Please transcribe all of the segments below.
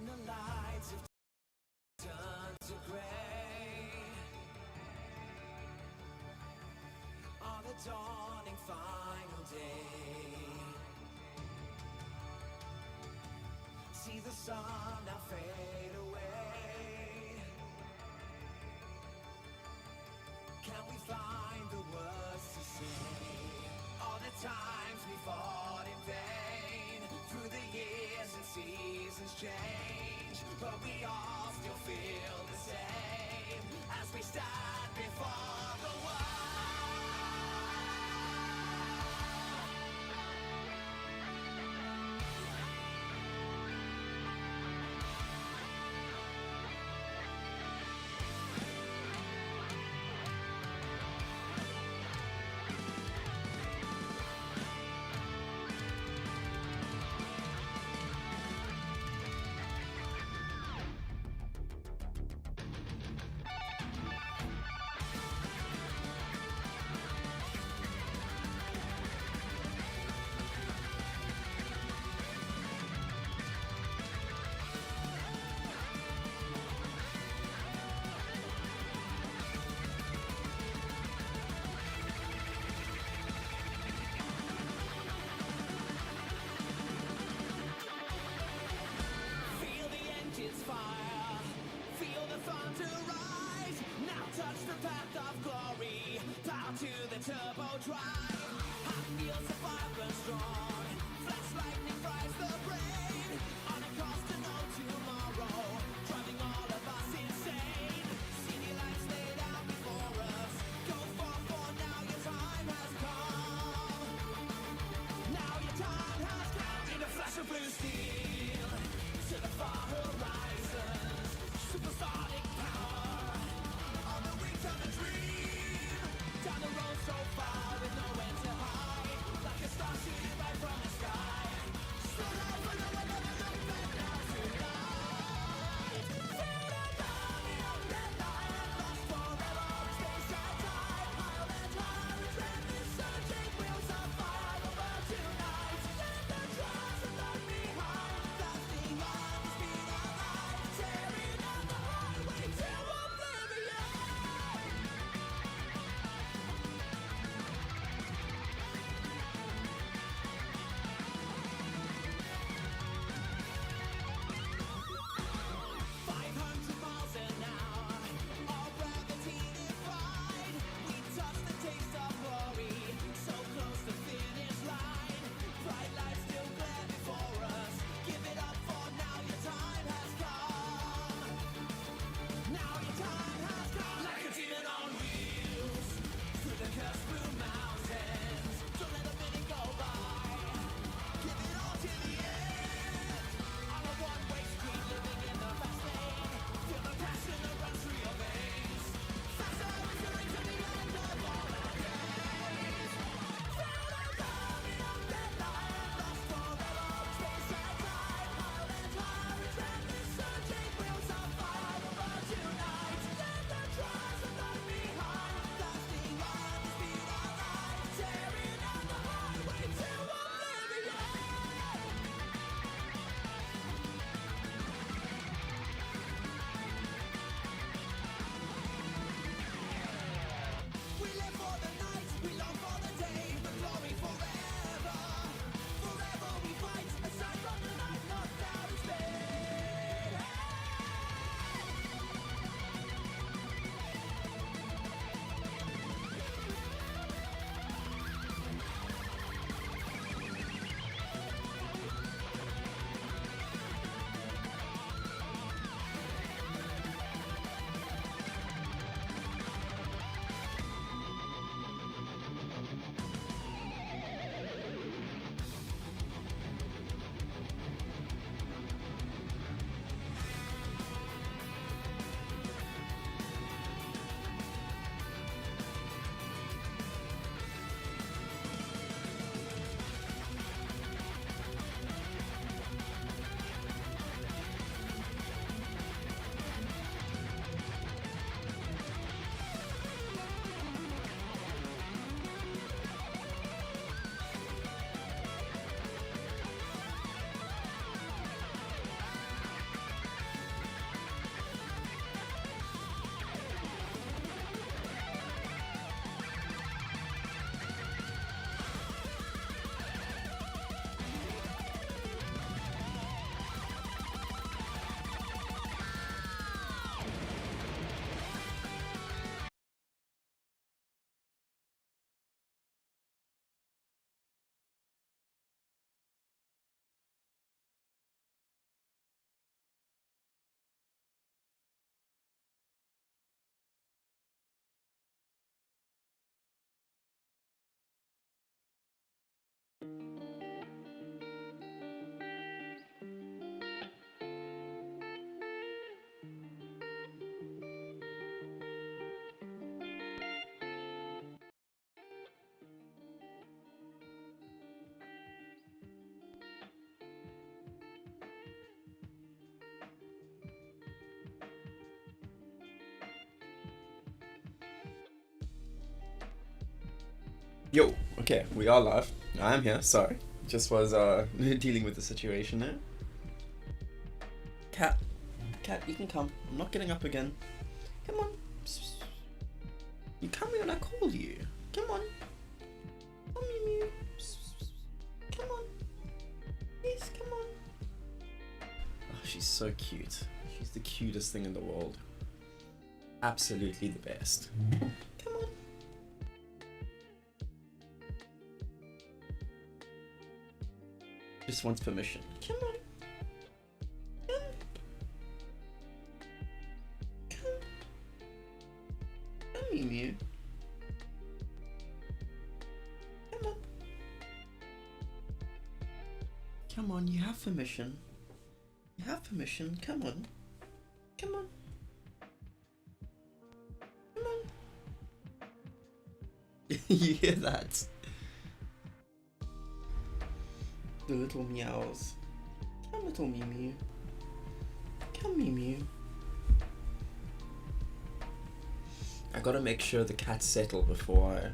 when the lights have turned to gray, on the dawning final day, see the sun now fade away. Can we find the words to say? All the times we fought in vain, through the years and seasons change, but we all still feel the same as we stand before the world. Fire, feel the thunder rise, now touch the path of glory, power to the turbo drive, hot feels the fire burn strong, flash lightning fries the brain, on a course to no tomorrow, driving all of us insane, city lights laid out before us, go for now your time has come, now your time has come, in a flash of blue steel, to the far horizons, supersonic power, on the wings of a dream, down the road so far with no end. Yo, okay, we are live. I am here, sorry. Just was dealing with the situation there. Cat, you can come. I'm not getting up again. Come on. You come when I call you. Come on. Come, Mew Mew. Come on. Yes, come on. Oh, she's so cute. She's the cutest thing in the world. Absolutely the best. Come on. Just wants permission. Come on. Come. Come. Come, Mew Mew. Come on. Come on, you have permission. You have permission. Come on. Come on. Come on. You hear that? The little meows. Come, little Mew Mew. Come, Mew Mew. I gotta make sure the cats settle before I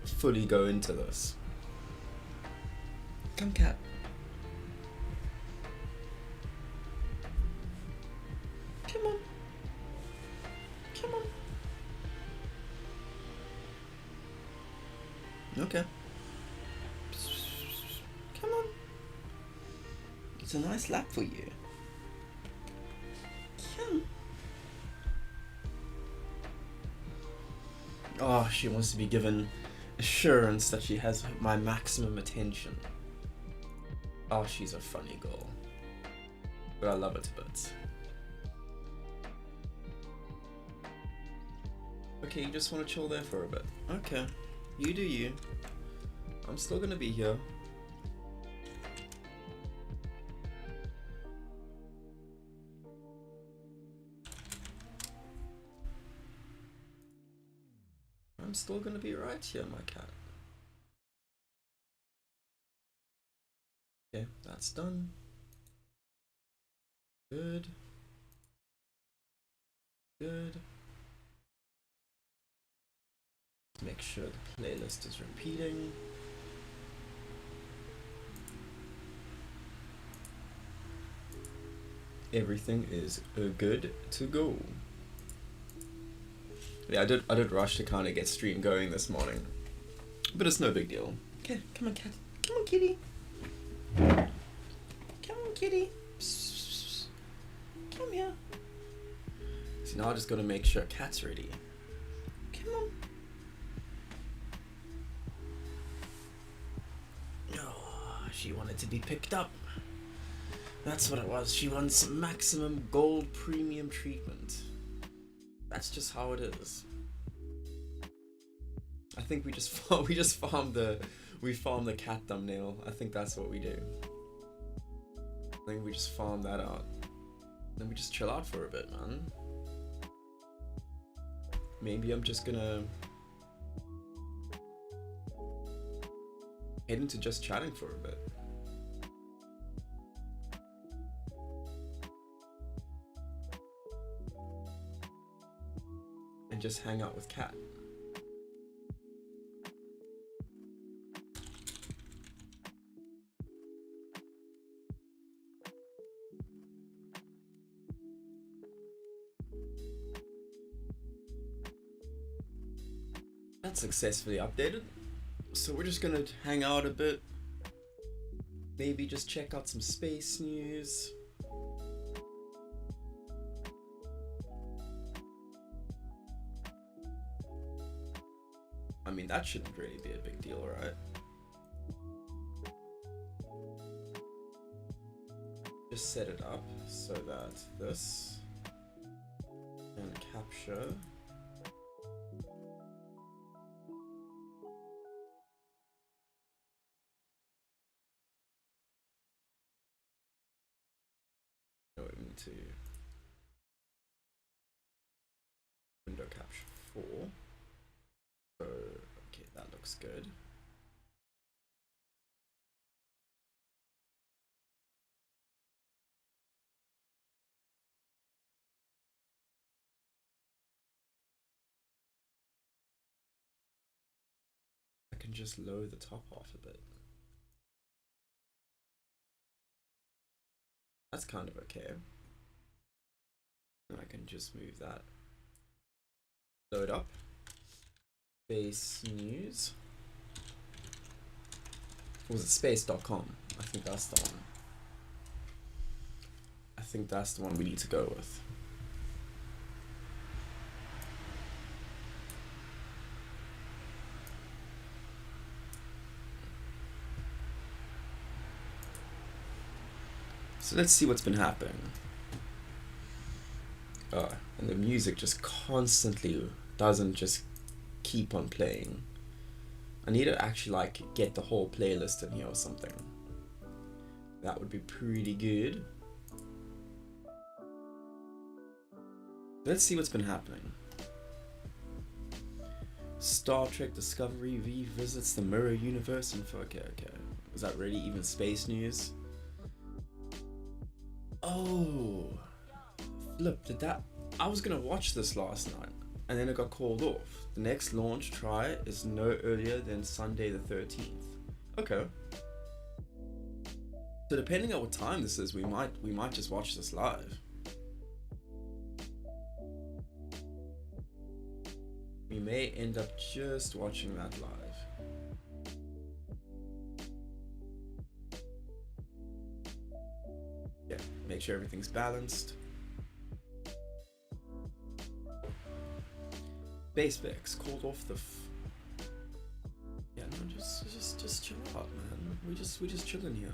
fully go into this. Come, cat. Come on. Come on. Okay. Come on. It's a nice lap for you. Come. Oh, she wants to be given assurance that she has my maximum attention. Oh, she's a funny girl. But I love her to bits. Okay, you just want to chill there for a bit. Okay, you do you. I'm still gonna be here. I'm still gonna be right here, my cat. Okay, that's done. Good. Good. Make sure the playlist is repeating. Everything is good to go. Yeah, I did rush to kind of get stream going this morning, but it's no big deal. Okay, come on, cat. Come on, kitty. Come on, kitty. Psst. Come here. See, now I just gotta make sure cat's ready. Come on. Oh, she wanted to be picked up. That's what it was. She wants maximum gold premium treatment. That's just how it is. I think we farm the cat thumbnail. I think that's what we do. I think we just farm that out. Then we just chill out for a bit, man. Maybe I'm just gonna head into just chatting for a bit. And just hang out with Cat. That's successfully updated. So we're just gonna hang out a bit. Maybe just check out some space news. I mean, that shouldn't really be a big deal, right? Just set it up so that this can capture going to window capture 4. So, okay, that looks good. I can just lower the top half a bit. That's kind of okay. And I can just move that. Load up. Space News. Or was it space.com? I think that's the one. I think that's the one we need to go with. So let's see what's been happening. And the music just constantly doesn't just keep on playing. I need to actually like get the whole playlist in here or something. That would be pretty good. Let's see what's been happening. Star Trek Discovery revisits the Mirror Universe info. Okay. Is that really even space news? Oh, flip, did that? I was gonna watch this last night and then it got called off. The next launch try is no earlier than Sunday the 13th. Okay. So depending on what time this is, we might just watch this live. We may end up just watching that live. Yeah, make sure everything's balanced. Base Vex called off the yeah, no, just chill out, man. We just chilling here.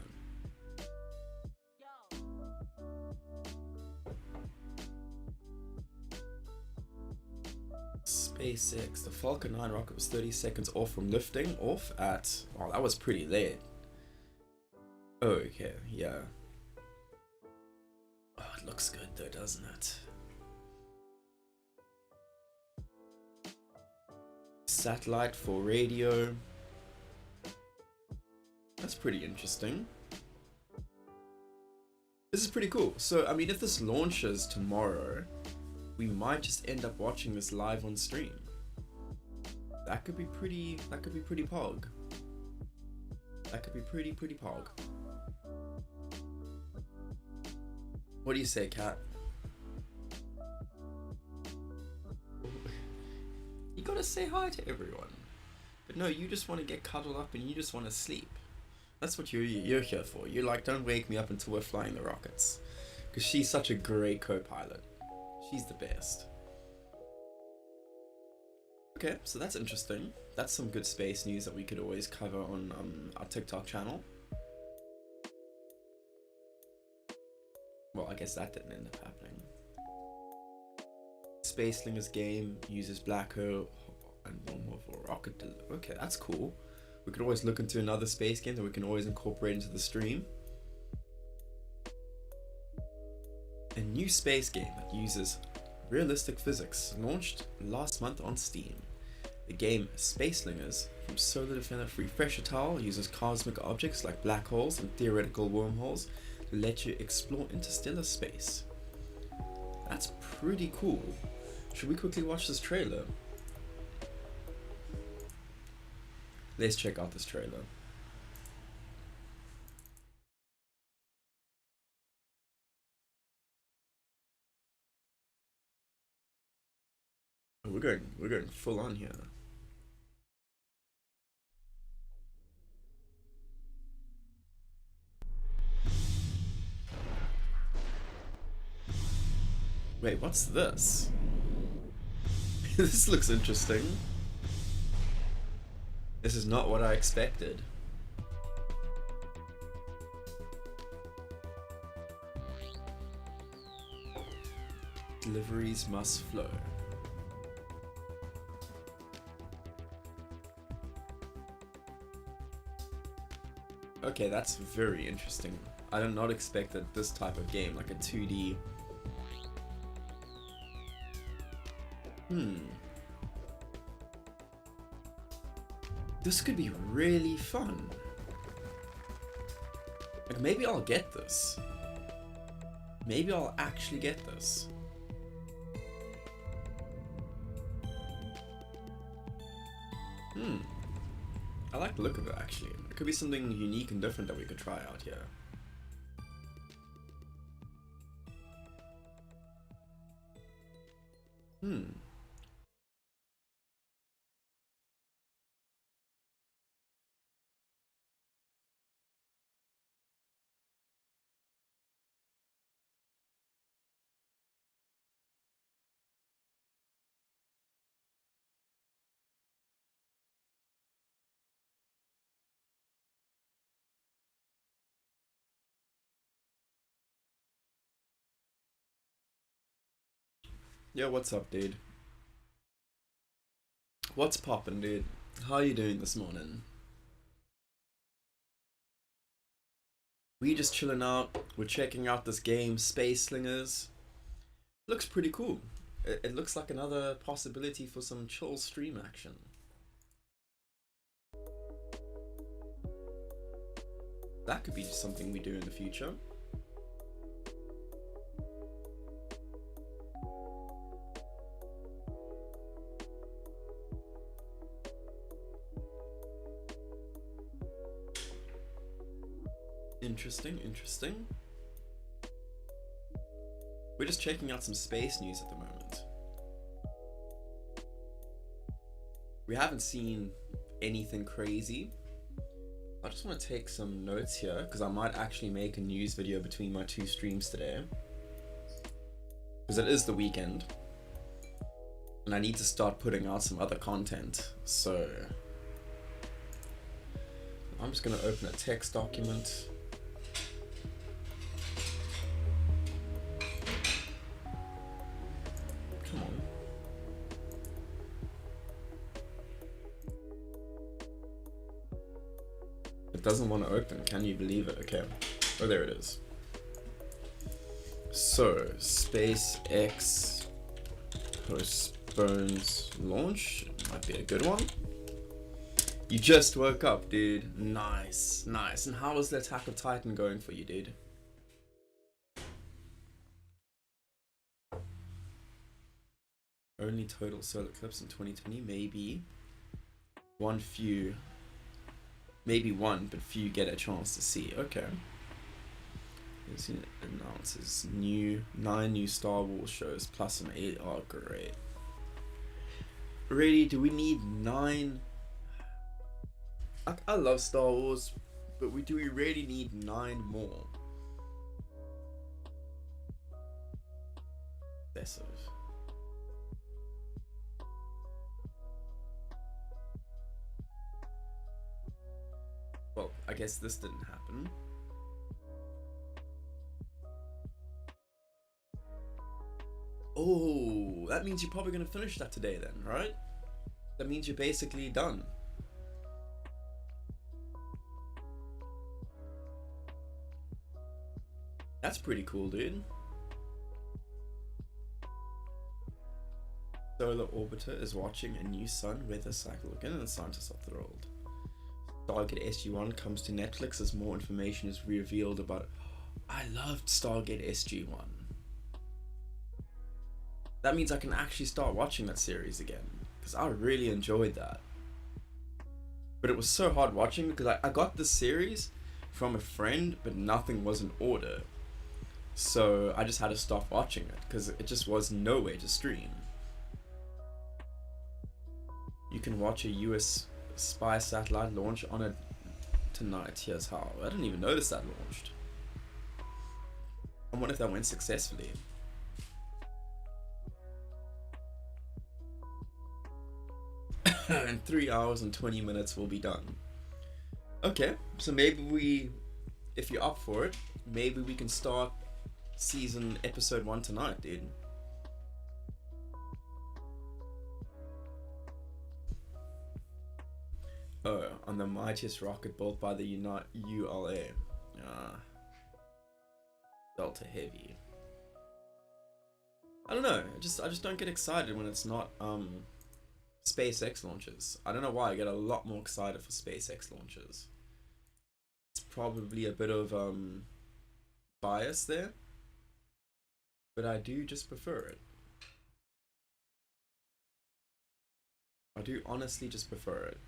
SpaceX, the Falcon 9 rocket was 30 seconds off from lifting off at, oh, that was pretty late. Oh, okay, yeah. Oh, it looks good though, doesn't it? Satellite for radio. That's pretty interesting. This is pretty cool. So, I mean, if this launches tomorrow, we might just end up watching this live on stream. That could be pretty pog. That could be pretty pog. What do you say, Kat? You gotta say hi to everyone. But no, you just want to get cuddled up and you just want to sleep. That's what you're here for. You're like, don't wake me up until we're flying the rockets. Because she's such a great co-pilot. She's the best. Okay, so that's interesting. That's some good space news that we could always cover on our TikTok channel. Well, I guess that didn't end up happening. Spacelingers game uses black hole and one more for rocket. Okay, that's cool. We could always look into another space game that we can always incorporate into the stream. A new space game that uses realistic physics launched last month on Steam. The game Spacelingers from Solar Defender Refresher Tile uses cosmic objects like black holes and theoretical wormholes to let you explore interstellar space. That's pretty cool. Should we quickly watch this trailer? Let's check out this trailer. We're going full on here. Wait, what's this? This looks interesting. This is not what I expected. Deliveries must flow. Okay, that's very interesting. I did not expect that this type of game, like a 2D. This could be really fun. Like, maybe I'll get this. Maybe I'll actually get this. I like the look of it actually. It could be something unique and different that we could try out here. Yo, what's up, dude? What's poppin', dude? How are you doing this morning? We just chilling out. We're checking out this game, Space Slingers. Looks pretty cool. It looks like another possibility for some chill stream action. That could be something we do in the future. Interesting, interesting. We're just checking out some space news at the moment. We haven't seen anything crazy. I just want to take some notes here because I might actually make a news video between my two streams today. Because it is the weekend. And I need to start putting out some other content. So I'm just going to open a text document. Come on. It doesn't want to open. Can you believe it? Okay. Oh, there it is. So, SpaceX postpones launch. Might be a good one. You just woke up, dude. Nice, nice. And how is the Attack of Titan going for you, dude? Only total solar eclipse in 2020, maybe. Maybe one, but few get a chance to see. Okay. It announces 9 new Star Wars shows plus an 8. Oh, great. Really, do we need 9? I love Star Wars, but do we really need 9 more? Excessive. Well, I guess this didn't happen. Oh, that means you're probably gonna finish that today then, right? That means you're basically done. That's pretty cool, dude. Solar Orbiter is watching a new sun weather cycle again, and the scientists are thrilled. Stargate SG-1 comes to Netflix as more information is revealed about it. I loved Stargate SG-1. That means I can actually start watching that series again, because I really enjoyed that. But it was so hard watching because I got the series from a friend, but nothing was in order. So I just had to stop watching it because it just was nowhere to stream. You can watch a US spy satellite launch on it tonight. Here's how. I didn't even notice that launched. I wonder if that went successfully. In 3 hours and 20 minutes we'll be done. Okay, so maybe if you're up for it, maybe we can start episode 1 tonight, dude. Oh, on the mightiest rocket built by the ULA. Delta Heavy. I don't know. I just don't get excited when it's not SpaceX launches. I don't know why. I get a lot more excited for SpaceX launches. It's probably a bit of bias there, but I do just prefer it. I do honestly just prefer it.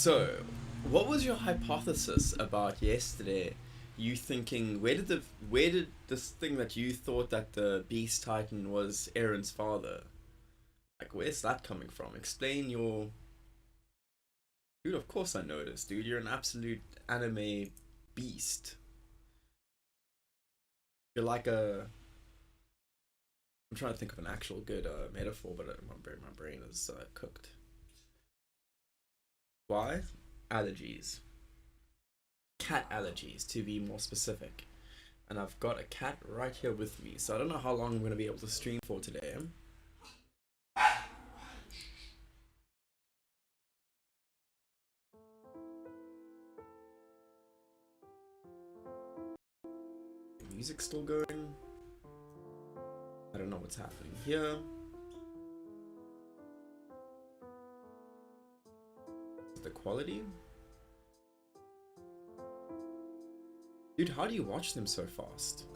So, what was your hypothesis about yesterday? You thinking where did this thing that you thought that the Beast Titan was Aaron's father? Like, where's that coming from? Explain your. Dude, of course I noticed, dude. You're an absolute anime beast. You're like a. I'm trying to think of an actual good metaphor, but my brain is cooked. Why? Allergies. Cat allergies, to be more specific. And I've got a cat right here with me, so I don't know how long I'm going to be able to stream for today. Music's still going. I don't know what's happening here. The quality? Dude, how do you watch them so fast?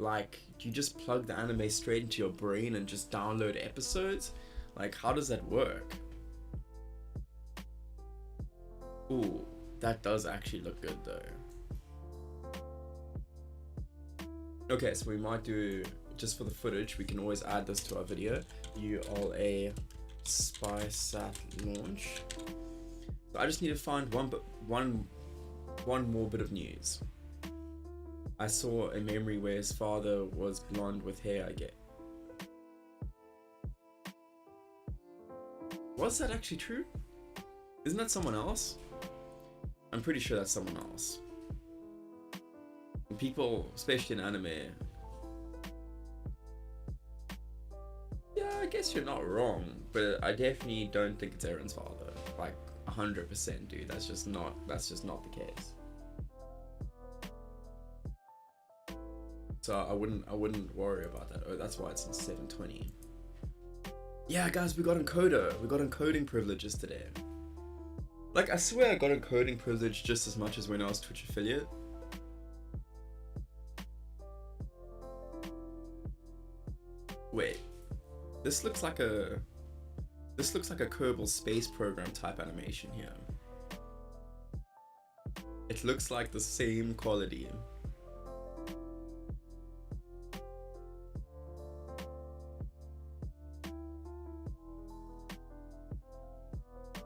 Like, do you just plug the anime straight into your brain and just download episodes? Like, how does that work? Ooh, that does actually look good though. Okay, so we might do, just for the footage, we can always add this to our video. You all a spy sat launch. So I just need to find one more bit of news. I saw a memory where his father was blonde with hair, I get. Was that actually true? Isn't that someone else? I'm pretty sure that's someone else. People, especially in anime. Yeah, I guess you're not wrong, but I definitely don't think it's Aaron's father. Like 100%, dude. That's just not the case. So I wouldn't worry about that. Oh, that's why it's in 720. Yeah, guys, we got encoder. We got encoding privileges today. Like, I swear I got encoding privilege just as much as when I was Twitch affiliate. Wait, this looks like a Kerbal space program type animation here. It looks like the same quality.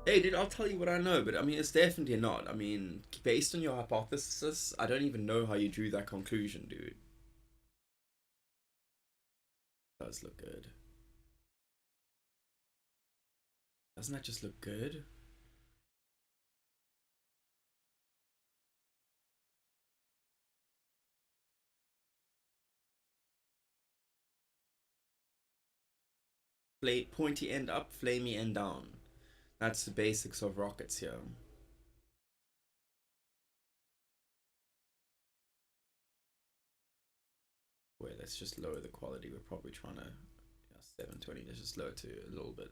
Hey dude, I'll tell you what I know, but I mean, it's definitely not. I mean, based on your hypothesis, I don't even know how you drew that conclusion, dude. Does look good. Doesn't that just look good? Pointy end up, flamey end down. That's the basics of rockets here. Wait, let's just lower the quality. We're probably trying to 720. Let's just lower it to a little bit.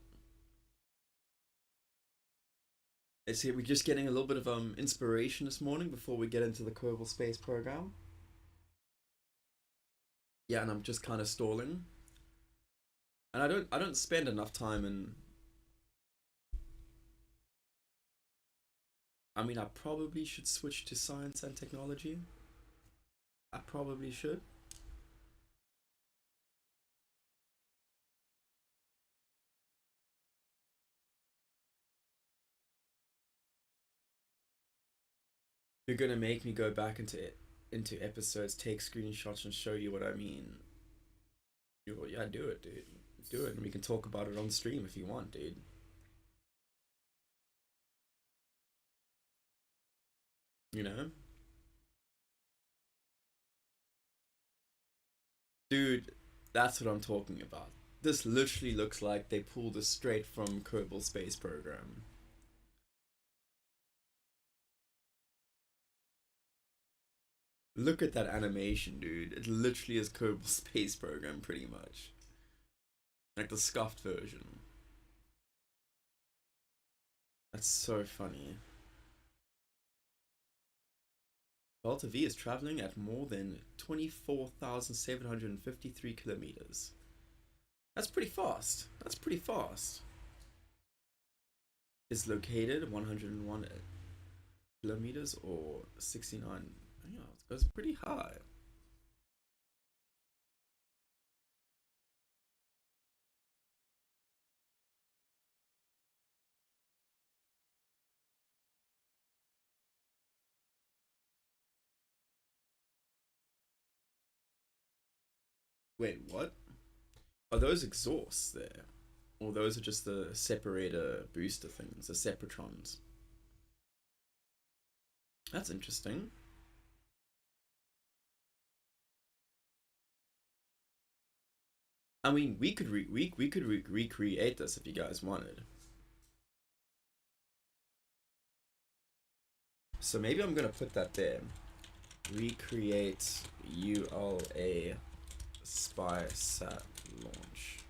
Let's see, we're just getting a little bit of inspiration this morning before we get into the Kerbal Space program. Yeah, and I'm just kind of stalling. And I don't spend enough time in. I mean, I probably should switch to science and technology. I probably should. You're gonna make me go back into episodes, take screenshots, and show you what I mean. Yeah, do it, dude. Do it, and we can talk about it on stream if you want, dude. You know? Dude, that's what I'm talking about. This literally looks like they pulled this straight from Kerbal Space Program. Look at that animation, dude. It literally is Kerbal Space Program, pretty much. Like the scuffed version. That's so funny. Delta V is traveling at more than 24,753 kilometers. That's pretty fast. That's pretty fast. is located 101 kilometers or 69. Yeah, it goes pretty high. Wait, what? Are those exhausts there? Or those are just the separator booster things, the separatrons? That's interesting. I mean, we could recreate this if you guys wanted. So maybe I'm gonna put that there. Recreate ULA spy sat launch.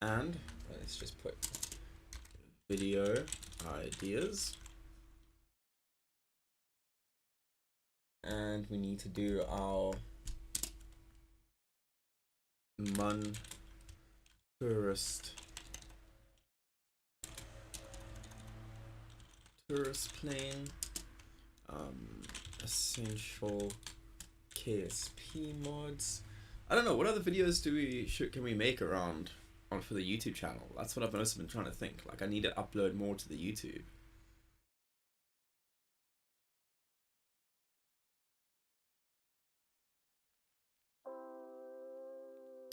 And let's just put video ideas. And we need to do our Mun tourist plane, essential KSP mods. I don't know, what other videos can we make around for the YouTube channel? That's what I've also been trying to think. Like, I need to upload more to the YouTube.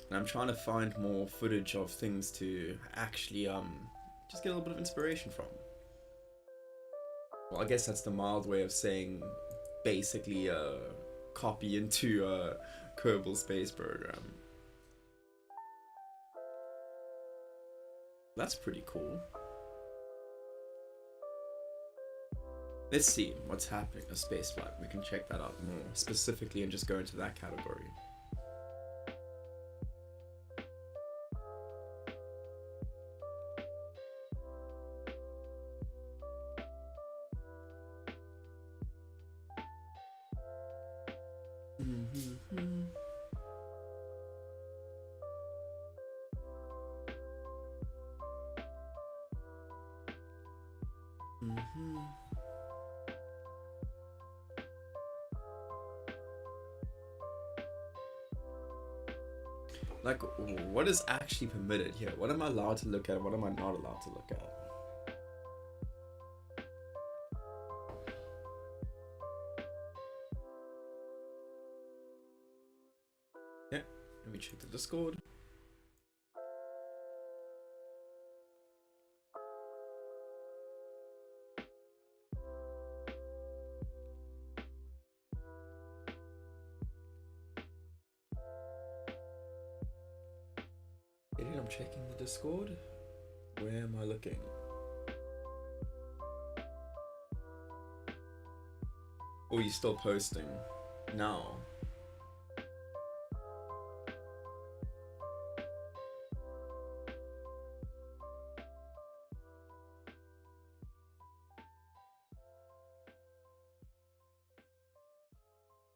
And I'm trying to find more footage of things to actually just get a little bit of inspiration from. Well, I guess that's the mild way of saying basically copy into Kerbal Space Program. That's pretty cool. Let's see what's happening in spaceflight. We can check that out more specifically and just go into that category. Like, what is actually permitted here? What am I allowed to look at? What am I not allowed to look at? Yeah, let me check the Discord. I'm checking the Discord. Where am I looking? Oh, you're still posting now.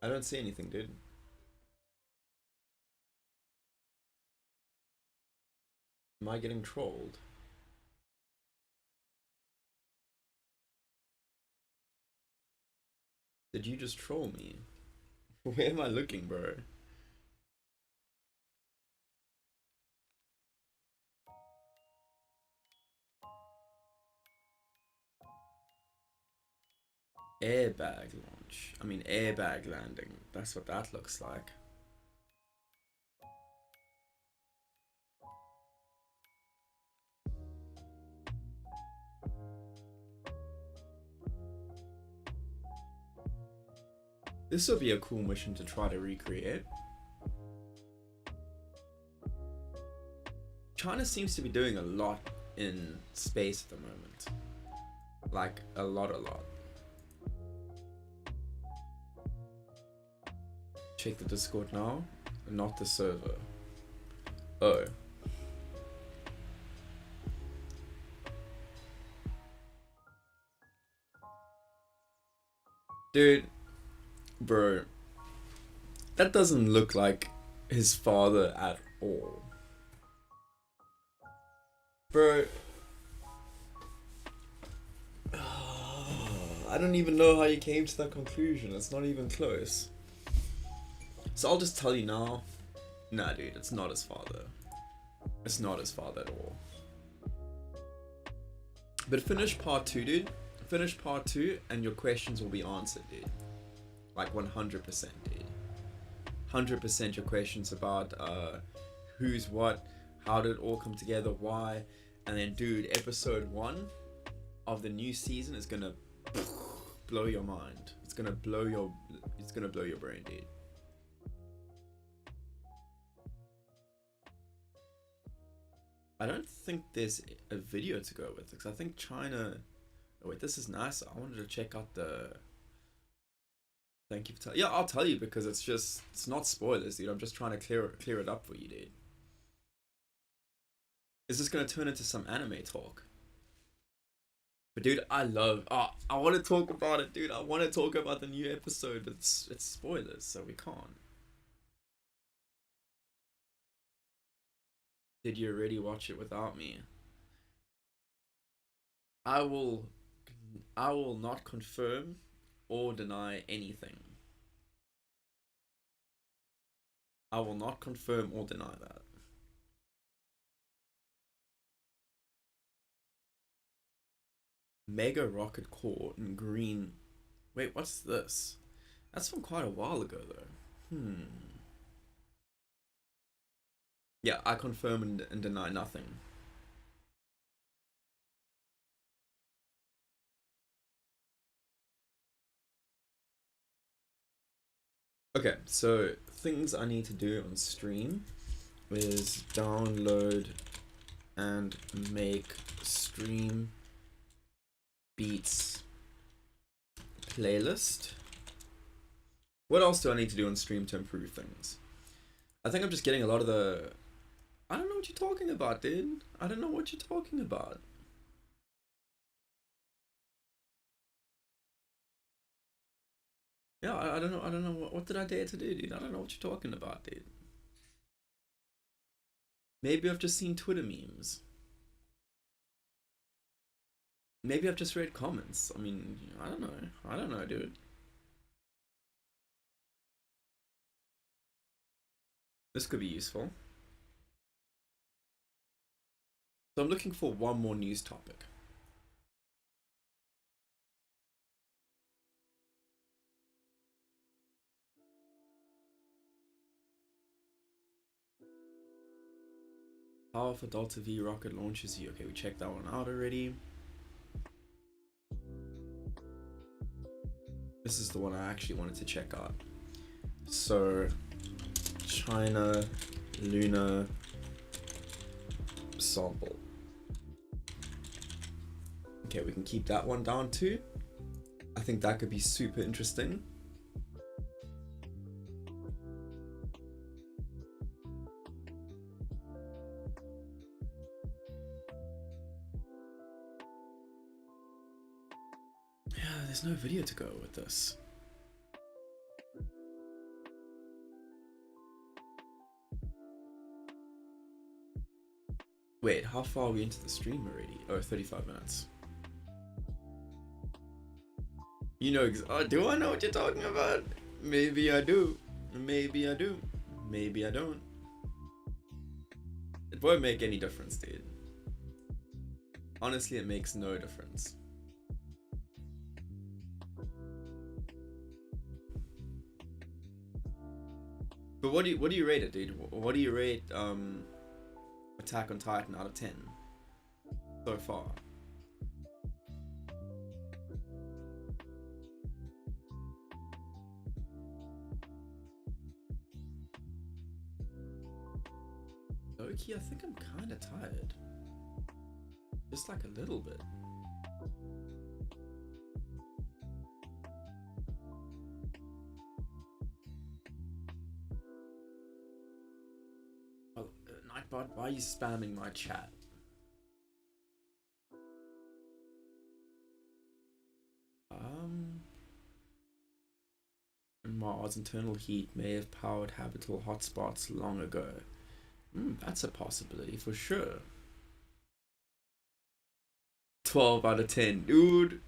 I don't see anything, dude. Am I getting trolled? Did you just troll me? Where am I looking, bro? Airbag launch. I mean, airbag landing. That's what that looks like. This would be a cool mission to try to recreate. China seems to be doing a lot in space at the moment. Like, a lot. Check the Discord now, not the server. Oh. Dude, bro, that doesn't look like his father at all. Bro, I don't even know how you came to that conclusion. It's not even close. So I'll just tell you now. Nah, dude, it's not his father. It's not his father at all. But finish part 2, dude. Finish part 2 and your questions will be answered, dude. Like 100%, dude. 100% your questions about who's what, how did it all come together, why. And then, dude, episode 1 of the new season is gonna blow your mind. It's gonna blow your brain, dude. I don't think there's a video to go with, because I think China. Oh wait, this is nice. I wanted to check out the. Thank you for telling. Yeah, I'll tell you because it's not spoilers, dude. I'm just trying to clear it up for you, dude. Is this gonna turn into some anime talk? But dude, I want to talk about it, dude. I want to talk about the new episode, but it's spoilers, so we can't. Did you already watch it without me? I will not confirm or deny anything. I will not confirm or deny that. Mega rocket core in green. Wait, what's this? That's from quite a while ago though. Yeah, I confirm and deny nothing. Okay, so things I need to do on stream is download and make stream beats playlist. What else do I need to do on stream to improve things? I think I'm just getting a lot of the. I don't know what you're talking about, dude. I don't know what you're talking about. Yeah, I don't know. I don't know what did I dare to do, dude. I don't know what you're talking about, dude. Maybe I've just seen Twitter memes. Maybe I've just read comments. I mean, I don't know. I don't know, dude. This could be useful. So I'm looking for one more news topic. How for Delta V rocket launches you. Okay, we checked that one out already. This is the one I actually wanted to check out. So, China lunar sample. Okay, we can keep that one down too. I think that could be super interesting. Yeah, there's no video to go with this. Wait, how far are we into the stream already? Oh, 35 minutes. You know, do I know what you're talking about? Maybe I do. Maybe I do. Maybe I don't. It won't make any difference, dude. Honestly, it makes no difference. But what do you rate it, dude? What do you rate Attack on Titan out of 10 so far? Loki, I think I'm kind of tired. Just like a little bit. Oh, Nightbot, why are you spamming my chat? Mod. Mars' internal heat may have powered habitable hotspots long ago. That's a possibility for sure. 12 out of 10. Dude,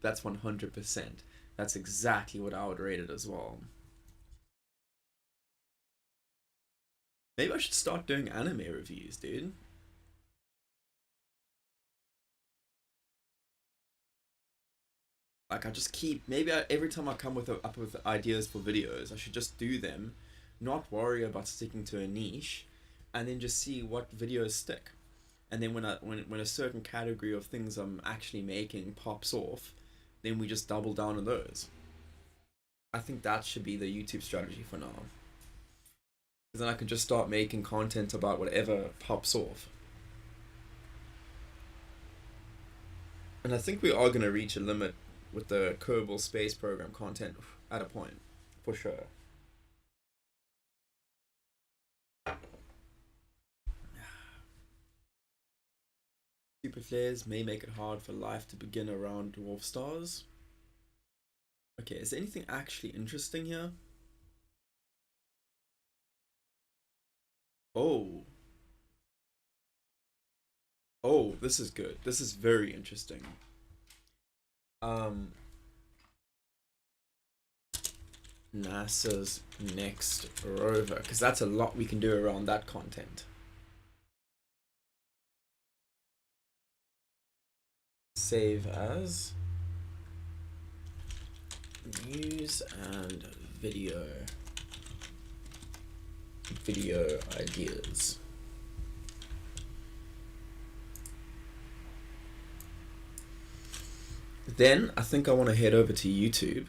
that's 100%. That's exactly what I would rate it as well. Maybe I should start doing anime reviews, dude. Like, I just keep, maybe every time I come up with ideas for videos, I should just do them, not worry about sticking to a niche, and then just see what videos stick. And then when a certain category of things I'm actually making pops off, then we just double down on those. I think that should be the YouTube strategy for now. Because then I can just start making content about whatever pops off. And I think we are going to reach a limit with the Kerbal space program content at a point, for sure. Super flares may make it hard for life to begin around dwarf stars. Okay, is there anything actually interesting here? Oh. Oh, this is good. This is very interesting. NASA's next rover, because that's a lot we can do around that content. Save as news and video ideas. Then I think I want to head over to YouTube.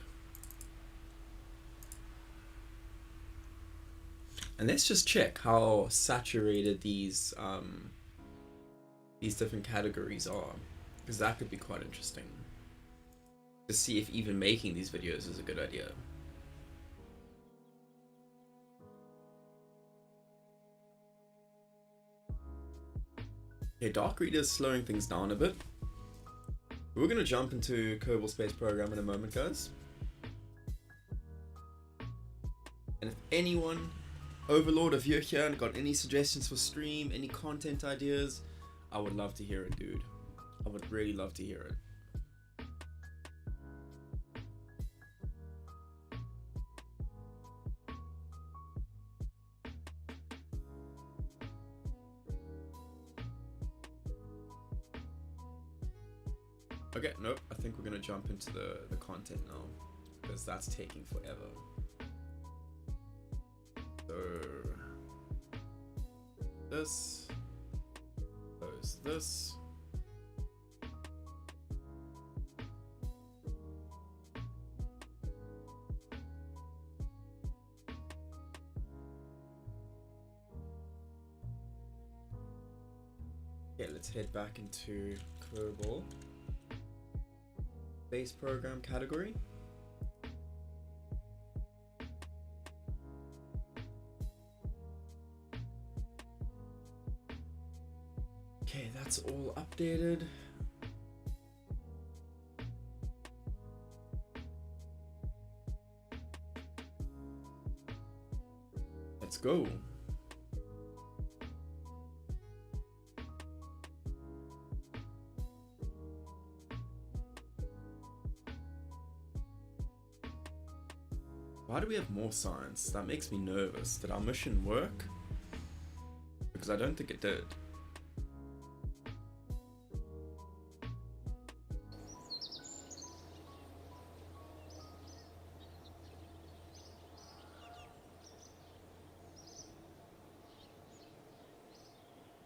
And let's just check how saturated these different categories are, because that could be quite interesting to see if even making these videos is a good idea. Okay, Dark Reader is slowing things down a bit. We're gonna jump into Kerbal Space Program in a moment, guys. And if anyone, Overlord, if you're here and got any suggestions for stream, any content ideas, I would love to hear it, dude. I would really love to hear it. Okay, nope, I think we're gonna jump into the content now, because that's taking forever. So this, close this. Okay, let's head back into Kerbal Space Program category. Okay, that's all updated. Let's go. Why do we have more science? That makes me nervous. Did our mission work? Because I don't think it did.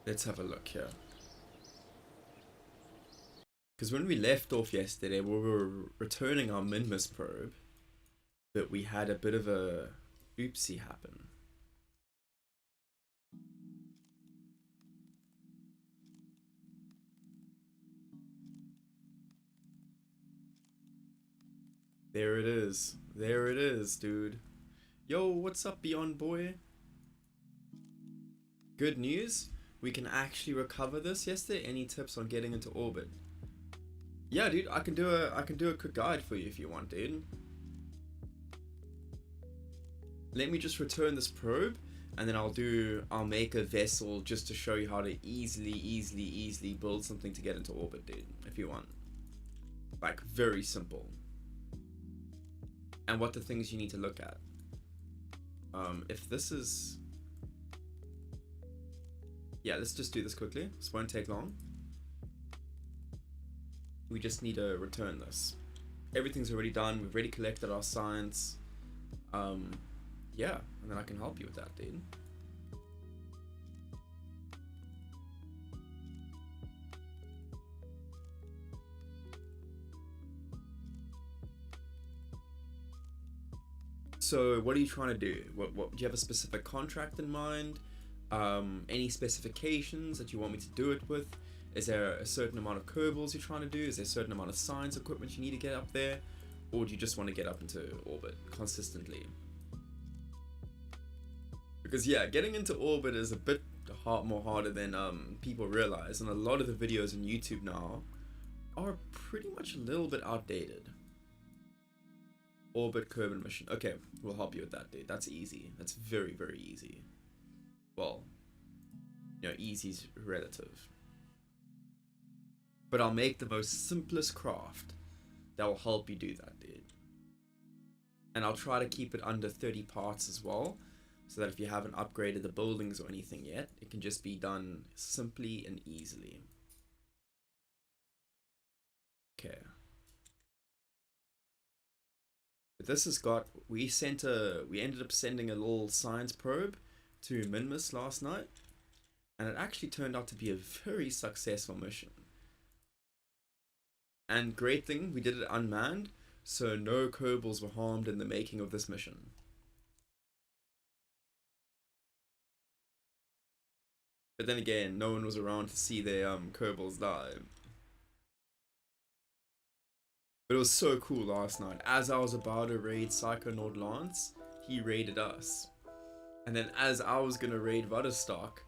Let's have a look here. Because when we left off yesterday, we were returning our Minmus probe, but we had a bit of a oopsie happen. There it is. There it is, dude. Yo, what's up, Beyond Boy? Good news. We can actually recover this yesterday. Any tips on getting into orbit? Yeah, dude, I can do a quick guide for you if you want, dude. let me just return this probe, and then I'll make a vessel just to show you how to easily build something to get into orbit, dude, if you want. Like, very simple. And what the things you need to look at. If this is... Yeah, let's just do this quickly. This won't take long. We just need to return this. Everything's already done. We've already collected our science. Yeah, and then I can help you with that, dude. So what are you trying to do? What do you have a specific contract in mind? Any specifications that you want me to do it with? Is there a certain amount of kerbals you're trying to do? Is there a certain amount of science equipment you need to get up there? Or do you just want to get up into orbit consistently? Because yeah, getting into orbit is a bit more harder than people realize, and a lot of the videos on YouTube now are pretty much a little bit outdated. Orbit Kerbal mission. Okay, we'll help you with that, dude. That's easy. That's very easy. Well, you know, easy's relative. But I'll make the most simplest craft that will help you do that, dude. And I'll try to keep it under 30 parts as well, so that if you haven't upgraded the buildings or anything yet, it can just be done simply and easily. Okay. But this has got, we ended up sending a little science probe to Minmus last night, and it actually turned out to be a very successful mission. And great thing, we did it unmanned, so no kerbals were harmed in the making of this mission. But then again, no one was around to see their kerbals die. But it was so cool last night. As I was about to raid Psychonaut Lance, he raided us. And then as I was gonna raid Vudderstock,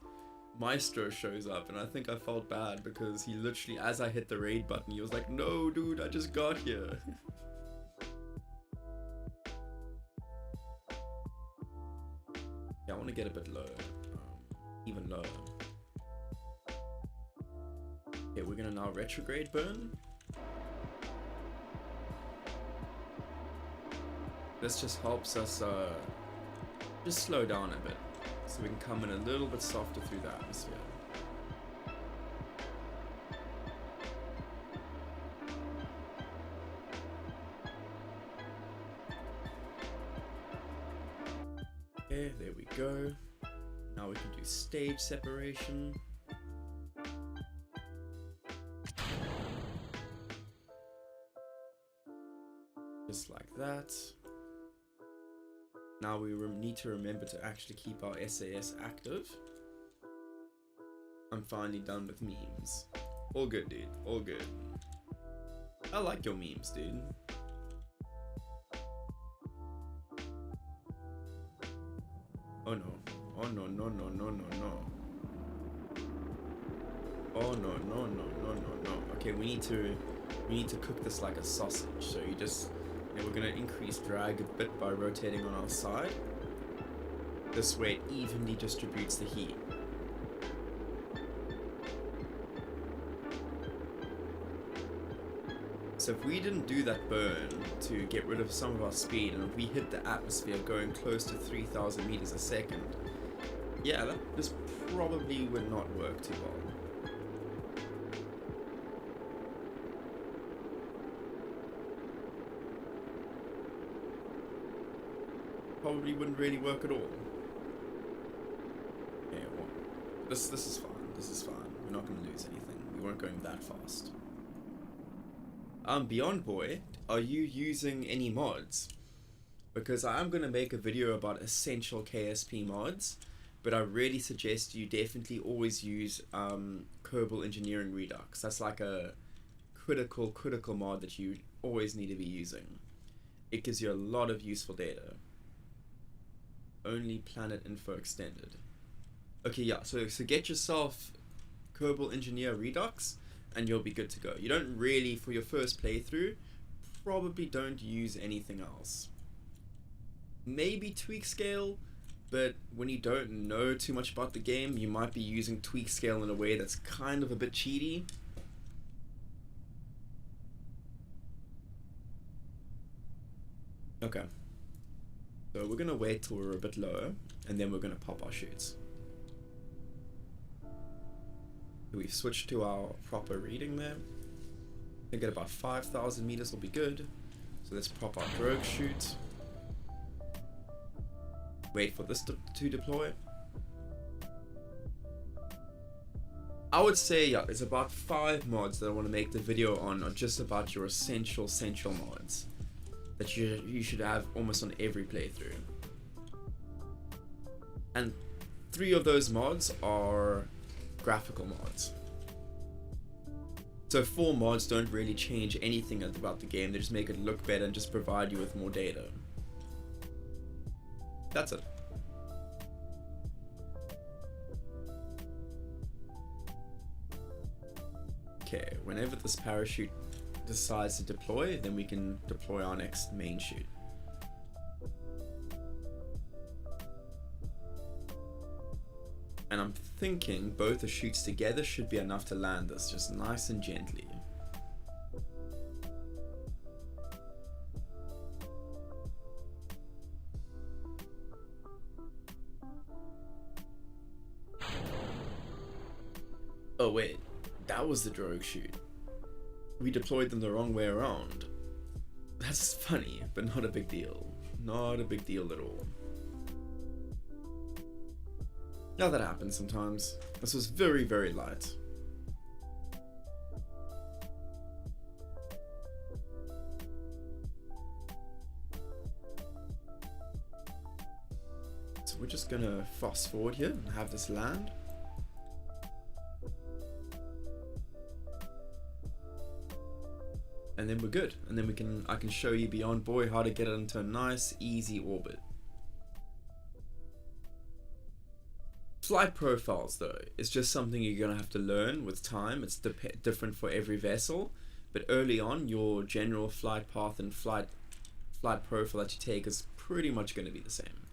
Maestro shows up, and I think I felt bad because he literally, as I hit the raid button, he was like, "No, dude, I just got here." Yeah, I want to get a bit lower, even lower. Okay, we're gonna now retrograde burn. This just helps us just slow down a bit, so we can come in a little bit softer through the atmosphere. Okay, there we go. Now we can do stage separation. Just like that. Now we need to remember to actually keep our SAS active. I'm finally done with memes. All good, dude. All good. I like your memes, dude. Oh no. Oh no, no, no, no, no, no. Oh no, no, no, no, no, no. Okay, we need to cook this like a sausage. So you just, and we're gonna increase drag a bit by rotating on our side. This way it evenly distributes the heat. So if we didn't do that burn to get rid of some of our speed, and if we hit the atmosphere going close to 3,000 meters a second, yeah, this probably would not work too well. Probably wouldn't really work at all. Yeah, well, this is fine. This is fine. We're not going to lose anything. We weren't going that fast. Beyond Boy, are you using any mods? Because I am going to make a video about essential KSP mods, but I really suggest you definitely always use Kerbal Engineering Redux. That's like a critical mod that you always need to be using. It gives you a lot of useful data. Only planet info extended. Okay, yeah, so get yourself Kerbal Engineer Redux and you'll be good to go. You don't really, for your first playthrough, probably don't use anything else. maybe tweak scale, but when you don't know too much about the game, you might be using tweak scale in a way that's kind of a bit cheaty. Okay, so we're gonna wait till we're a bit lower, and then we're gonna pop our chutes. We've switched to our proper reading there. I think at about 5,000 meters will be good. So let's pop our drogue chute. Wait for this to deploy. I would say, yeah, there's about 5 mods that I want to make the video on, are just about your essential mods that you should have almost on every playthrough. And 3 of those mods are graphical mods. So 4 mods don't really change anything about the game, they just make it look better and just provide you with more data. That's it. Okay, whenever this parachute decides to deploy, then we can deploy our next main chute. And I'm thinking both the chutes together should be enough to land this, just nice and gently. Oh wait, that was the drogue chute. We deployed them the wrong way around. That's funny, but not a big deal. Not a big deal at all. Now that happens sometimes. This was very, very light. So we're just gonna fast forward here and have this land. And then we're good. And then I can show you Beyond Boy how to get it into a nice, easy orbit. Flight profiles though, is just something you're gonna have to learn with time. It's different for every vessel, but early on your general flight path and flight profile that you take is pretty much gonna be the same.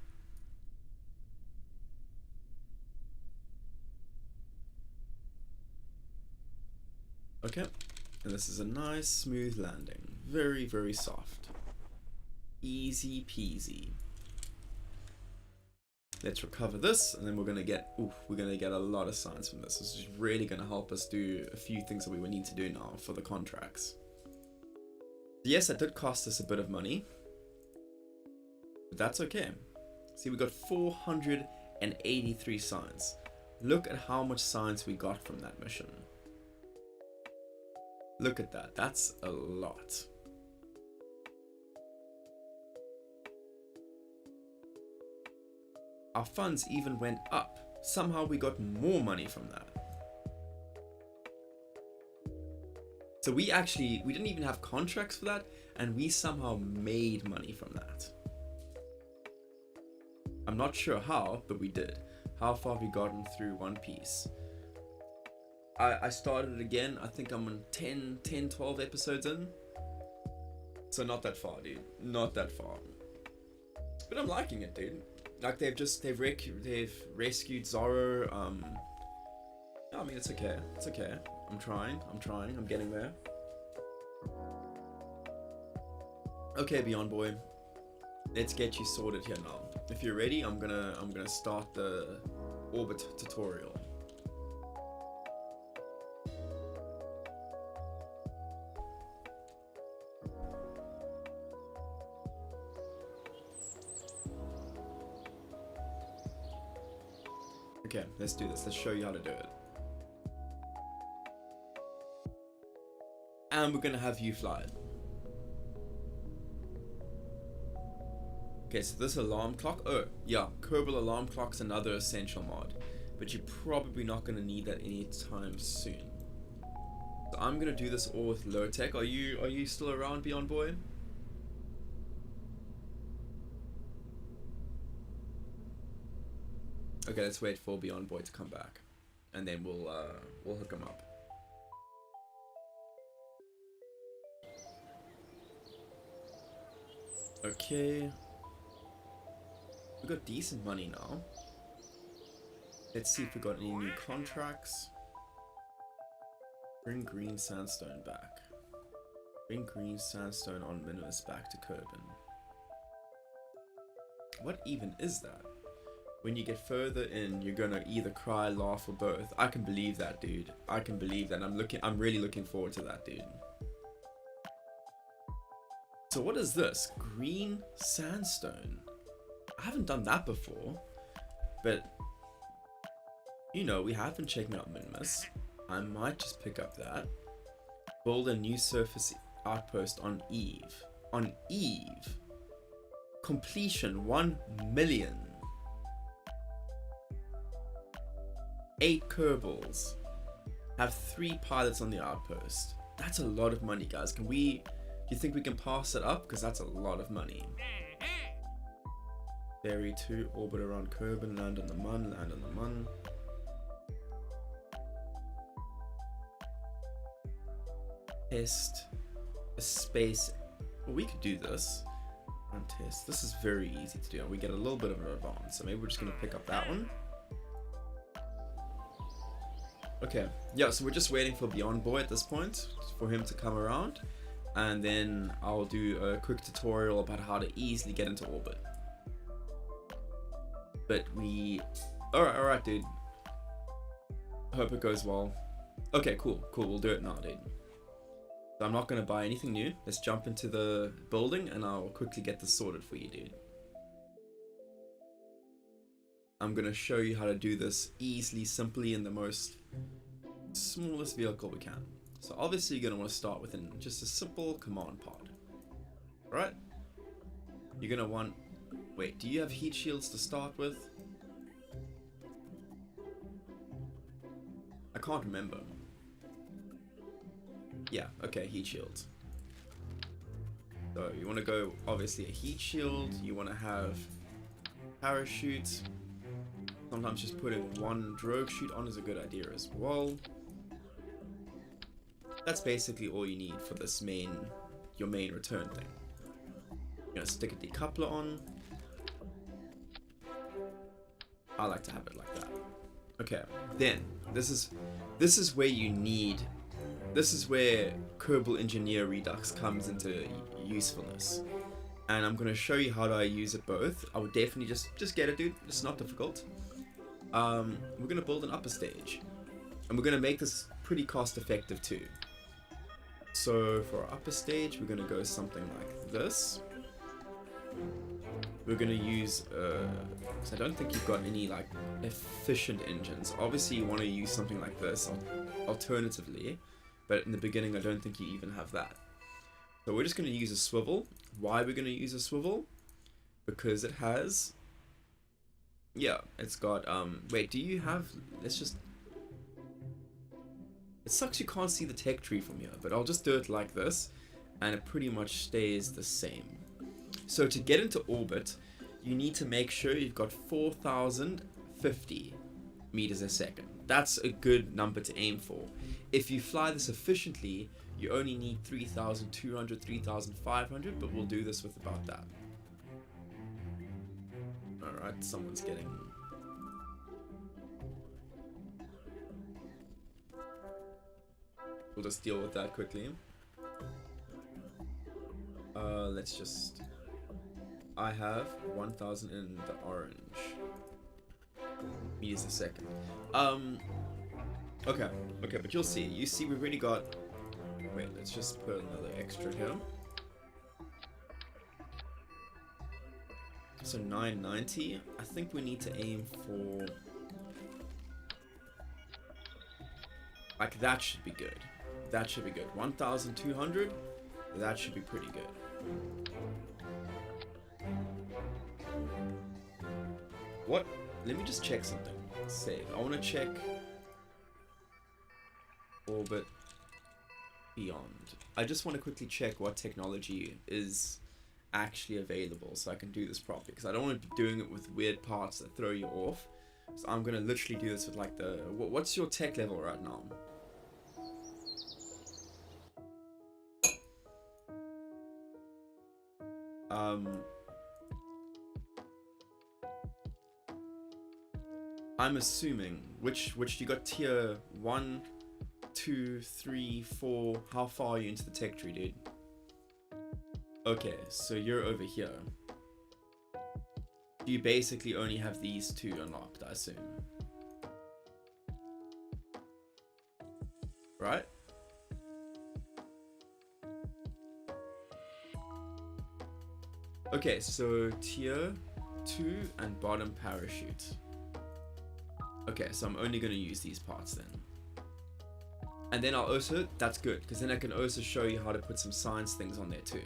Okay, and this is a nice smooth landing. Very, very soft. Easy peasy. Let's recover this, and then we're gonna get a lot of science from this. This is really gonna help us do a few things that we will need to do now for the contracts. Yes, it did cost us a bit of money, but that's okay. See, we got 483 science. Look at how much science we got from that mission. Look at that, that's a lot. Our funds even went up. Somehow we got more money from that. So we didn't even have contracts for that, and we somehow made money from that. I'm not sure how, but we did. How far have we gotten through One Piece? I started it again. I think I'm on 10, 12 episodes in. So not that far, dude. Not that far. But I'm liking it, dude. Like they've rescued Zoro. I mean, it's okay. It's okay. I'm trying. I'm getting there. Okay, Beyond Boy. Let's get you sorted here now. If you're ready, I'm gonna start the orbit tutorial. Okay, let's do this. Let's show you how to do it. And we're gonna have you fly it. Okay, so this alarm clock, oh yeah, Kerbal alarm clock's another essential mod, but you're probably not gonna need that anytime soon. So I'm gonna do this all with low tech. Are you still around, Beyond Boy? Okay, let's wait for Beyond Boy to come back, and then we'll hook him up. Okay. We got decent money now. Let's see if we got any new contracts. Bring green sandstone back. Bring green sandstone on Minimus back to Kerbin. What even is that? When you get further in, you're gonna either cry, laugh, or both. I can believe that, dude. I can believe that. I'm really looking forward to that, dude. So what is this? Green sandstone. I haven't done that before, but you know, we have been checking out Minimus. I might just pick up that. Build a new surface outpost on Eve. On Eve. Completion 1 million. 8 kerbals. Have 3 pilots on the outpost. That's a lot of money, guys. Do you think we can pass it up? Because that's a lot of money. Ferry 2, orbit around Kerbin, land on the Mun, land on the Mun. Test a space. Well, we could do this. Run test. This is very easy to do. We get a little bit of an advance, so maybe we're just gonna pick up that one. Okay, yeah, so we're just waiting for Beyond Boy at this point for him to come around, and then I'll do a quick tutorial about how to easily get into orbit. But alright, dude. Hope it goes well. Okay, cool, we'll do it now, dude. So I'm not gonna buy anything new. Let's jump into the building and I'll quickly get this sorted for you, dude. I'm gonna show you how to do this easily, simply, in the most smallest vehicle we can. So obviously you're gonna want to start with just a simple command pod. Right? You're gonna want... Wait, do you have heat shields to start with? I can't remember. Yeah, okay, heat shields. So you want to go, obviously, a heat shield. You want to have parachutes. Sometimes just putting one drogue chute on is a good idea as well. That's basically all you need for this your main return thing. You're gonna stick a decoupler on. I like to have it like that. Okay, then this is where you need. This is where Kerbal Engineer Redux comes into usefulness, and I'm gonna show you how do I use it both. I would definitely just get it, dude. It's not difficult. We're gonna build an upper stage, and we're gonna make this pretty cost effective too. So for our upper stage, we're gonna go something like this. We're gonna use so I don't think you've got any like efficient engines. Obviously you want to use something like this alternatively, but in the beginning I don't think you even have that. So we're just gonna use a swivel. Why we're gonna use a swivel? Because it has, yeah, it's got wait, do you have, let's just, it sucks you can't see the tech tree from here, but I'll just do it like this and it pretty much stays the same. So to get into orbit, you need to make sure you've got 4,050 meters a second. That's a good number to aim for. If you fly this efficiently, you only need 3,200, 3,500, but we'll do this with about that. Alright, someone's getting... We'll just deal with that quickly. Let's just... I have 1,000 in the orange meters a second. Okay, but you'll see. You see, we've already got. Wait, let's just put another extra here. So 990. I think we need to aim for. Like that should be good. That should be good. 1,200. That should be pretty good. What? Let me just check something. Save. I want to check orbit beyond. I just want to quickly check what technology is actually available so I can do this properly, because I don't want to be doing it with weird parts that throw you off. So I'm going to literally do this with like the... What's your tech level right now? I'm assuming which you got tier 1, 2, 3, 4. How far are you into the tech tree, dude? Okay, so you're over here. You basically only have these two unlocked, I assume. Right? Okay, so tier 2 and bottom parachute. Okay, so I'm only going to use these parts then. And then I'll also, that's good, because then I can also show you how to put some science things on there too.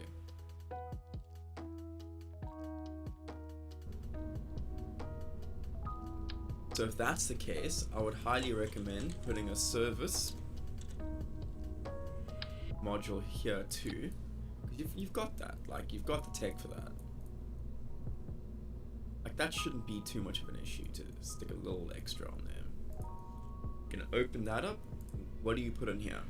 So if that's the case, I would highly recommend putting a service module here too. You've got that, like you've got the tech for that. Like that shouldn't be too much of an issue to stick a little extra on there. Gonna open that up. What do you put in here?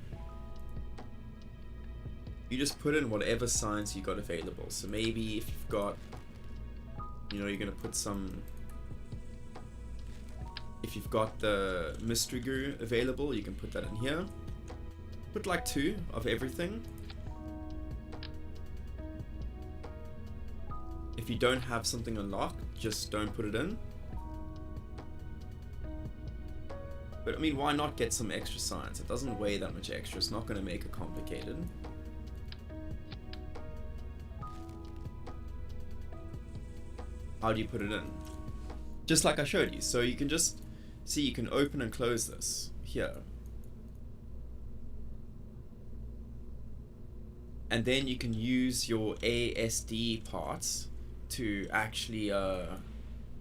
You just put in whatever science you got available. So maybe if you've got, you know, you're gonna put some. If you've got the mystery goo available, you can put that in here. Put like 2 of everything. If you don't have something unlocked, just don't put it in. But I mean, why not get some extra science? It doesn't weigh that much extra. It's not going to make it complicated. How do you put it in? Just like I showed you. So you can just see, you can open and close this here. And then you can use your ASD parts to actually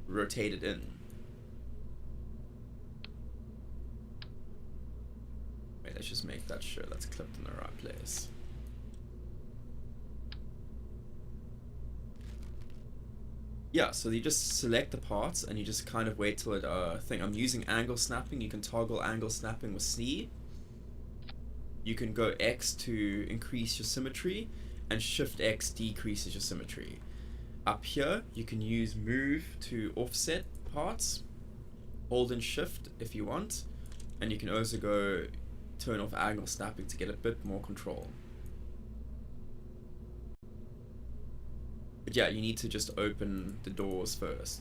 rotate it in. Wait, let's just make that sure that's clipped in the right place. Yeah, so you just select the parts and you just kind of wait till it I'm using angle snapping. You can toggle angle snapping with C. You can go X to increase your symmetry, and Shift X decreases your symmetry. Up here, you can use move to offset parts. Hold and Shift if you want, and you can also go turn off angle snapping to get a bit more control. But yeah, you need to just open the doors first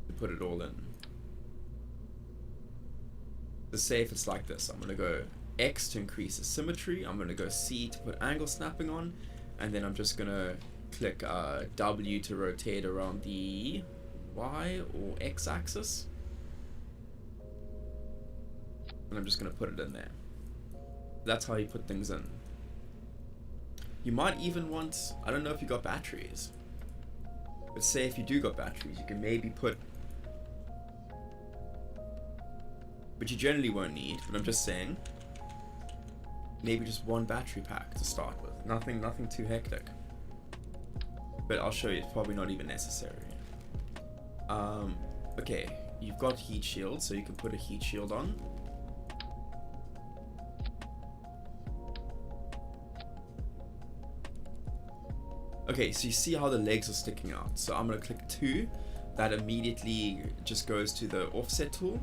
to put it all in. To say if it's like this, I'm going to go X to increase the symmetry, I'm going to go C to put angle snapping on, and then I'm just going to click W to rotate around the Y or X axis. And I'm just going to put it in there. That's how you put things in. You might even want, I don't know if you got batteries, but say if you do got batteries, you can maybe put, but you generally won't need, but I'm just saying, maybe just 1 battery pack to start with. Nothing too hectic. But I'll show you, it's probably not even necessary. Okay, you've got heat shield, so you can put a heat shield on. Okay, so you see how the legs are sticking out. So I'm going to click 2. That immediately just goes to the offset tool.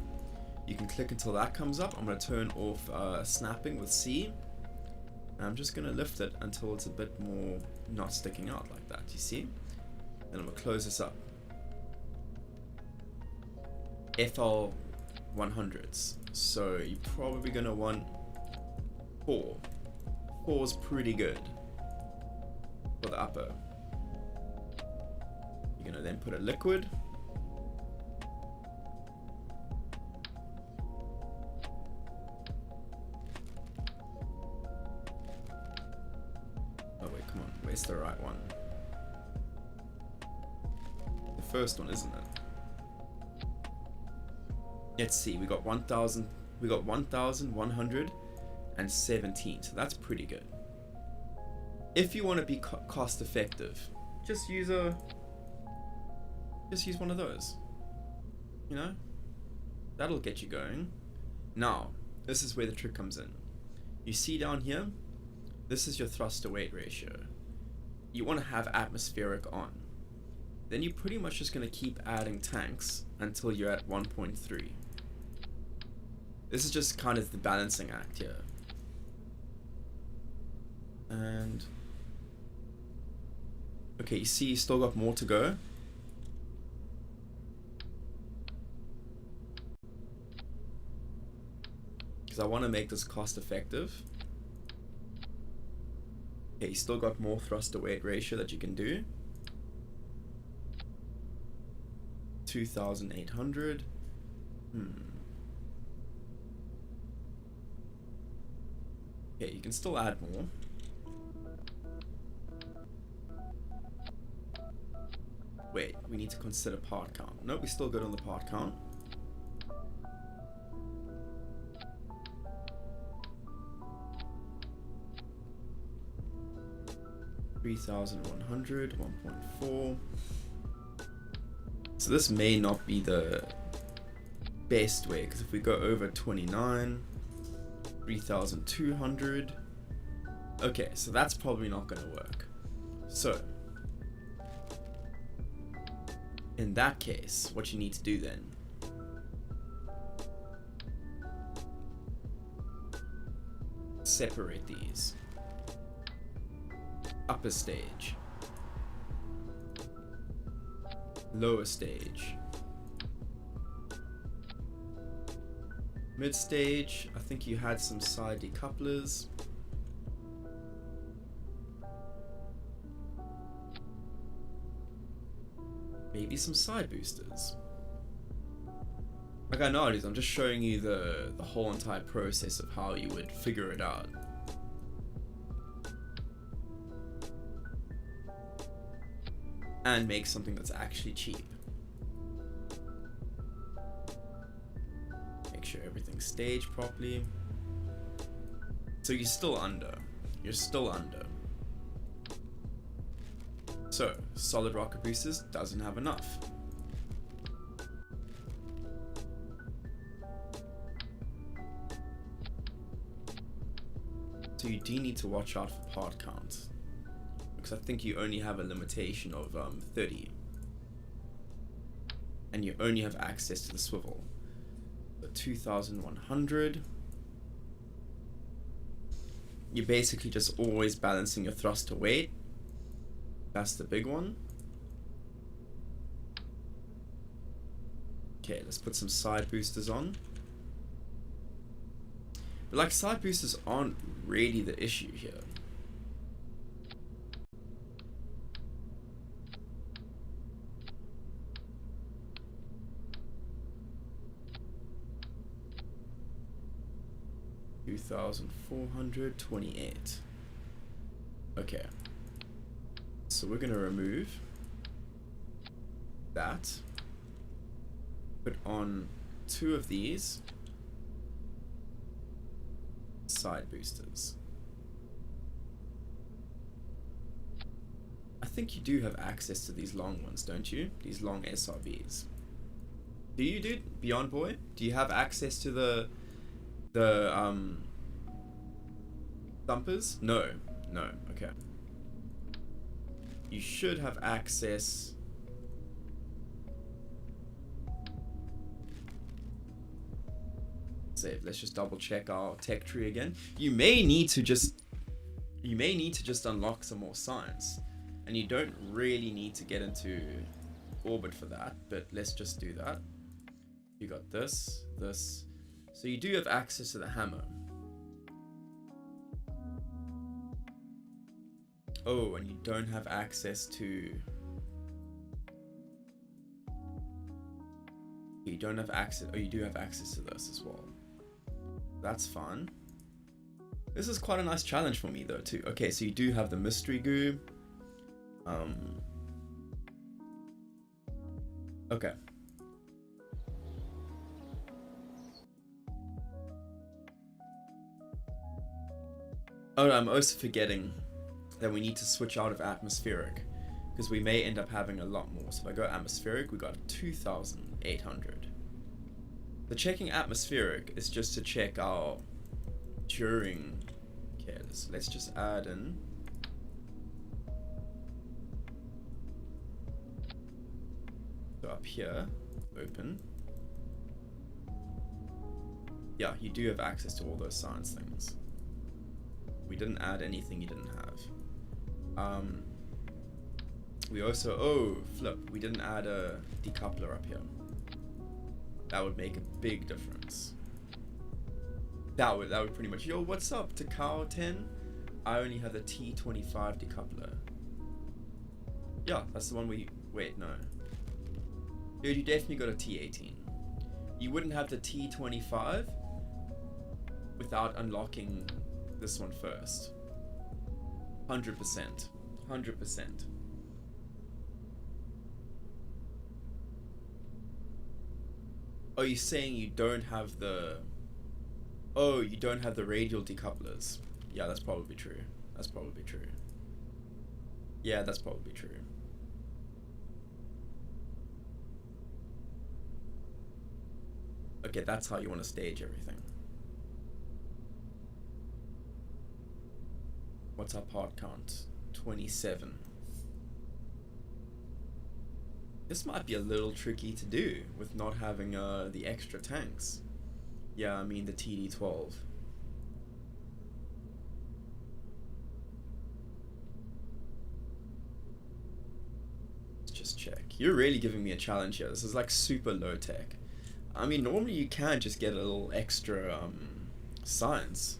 You can click until that comes up. I'm going to turn off snapping with C. And I'm just going to lift it until it's a bit more not sticking out like that. You see? Then I'm going to close this up. FL 100s. So you're probably going to want 4. 4 is pretty good. For the upper. You're gonna then put a liquid. Oh wait, come on, where's the right one? The first one, isn't it? Let's see, we got 1117, so that's pretty good. If you want to be cost effective, just use one of those. You know, that'll get you going. Now, this is where the trick comes in. You see down here, this is your thrust to weight ratio. You want to have atmospheric on. then you're pretty much just going to keep adding tanks until you're at 1.3. This is just kind of the balancing act here. And okay, you see you still got more to go. Because I want to make this cost effective. Okay, you still got more thrust to weight ratio that you can do. 2,800. Okay, you can still add more. Wait, we need to consider part count. Nope, we're still good on the part count. $3,100, 1.4. So this may not be the best way, because if we go over 29, 3,200. Okay, so that's probably not going to work. So in that case, what you need to do then separate these. Upper stage, lower stage, mid stage. I think you had some side decouplers. Maybe some side boosters. Like I know it is, I'm just showing you the whole entire process of how you would figure it out. And make something that's actually cheap. Make sure everything's staged properly. So you're still under. You're still under. So, solid rocket boosters doesn't have enough. So you do need to watch out for part count, because I think you only have a limitation of 30. And you only have access to the swivel. So 2,100. You're basically just always balancing your thrust to weight. That's the big one. Okay, let's put some side boosters on. But like, side boosters aren't really the issue here. $2,428. Okay. So we're gonna remove that. Put on 2 of these side boosters. I think you do have access to these long ones, don't you? These long SRBs. Do you, dude? Beyond Boy? Do you have access to the thumpers? No. No. Okay. You should have access. Save. Let's just double check our tech tree again. You may need to just unlock some more science, and you don't really need to get into orbit for that, but let's just do that. You got this. So you do have access to the hammer. Oh, and you don't have access to... You don't have access... Oh, you do have access to this as well. That's fun. This is quite a nice challenge for me, though, too. Okay, so you do have the mystery goo. Okay. Oh, I'm also forgetting that we need to switch out of atmospheric, because we may end up having a lot more. So if I go atmospheric, we got 2,800. The checking atmospheric is just to check our during. Okay, let's just add in So up here, open. Yeah, you do have access to all those science things. We didn't add anything you didn't have. We also, oh, flip, we didn't add a decoupler up here. That would make a big difference. That would pretty much, yo, what's up, Takao 10? I only have the T25 decoupler. Yeah, that's the one wait, no. Dude, you definitely got a T18. You wouldn't have the T25 without unlocking this one first. 100%. 100%. Oh, you're saying you don't have the... Oh, you don't have the radial decouplers. Yeah, that's probably true. That's probably true. Yeah, that's probably true. Okay, that's how you want to stage everything. What's our part count? 27. This might be a little tricky to do with not having the extra tanks. Yeah, I mean the TD12. Let's just check. You're really giving me a challenge here. This is like super low tech. I mean, normally you can just get a little extra science,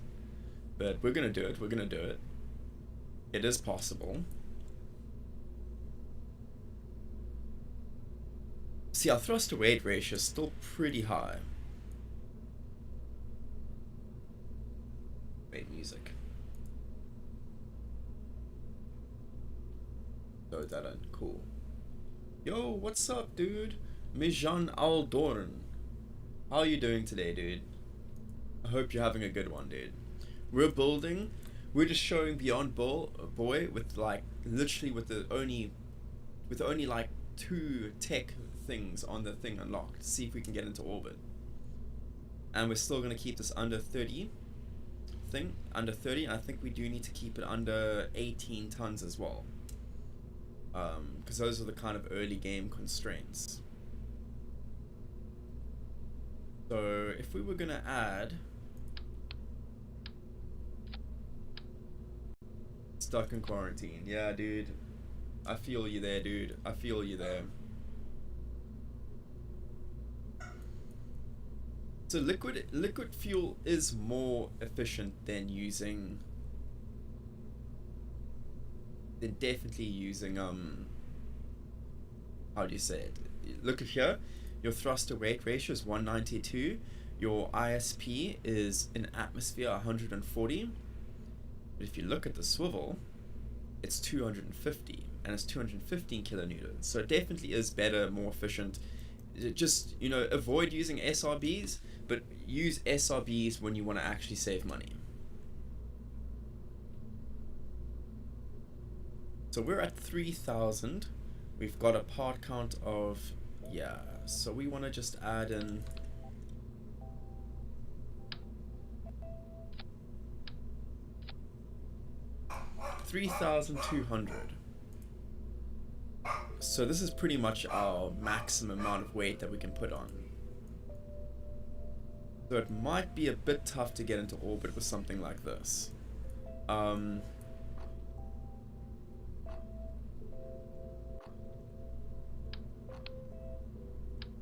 but we're gonna do it. We're gonna do it. It is possible. See, our thrust to weight ratio is still pretty high. Wait, music. Throw that in. Cool. Yo, what's up, dude? Mijan Aldorn. How are you doing today, dude? I hope you're having a good one, dude. We're building. We're just showing Beyond Boy with like literally with only like 2 tech things on the thing unlocked to see if we can get into orbit. And we're still gonna keep this under 30 thing, under 30, and I think we do need to keep it under 18 tons as well. Because those are the kind of early game constraints. So if we were gonna add stuck in quarantine, yeah, dude, I feel you there, dude. I feel you there. So liquid fuel is more efficient than definitely using how do you say it? Look at here. Your thrust to weight ratio is 192. Your ISP is in atmosphere 140. But if you look at the swivel, it's 250, and it's 215 kilonewtons. So it definitely is better, more efficient. Just, you know, avoid using SRBs, but use SRBs when you want to actually save money. So we're at 3,000. We've got a part count of, yeah, so we want to just add in $3,200. So this is pretty much our maximum amount of weight that we can put on. So it might be a bit tough to get into orbit with something like this.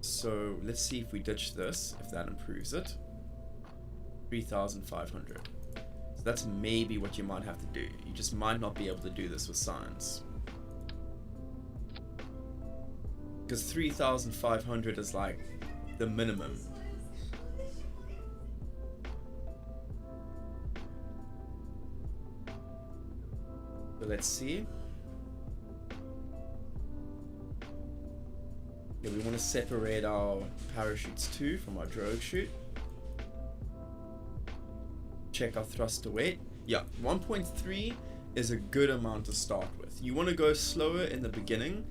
So let's see if we ditch this, if that improves it. 3,500. So that's maybe what you might have to do. You just might not be able to do this with science. Because 3,500 is like the minimum. So let's see. Yeah, we want to separate our parachutes too from our drogue chute. Check our thrust to weight. Yeah, 1.3 is a good amount to start with. You want to go slower in the beginning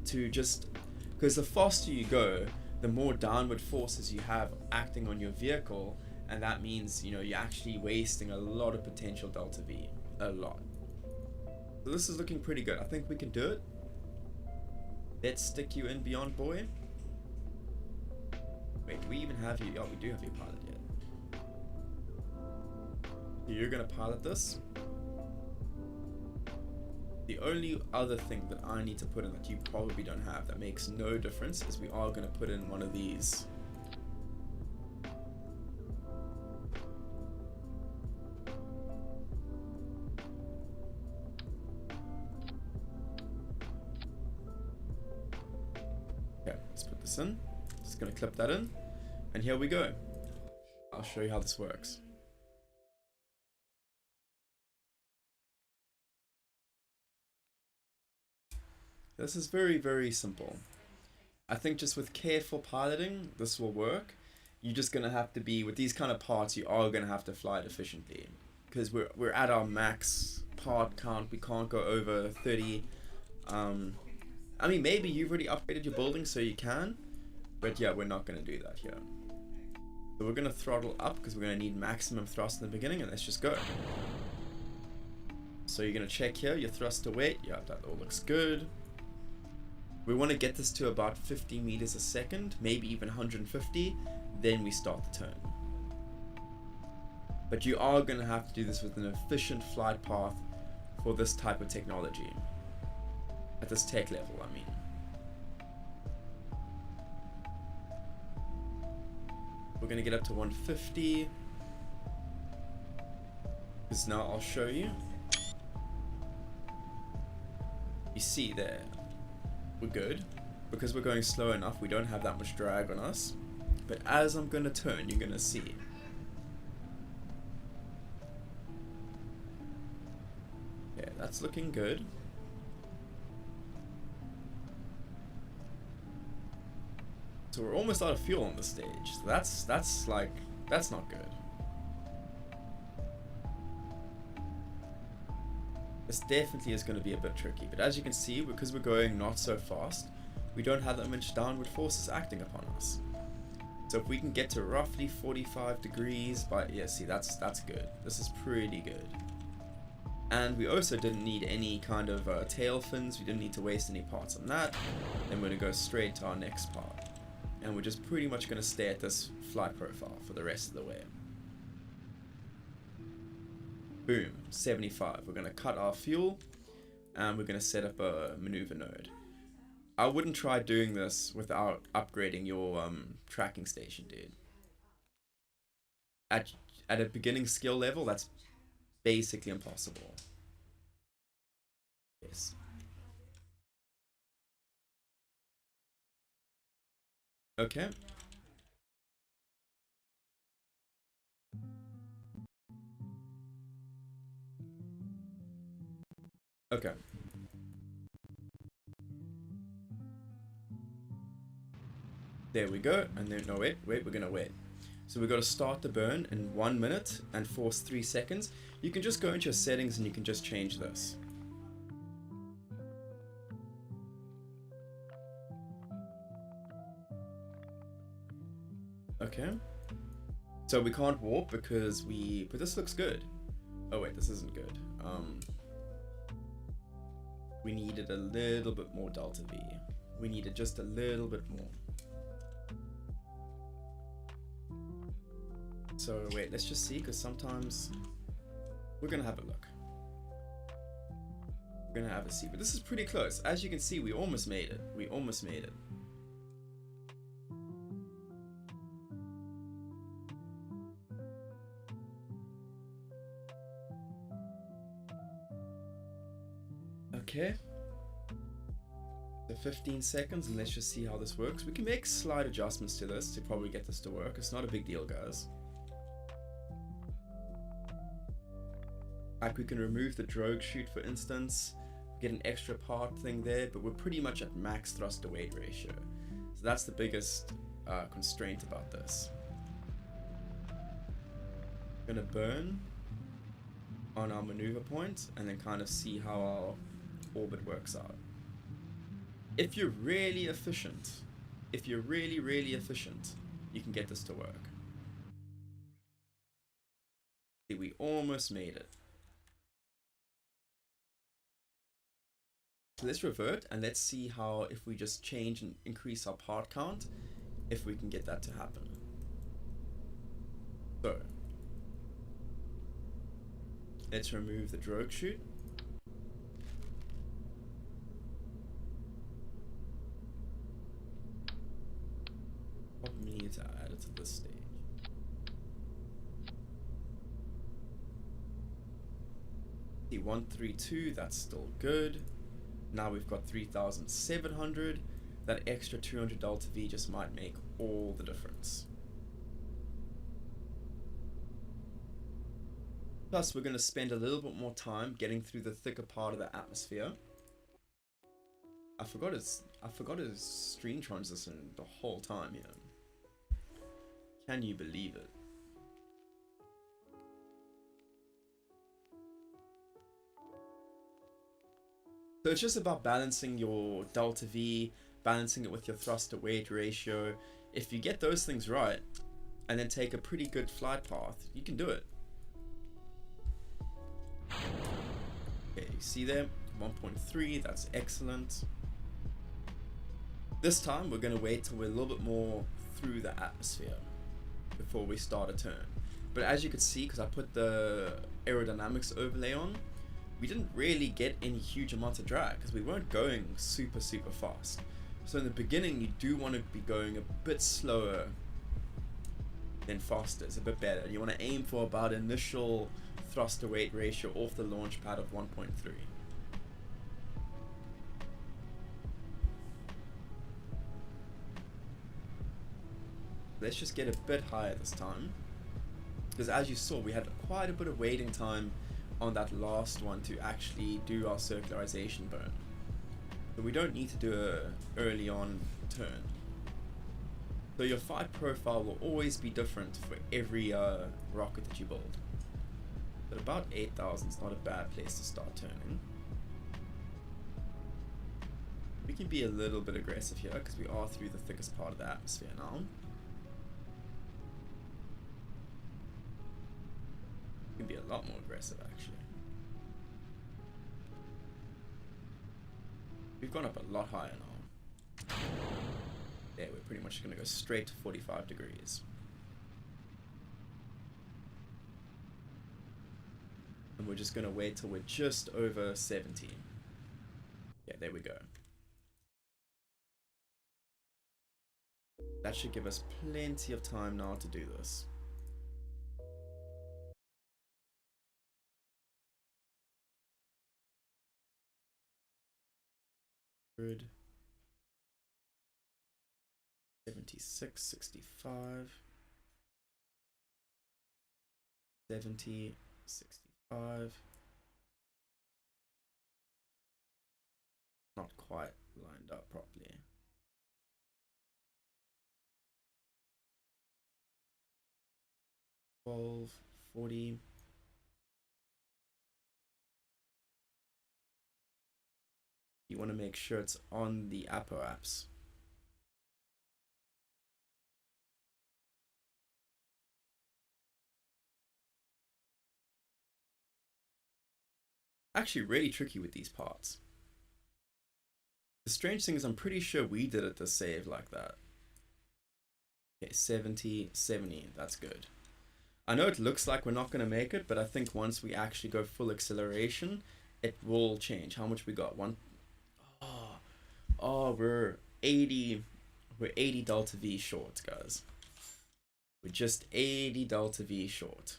to just, because the faster you go, the more downward forces you have acting on your vehicle, and that means, you know, you're actually wasting a lot of potential delta V. A lot. So this is looking pretty good. I think we can do it. Let's stick you in, Beyond Boy. we even have you? Oh, we do have your pilot yet. You're gonna pilot this. The only other thing that I need to put in that you probably don't have that makes no difference is we are gonna put in one of these. Okay, let's put this in. Just gonna clip that in, and here we go. I'll show you how this works. This is very, very simple. I think just with careful piloting, this will work. You're just gonna have to be, with these kind of parts, you are gonna have to fly it efficiently. Because we're at our max part count, we can't go over 30. I mean, maybe you've already upgraded your building so you can, but yeah, we're not gonna do that here. So we're gonna throttle up because we're gonna need maximum thrust in the beginning, and let's just go. So you're gonna check here, your thrust to weight, yeah, that all looks good. We want to get this to about 50 meters a second, maybe even 150, then we start the turn. But you are going to have to do this with an efficient flight path for this type of technology. At this tech level, I mean. We're going to get up to 150. Because now I'll show you. You see there. We're good. Because we're going slow enough, we don't have that much drag on us. But as I'm going to turn, you're going to see. Yeah, that's looking good. So we're almost out of fuel on this stage. So that's not good. This definitely is going to be a bit tricky, but as you can see, because we're going not so fast, we don't have that much downward forces acting upon us. So if we can get to roughly 45 degrees, yeah, see, that's good. This is pretty good. And we also didn't need any kind of tail fins. We didn't need to waste any parts on that. Then we're going to go straight to our next part. And we're just pretty much going to stay at this flight profile for the rest of the way. Boom, 75. We're going to cut our fuel and we're going to set up a maneuver node. I wouldn't try doing this without upgrading your tracking station, dude. At a beginning skill level, that's basically impossible. Yes. Okay. Okay. There we go. And then, no, wait, we're gonna wait. So we've got to start the burn in 1 minute and force 3 seconds. You can just go into your settings and you can just change this. Okay. So we can't warp because but this looks good. Oh wait, this isn't good. We needed a little bit more delta V. We needed just a little bit more. So wait, let's just see, because sometimes we're gonna have a look. We're gonna have a see, but this is pretty close. As you can see, we almost made it. We almost made it. Okay. So 15 seconds, and let's just see how this works. We can make slight adjustments to this to probably get this to work. It's not a big deal, guys. Like, we can remove the drogue chute, for instance, get an extra part thing there, but we're pretty much at max thrust to weight ratio. So that's the biggest constraint about this. We're gonna burn on our maneuver point and then kind of see how our orbit works out. If you're really efficient, if you're really efficient, you can get this to work. See, we almost made it. So let's revert and let's see how, if we just change and increase our part count, if we can get that to happen. So let's remove the drogue chute. Probably need to add it to this stage. See, 132, that's still good. Now we've got 3,700. That extra 200 delta V just might make all the difference. Plus, we're going to spend a little bit more time getting through the thicker part of the atmosphere. I forgot his stream transition the whole time here. Can you believe it? So it's just about balancing your delta V, balancing it with your thrust to weight ratio. If you get those things right, and then take a pretty good flight path, you can do it. Okay, you see there, 1.3, that's excellent. This time we're going to wait till we're a little bit more through the atmosphere before we start a turn. But as you can see, because I put the aerodynamics overlay on, we didn't really get any huge amounts of drag because we weren't going super fast. So in the beginning you do want to be going a bit slower than faster. It's a bit better. You want to aim for about initial thrust to weight ratio off the launch pad of 1.3. Let's just get a bit higher this time, because as you saw, we had quite a bit of waiting time on that last one to actually do our circularization burn. But we don't need to do a early on turn. So your flight profile will always be different for every rocket that you build. But about 8,000 is not a bad place to start turning. We can be a little bit aggressive here because we are through the thickest part of the atmosphere now. We can be a lot more aggressive actually. We've gone up a lot higher now. Yeah, we're pretty much going to go straight to 45 degrees. And we're just going to wait till we're just over 70. Yeah, there we go. That should give us plenty of time now to do this. Good. 76, 65. 70, 65. Not quite lined up properly. 12, 40. You want to make sure it's on the apoapse. Actually really tricky with these parts. The strange thing is I'm pretty sure we did it to save like that. Okay, 70, 70, that's good. I know it looks like we're not going to make it, but I think once we actually go full acceleration, it will change. How much we got? Oh, we're 80 delta V short, guys. We're just 80 delta V short.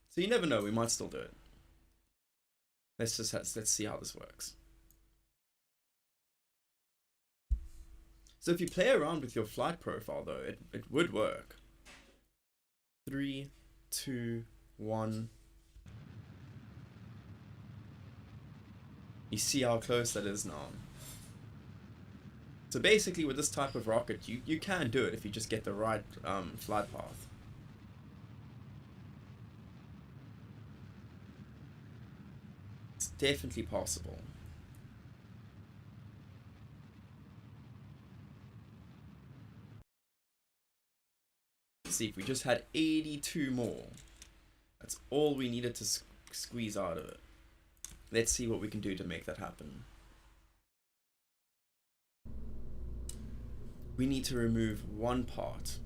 So you never know, we might still do it. Let's see how this works. So if you play around with your flight profile though, it would work. 3, 2, 1. You see how close that is now. So basically with this type of rocket, you can do it if you just get the right flight path. It's definitely possible. Let's see, if we just had 82 more, that's all we needed to squeeze out of it. Let's see what we can do to make that happen. We need to remove one part.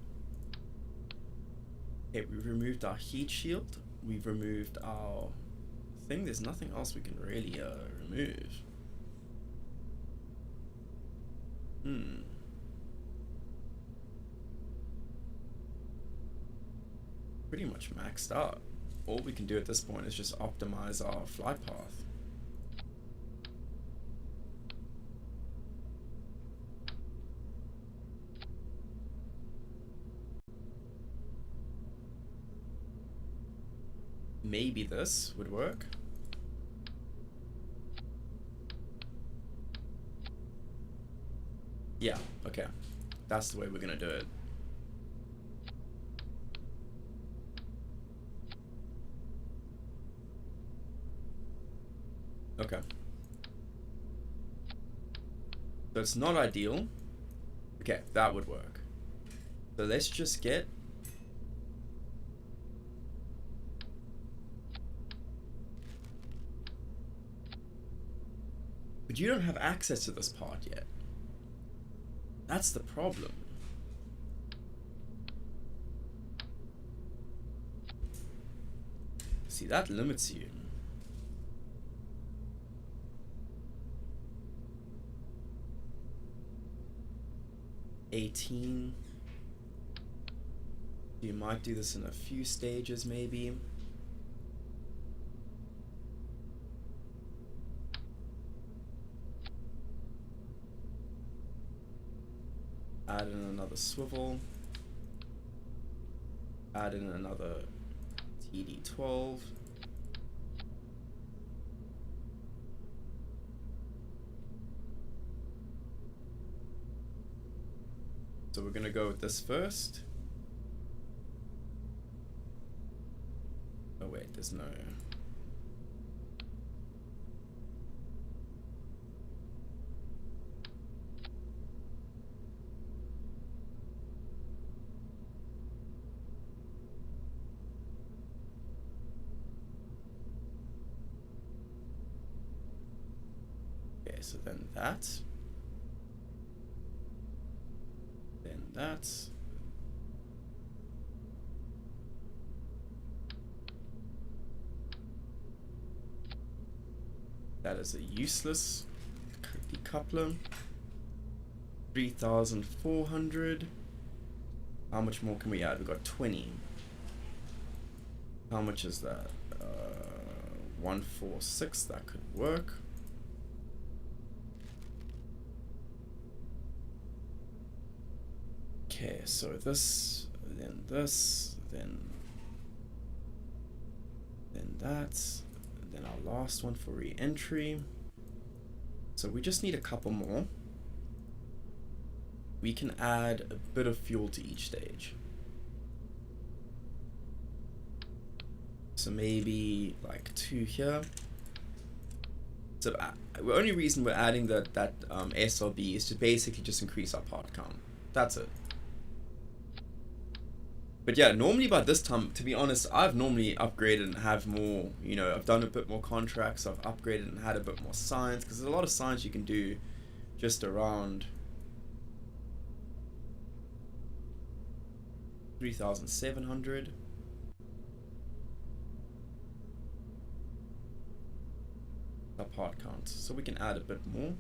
Okay, we've removed our heat shield. We've removed our thing. There's nothing else we can really remove. Pretty much maxed out. All we can do at this point is just optimize our flight path. Maybe this would work. Yeah, okay. That's the way we're gonna do it. Okay. So it's not ideal. Okay, that would work. So let's just get... But you don't have access to this part yet. That's the problem. See, that limits you. $18. You might do this in a few stages, maybe. Add in another swivel. Add in another TD12. So we're gonna go with this first. Oh wait, there's no... Okay, so then that. Then that. That is a useless decoupler. 3,400. How much more can we add? We've got 20. How much is that? 146. That could work. Okay, so this, then that, then our last one for re-entry. So we just need a couple more. We can add a bit of fuel to each stage. So maybe like 2 here. So the only reason we're adding that SLB is to basically just increase our part count. That's it. But yeah, normally by this time, to be honest, I've normally upgraded and have more, you know, I've done a bit more contracts, I've upgraded and had a bit more science, because there's a lot of science you can do just around 3,700. Our part count, so we can add a bit more.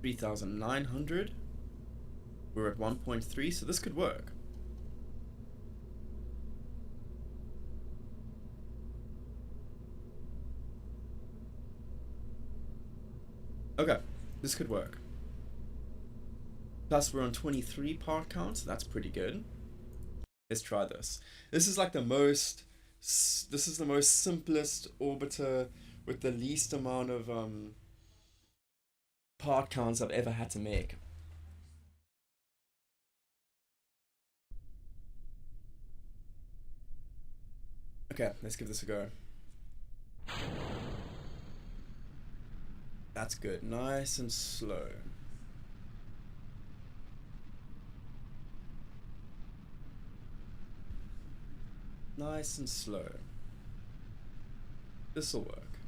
$3,900. We're at 1.3, so this could work. Okay, this could work. Plus we're on 23 part count, so that's pretty good. Let's try this. This is like the most simplest orbiter with the least amount of part counts I've ever had to make. Okay, let's give this a go. That's good. Nice and slow. Nice and slow. This'll work.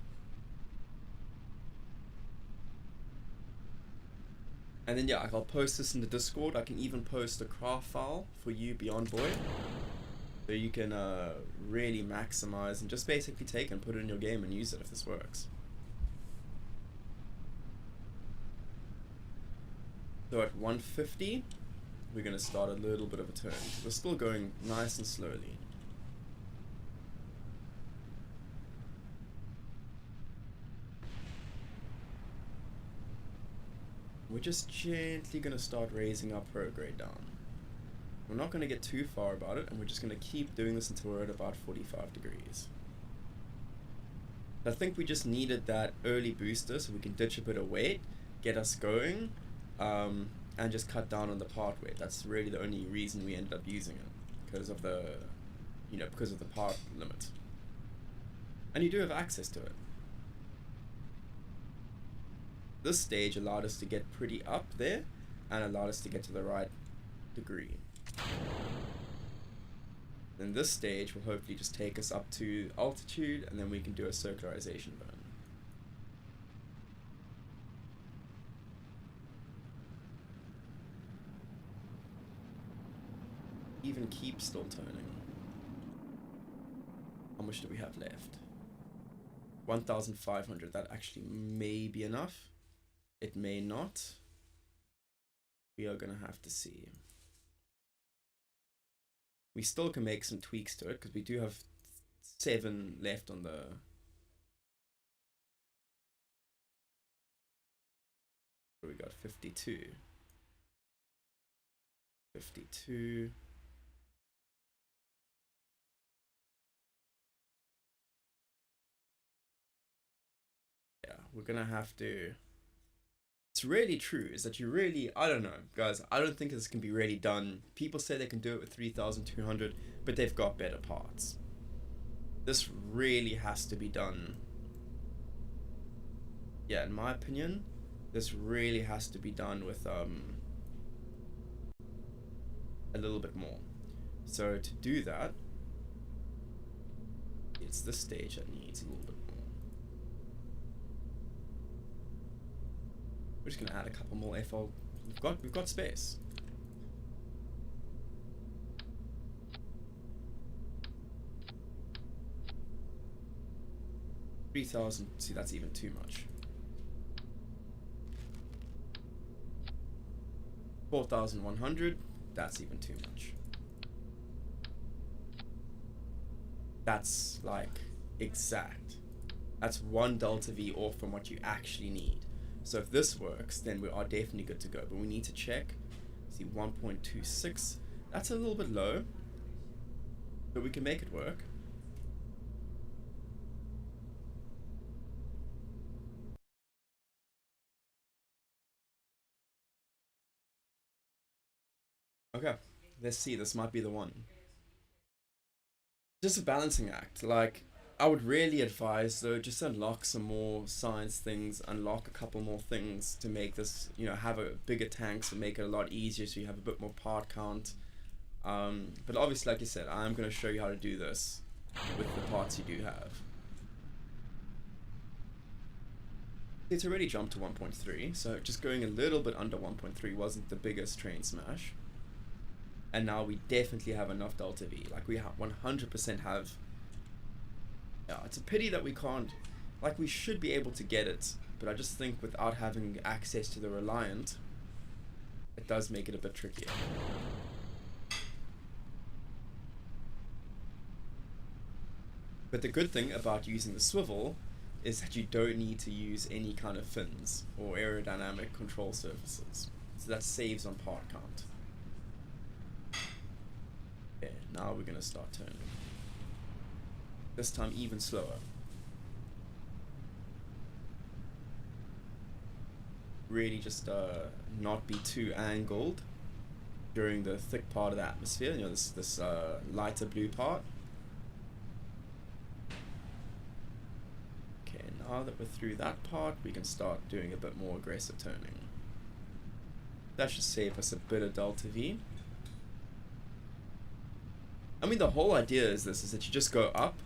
And then yeah, I'll post this in the Discord. I can even post a craft file for you beyond void, so you can really maximize and just basically take and put it in your game and use it if this works. So at 150, we're going to start a little bit of a turn. We're still going nice and slowly. We're just gently going to start raising our prograde down. We're not going to get too far about it, and we're just going to keep doing this until we're at about 45 degrees. I think we just needed that early booster so we can ditch a bit of weight, get us going, and just cut down on the part weight. That's really the only reason we ended up using it, because of the, because of the part limit. And you do have access to it. This stage allowed us to get pretty up there, and allowed us to get to the right degree. Then this stage will hopefully just take us up to altitude, and then we can do a circularization burn. Even keep still turning. How much do we have left? 1,500. That actually may be enough. It may not. We are gonna have to see. We still can make some tweaks to it because we do have 7 left on the. What do we got? 52. 52. Yeah, we're gonna have to. It's really true is that you really, I don't know, guys, I don't think this can be really done. People say they can do it with 3,200, but they've got better parts. This really has to be done. Yeah, in my opinion, this really has to be done with a little bit more. So to do that, it's this stage that needs a little bit more. We're just gonna add a couple more FL. We've got space. $3,000. See, that's even too much. 4,100. That's even too much. That's like exact. That's 1 delta V off from what you actually need. So if this works, then we are definitely good to go. But we need to check. See, 1.26. That's a little bit low, but we can make it work. Okay, let's see. This might be the one. Just a balancing act. Like, I would really advise though, just unlock some more science things, unlock a couple more things to make this, have a bigger tank, so make it a lot easier so you have a bit more part count. But obviously, like you said, I'm going to show you how to do this with the parts you do have. It's already jumped to 1.3, so just going a little bit under 1.3 wasn't the biggest train smash. And now we definitely have enough delta V. Like, we 100% have. Yeah, it's a pity that we can't, like, we should be able to get it, but I just think without having access to the Reliant, it does make it a bit trickier. But the good thing about using the swivel is that you don't need to use any kind of fins or aerodynamic control surfaces, so that saves on part count. Okay, now we're going to start turning. This time even slower. Really just not be too angled during the thick part of the atmosphere, this lighter blue part. Okay, now that we're through that part, we can start doing a bit more aggressive turning. That should save us a bit of delta V. I mean, the whole idea is that you just go up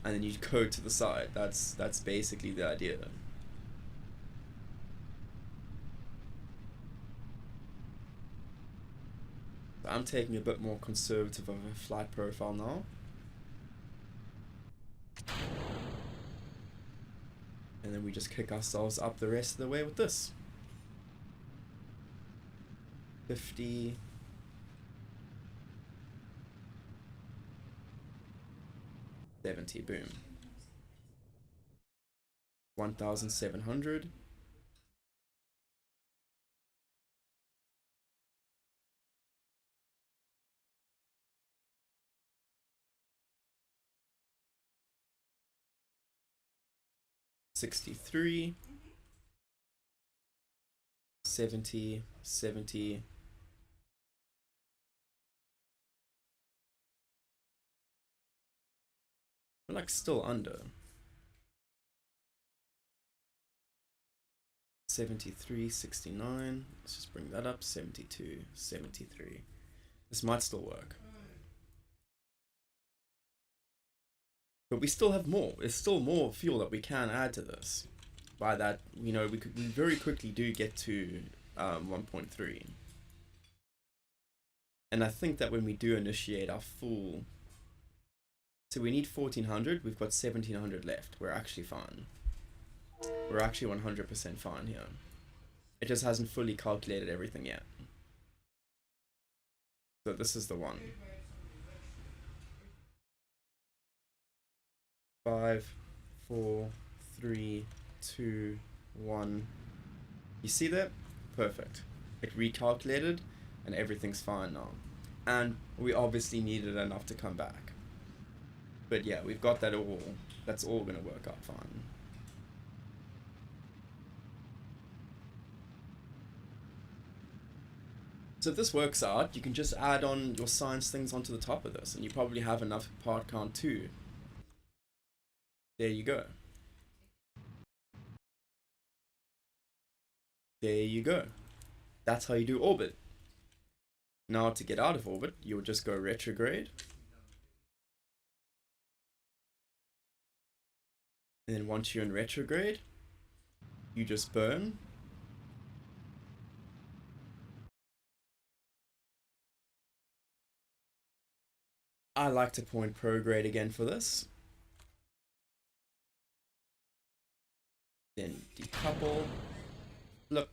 and then you go to the side. That's basically the idea. I'm taking a bit more conservative of a flight profile now. And then we just kick ourselves up the rest of the way with this. 50. 70, boom. 1,700. $63. 70, 70. We're like still under. 73, 69. Let's just bring that up. 72, 73. This might still work. But we still have more. There's still more fuel that we can add to this. By that, you know, we very quickly do get to 1.3. And I think that when we do initiate our full, so we need 1400, we've got 1700 left. We're actually fine. We're actually 100% fine here. It just hasn't fully calculated everything yet. So this is the one. 5, 4, 3, 2, 1. You see that? Perfect. It recalculated and everything's fine now. And we obviously needed enough to come back. But yeah, we've got that all. That's all gonna work out fine. So if this works out, you can just add on your science things onto the top of this, and you probably have enough part count too. There you go. There you go. That's how you do orbit. Now to get out of orbit, you'll just go retrograde. And then once you're in retrograde, you just burn. I like to point prograde again for this. Then decouple, flip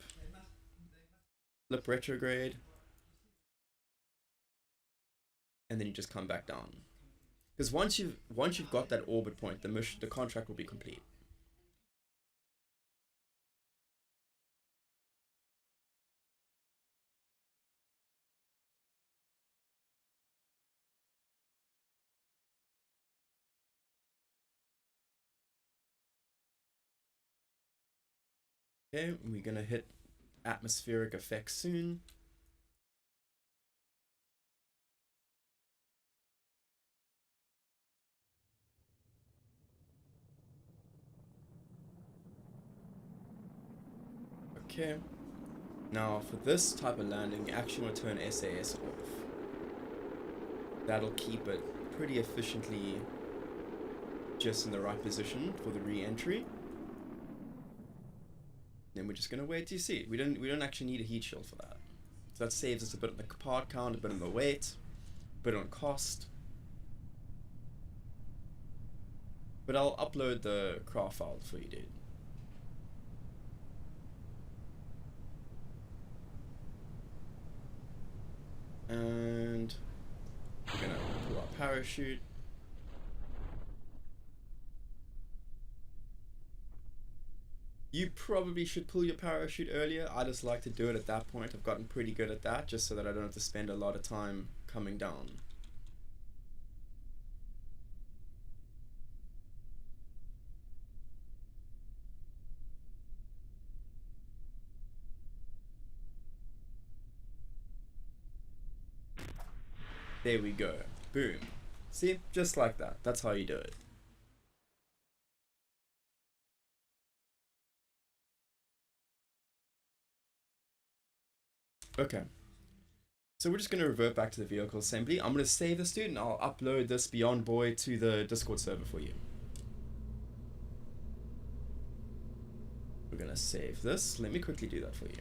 retrograde, and then you just come back down. Because once you've got that orbit point, the contract will be complete. Okay, we're gonna hit atmospheric effects soon. Okay, now for this type of landing, you actually want to turn SAS off. That'll keep it pretty efficiently just in the right position for the re-entry. Then we're just gonna wait to see. We don't actually need a heat shield for that. So that saves us a bit on the part count, a bit on the weight, a bit on cost. But I'll upload the craft file for you, dude. And we're gonna pull our parachute. You probably should pull your parachute earlier. I just like to do it at that point. I've gotten pretty good at that, just so that I don't have to spend a lot of time coming down. There we go. Boom. See? Just like that. That's how you do it. Okay. So we're just going to revert back to the vehicle assembly. I'm going to save this, dude, and I'll upload this Beyond Boy to the Discord server for you. We're going to save this. Let me quickly do that for you.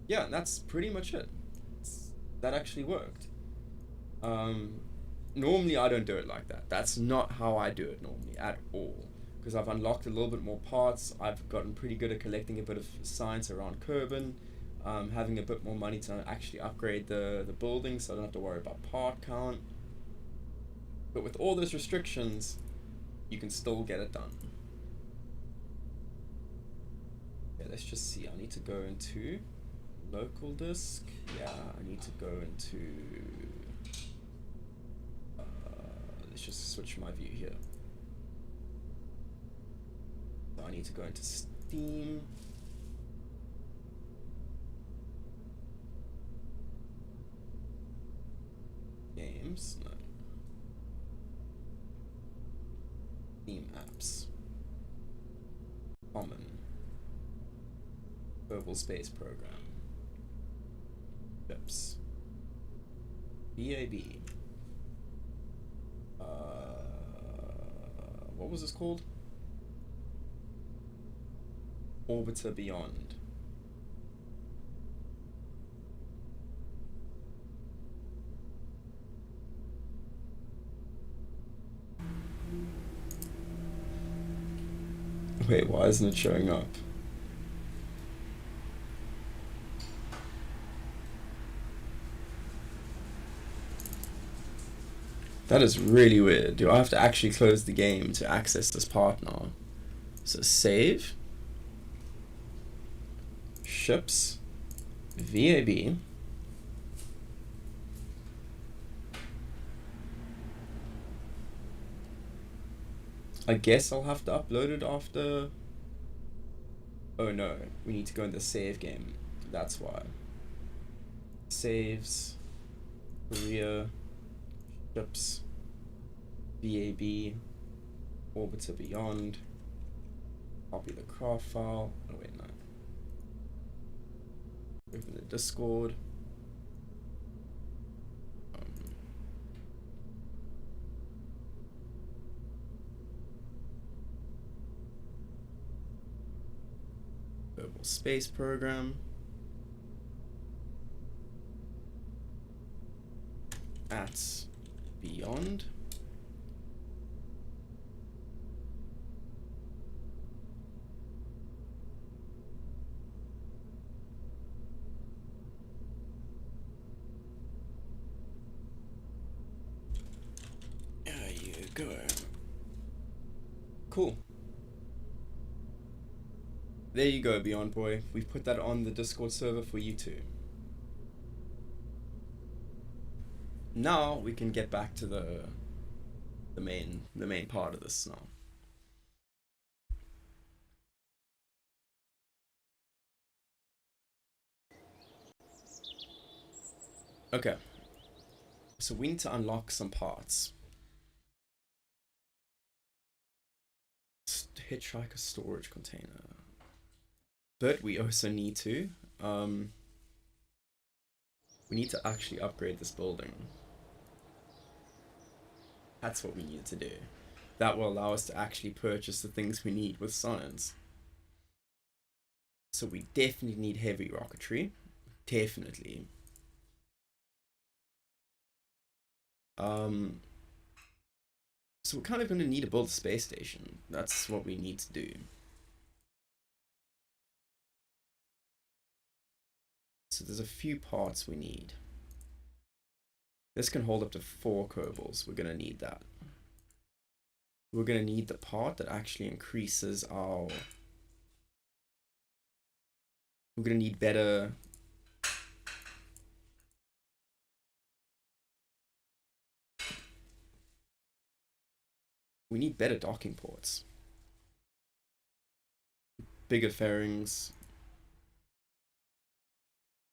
yeah, that's pretty much it. That actually worked. Normally I don't do it like that. That's not how I do it normally at all. Because I've unlocked a little bit more parts. I've gotten pretty good at collecting a bit of science around Kerbin. Having a bit more money to actually upgrade the building, so I don't have to worry about part count. But with all those restrictions, you can still get it done. Yeah, let's just see. I need to go into local disk. Yeah, I need to go into let's just switch my view here. So I need to go into Steam. Games, no. Steam apps. Common. Global Space Program. Chips. BAB. What was this called? Orbiter Beyond. Wait, why isn't it showing up? That is really weird. Do I have to actually close the game to access this part now? So save. Ships. VAB. I guess I'll have to upload it after. Oh no, we need to go in the save game. That's why. Saves. Korea. Ships. VAB. Orbiter Beyond. Copy the craft file. Oh wait, no. Open the Discord. Global Space Program. At Beyond. There you go. Cool. There you go, Beyond Boy. We've put that on the Discord server for you too. Now we can get back to the main part of this now. Okay. So we need to unlock some parts. Hitchhiker storage container. But we also need to actually upgrade this building. That's what we need to do. That will allow us to actually purchase the things we need with science. So we definitely need heavy rocketry. Definitely. So we're kind of going to need to build a space station. That's what we need to do. So there's a few parts we need. This can hold up to 4 kerbals. We're going to need that. We're going to need the part that actually increases our... We're going to need better... We need better docking ports. Bigger fairings.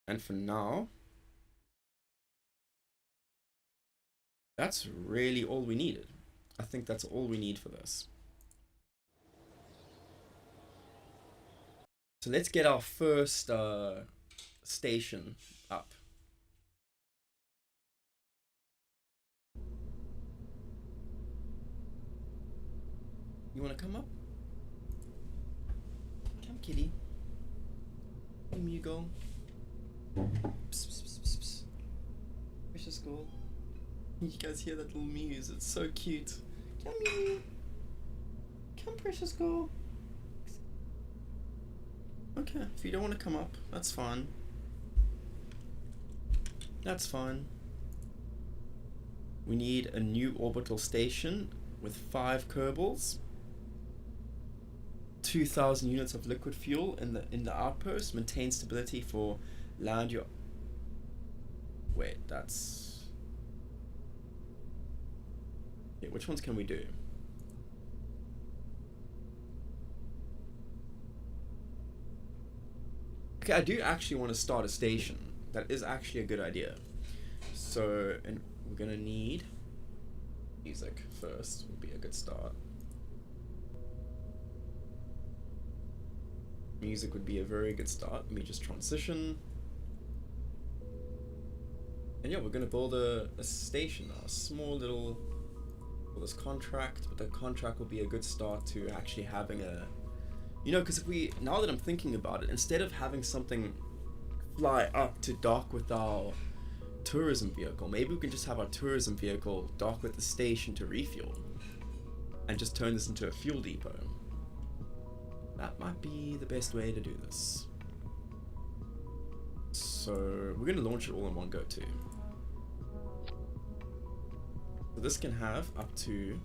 And for now, that's really all we needed. I think that's all we need for this. So let's get our first station up. You want to come up? Come, kitty. Come, you go. Psst, psst, psst, psst, psst. Precious girl. You guys hear that little muse? It's so cute. Come, Mew. Come, precious girl. Okay, if you don't want to come up, that's fine. That's fine. We need a new orbital station with 5 kerbals, 2,000 units of liquid fuel in the outpost. Maintain stability for land your. Wait, that's. Yeah, which ones can we do? Okay, I do actually want to start a station. That is actually a good idea. So, and we're gonna need music first, would be a good start. Music would be a very good start. Let me just transition. And yeah, we're gonna build a station now, a small little, well, this contract, but the contract will be a good start to actually having a, you know, because if we, now that I'm thinking about it, instead of having something fly up to dock with our tourism vehicle, maybe we can just have our tourism vehicle dock with the station to refuel and just turn this into a fuel depot. That might be the best way to do this. So we're going to launch it all in one go too. So this can have up to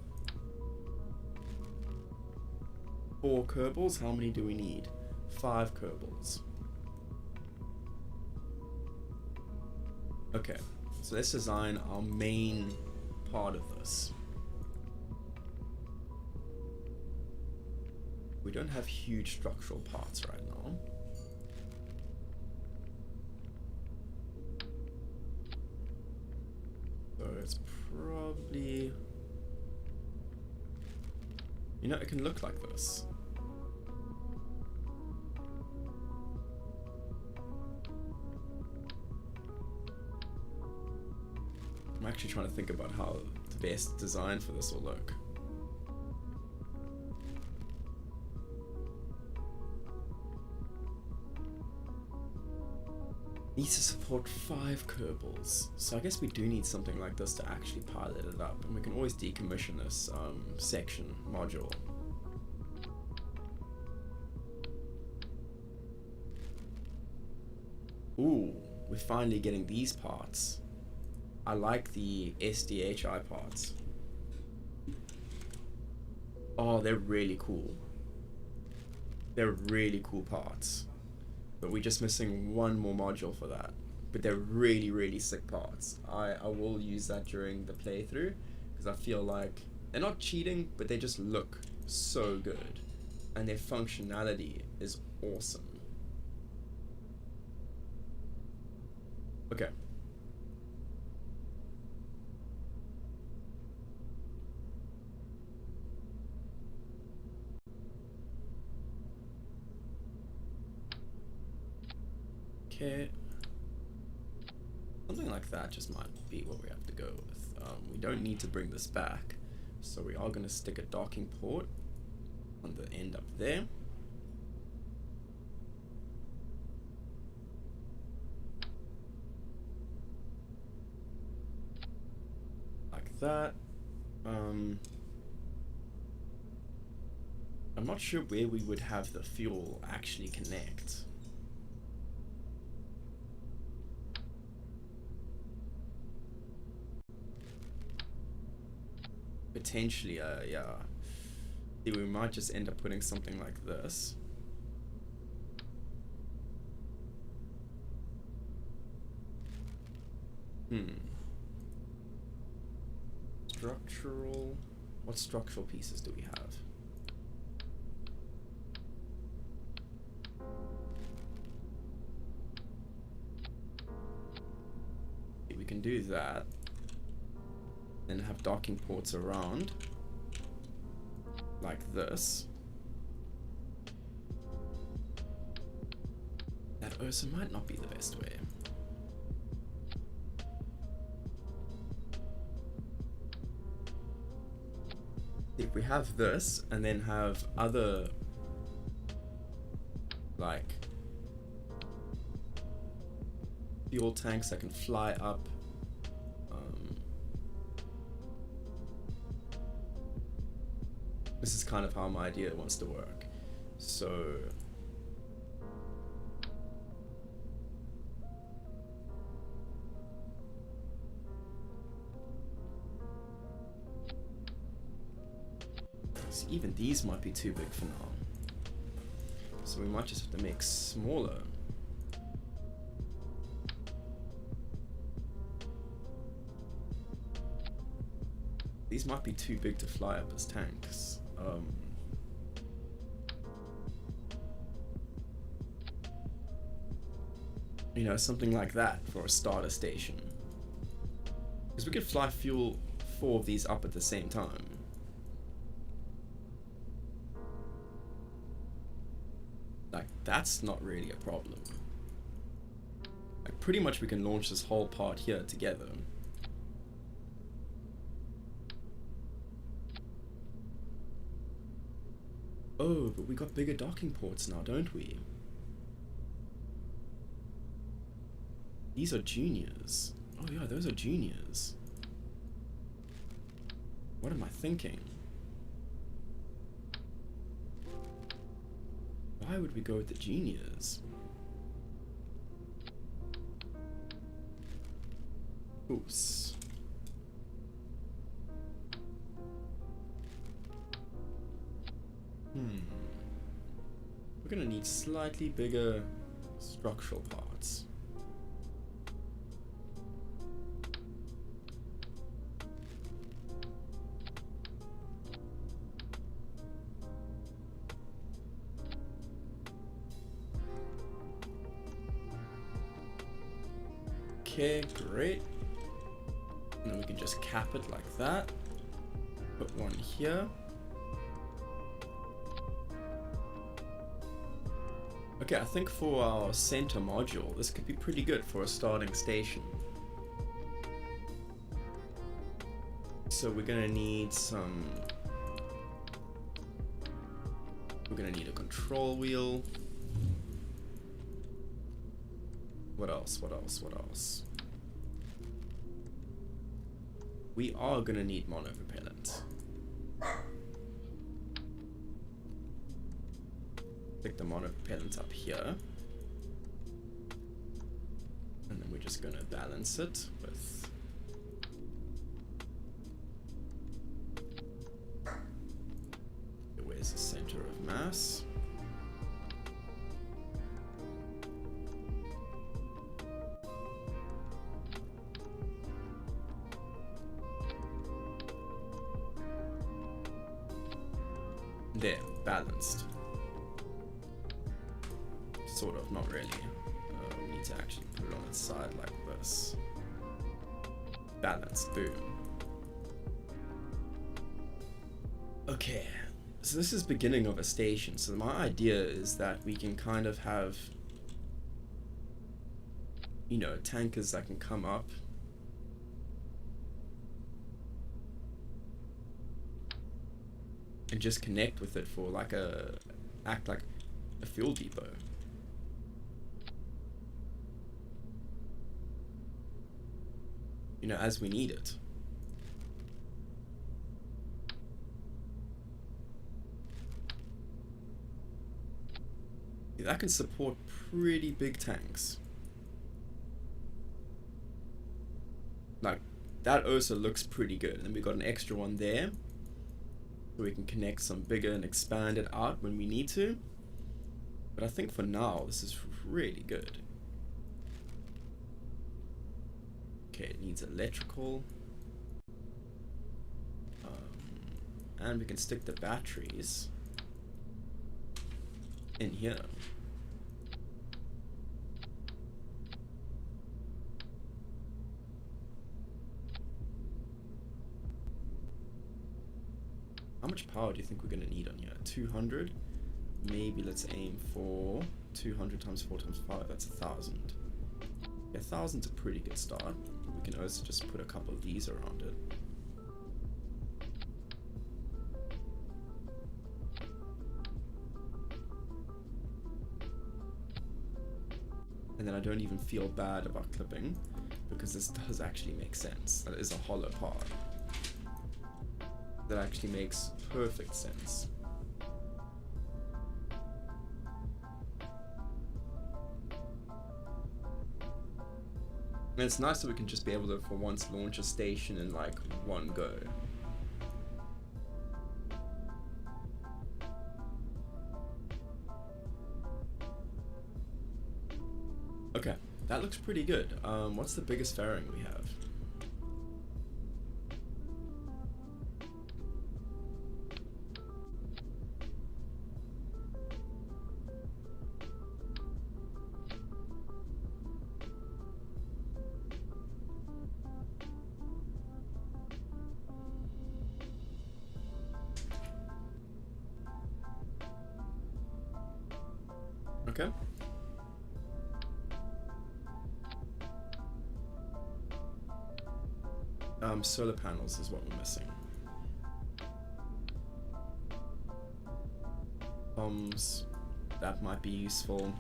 4 kerbals. How many do we need? 5 kerbals. Okay, so let's design our main part of this. We don't have huge structural parts right now. So it's probably, you know, it can look like this. I'm actually trying to think about how the best design for this will look. Needs to support 5 kerbals, so I guess we do need something like this to actually pilot it up, and we can always decommission this section module. Ooh, we're finally getting these parts. I like the SDHI parts. Oh, they're really cool. They're really cool parts. But we're just missing one more module for that. But they're really, really sick parts. I will use that during the playthrough, because I feel like they're not cheating, but they just look so good. And their functionality is awesome. Okay. Okay. Something like that just might be what we have to go with. We don't need to bring this back, so we are going to stick a docking port on the end up there. Like that. I'm not sure where we would have the fuel actually connect. Potentially, yeah. See, we might just end up putting something like this. Structural. What structural pieces do we have? Okay, we can do that. Then have docking ports around like this. That also might not be the best way. If we have this and then have other like fuel tanks that can fly up. This is kind of how my idea wants to work. So even these might be too big for now. So we might just have to make smaller. These might be too big to fly up as tanks. You know, something like that for a starter station. Because we could fly 4 of these up at the same time. Like, that's not really a problem. Like, pretty much we can launch this whole part here together. Oh, but we got bigger docking ports now, don't we? These are juniors. Oh yeah, those are juniors. What am I thinking? Why would we go with the juniors? Oops. We're gonna need slightly bigger structural parts. Okay, great. And then we can just cap it like that. Put one here. Okay, I think for our center module, this could be pretty good for a starting station. So we're gonna need some... We're gonna need a control wheel. What else? What else? What else? We are gonna need monopropellant. Stick the monopropellant up here. And then we're just gonna balance it with... Where's the center of mass? There, balanced. Sort of, not really. We need to actually put it on its side like this. Balanced, boom. Okay, so this is beginning of a station. So my idea is that we can kind of have, you know, tankers that can come up. And just connect with it for like act like a fuel depot. You know, as we need it. That can support pretty big tanks. Like, that also looks pretty good. And then we got an extra one there. So we can connect some bigger and expand it out when we need to. But I think for now, this is really good. Okay, it needs electrical. And we can stick the batteries in here. How much power do you think we're going to need on here? 200? Maybe let's aim for 200 times 4 times 5, that's 1,000. Yeah, 1,000's a pretty good start. We can also just put a couple of these around it. And then I don't even feel bad about clipping, because this does actually make sense. That is a hollow part. That actually makes perfect sense. And it's nice that we can just be able to, for once, launch a station in like one go. Okay, that looks pretty good. What's the biggest fairing we have? Okay. Solar panels is what we're missing. Bombs, that might be useful.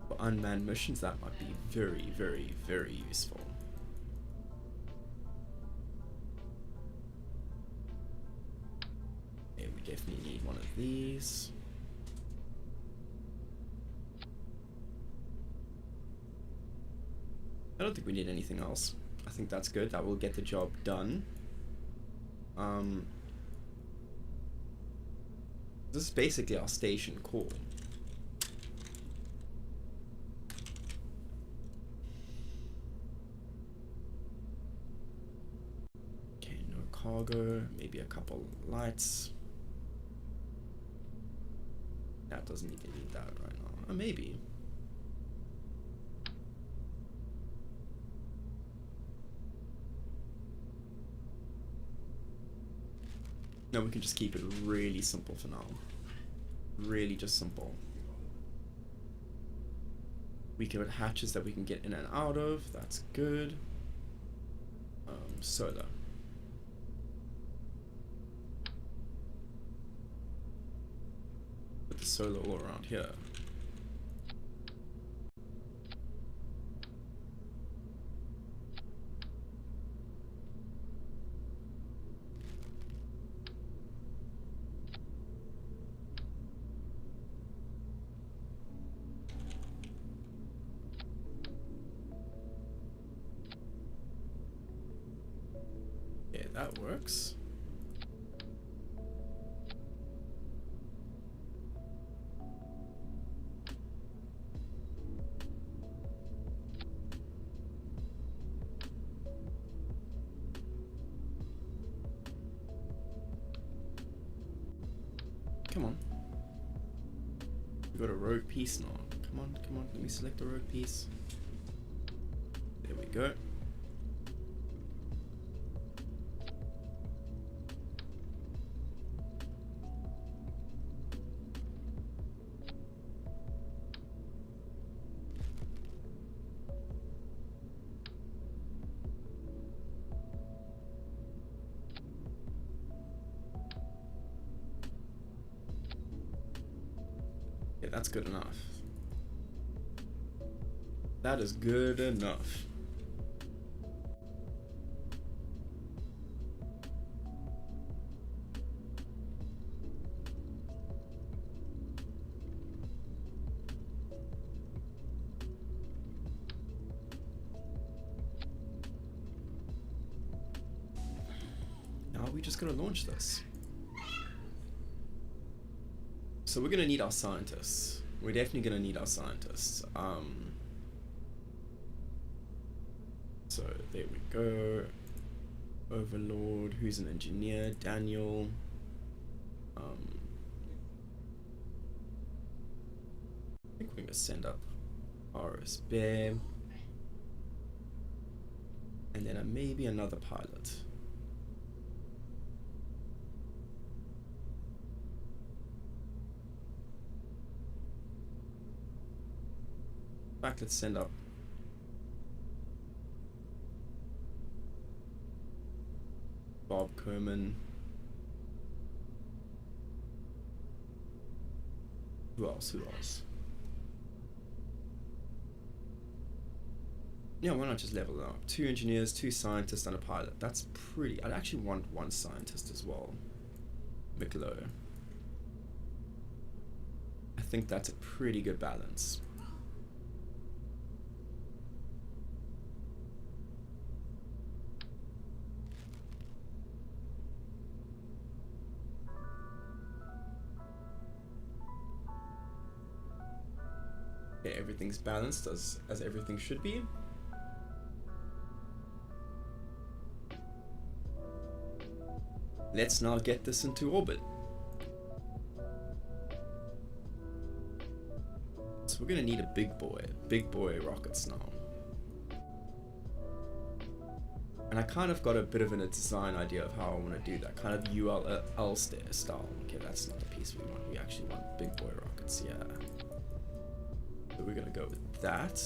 For unmanned missions, that might be very, very, very useful. Okay, we definitely need one of these. I don't think we need anything else. I think that's good. That will get the job done. This is basically our station core. Okay, no cargo. Maybe a couple lights. That doesn't even need that right now. Maybe. No, we can just keep it really simple for now. Really just simple. We can put hatches that we can get in and out of. That's good. Solar. Put the solar all around here. That works. Come on. We got a rogue piece now. Come on, come on. Let me select a rogue piece. There we go. That's good enough. That is good enough. Now we're just gonna launch this. So we're gonna need our scientists. We're definitely gonna need our scientists. So there we go. Overlord, who's an engineer? Daniel. I think we're gonna send up RS Bear. And then maybe another pilot. In fact, let's send up Bob Kerman. Who else? Who else? Yeah, why not just level it up? 2 engineers, 2 scientists, and a pilot. That's pretty... I'd actually want 1 scientist as well. Miklo. I think that's a pretty good balance. Okay, everything's balanced as everything should be. Let's now get this into orbit. So we're gonna need a big boy rockets now. And I kind of got a bit of a design idea of how I want to do that, kind of ULL style. Okay, that's not the piece we want. We actually want big boy rockets, yeah. So we're gonna go with that,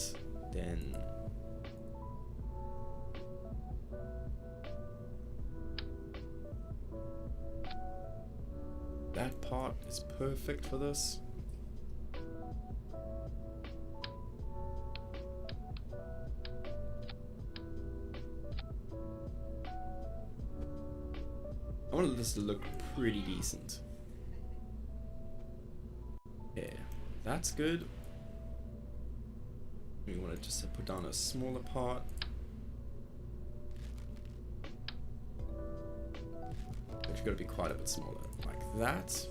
then that part is perfect for this. I want this to look pretty decent. Yeah, that's good. We want to just put down a smaller part. Actually got to be quite a bit smaller, like that.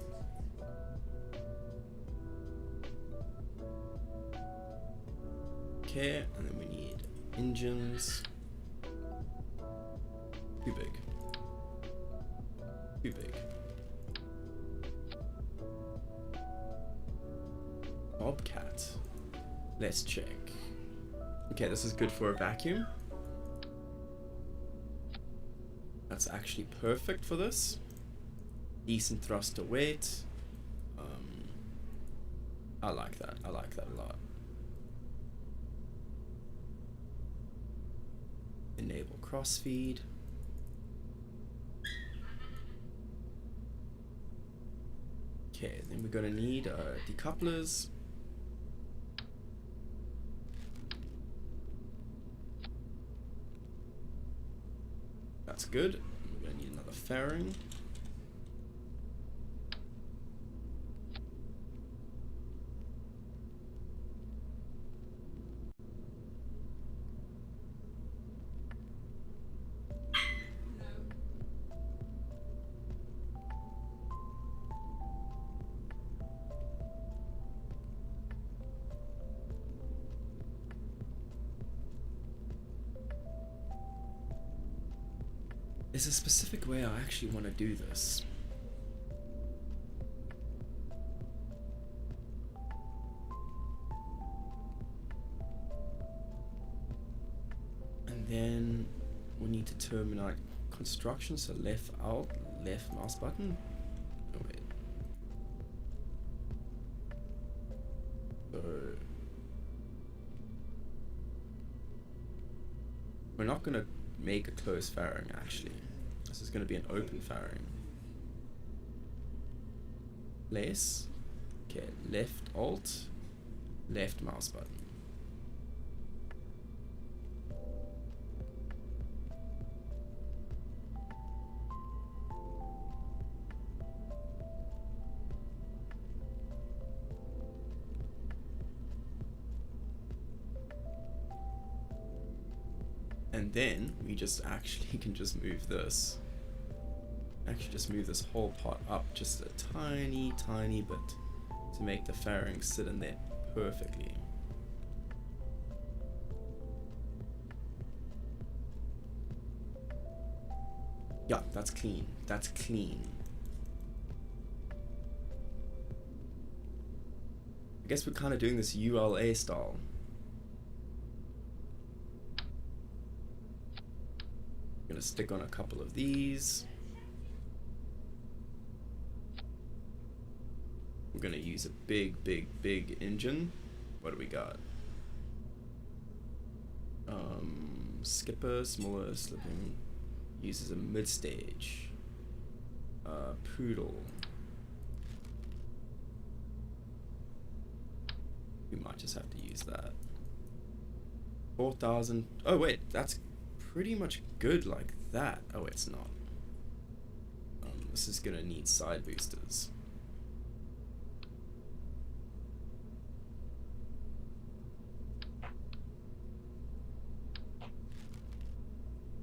Okay, and then we need engines. Too big. Too big. Bobcat. Let's check. Okay, this is good for a vacuum. That's actually perfect for this. Decent thrust to weight. I like that. I like that a lot. Enable crossfeed. Okay, then we're gonna need decouplers. That's good. We're gonna need another fairing. There's a specific way I actually want to do this. And then we need to terminate construction, so left mouse button. Oh wait. So we're not gonna make a closed fairing actually. This is going to be an open fairing. Place. Okay, left alt, left mouse button. And then we just actually can just move this. Actually just move this whole part up just a tiny bit to make the fairing sit in there perfectly. Yeah, that's clean. That's clean. I guess we're kind of doing this ULA style. Gonna stick on a couple of these. We're gonna use a big engine. What do we got? Skipper, smaller, slipping. Uses a mid-stage. Poodle. We might just have to use that. 4,000. Oh wait, that's pretty much good like that. Oh, it's not. This is gonna need side boosters.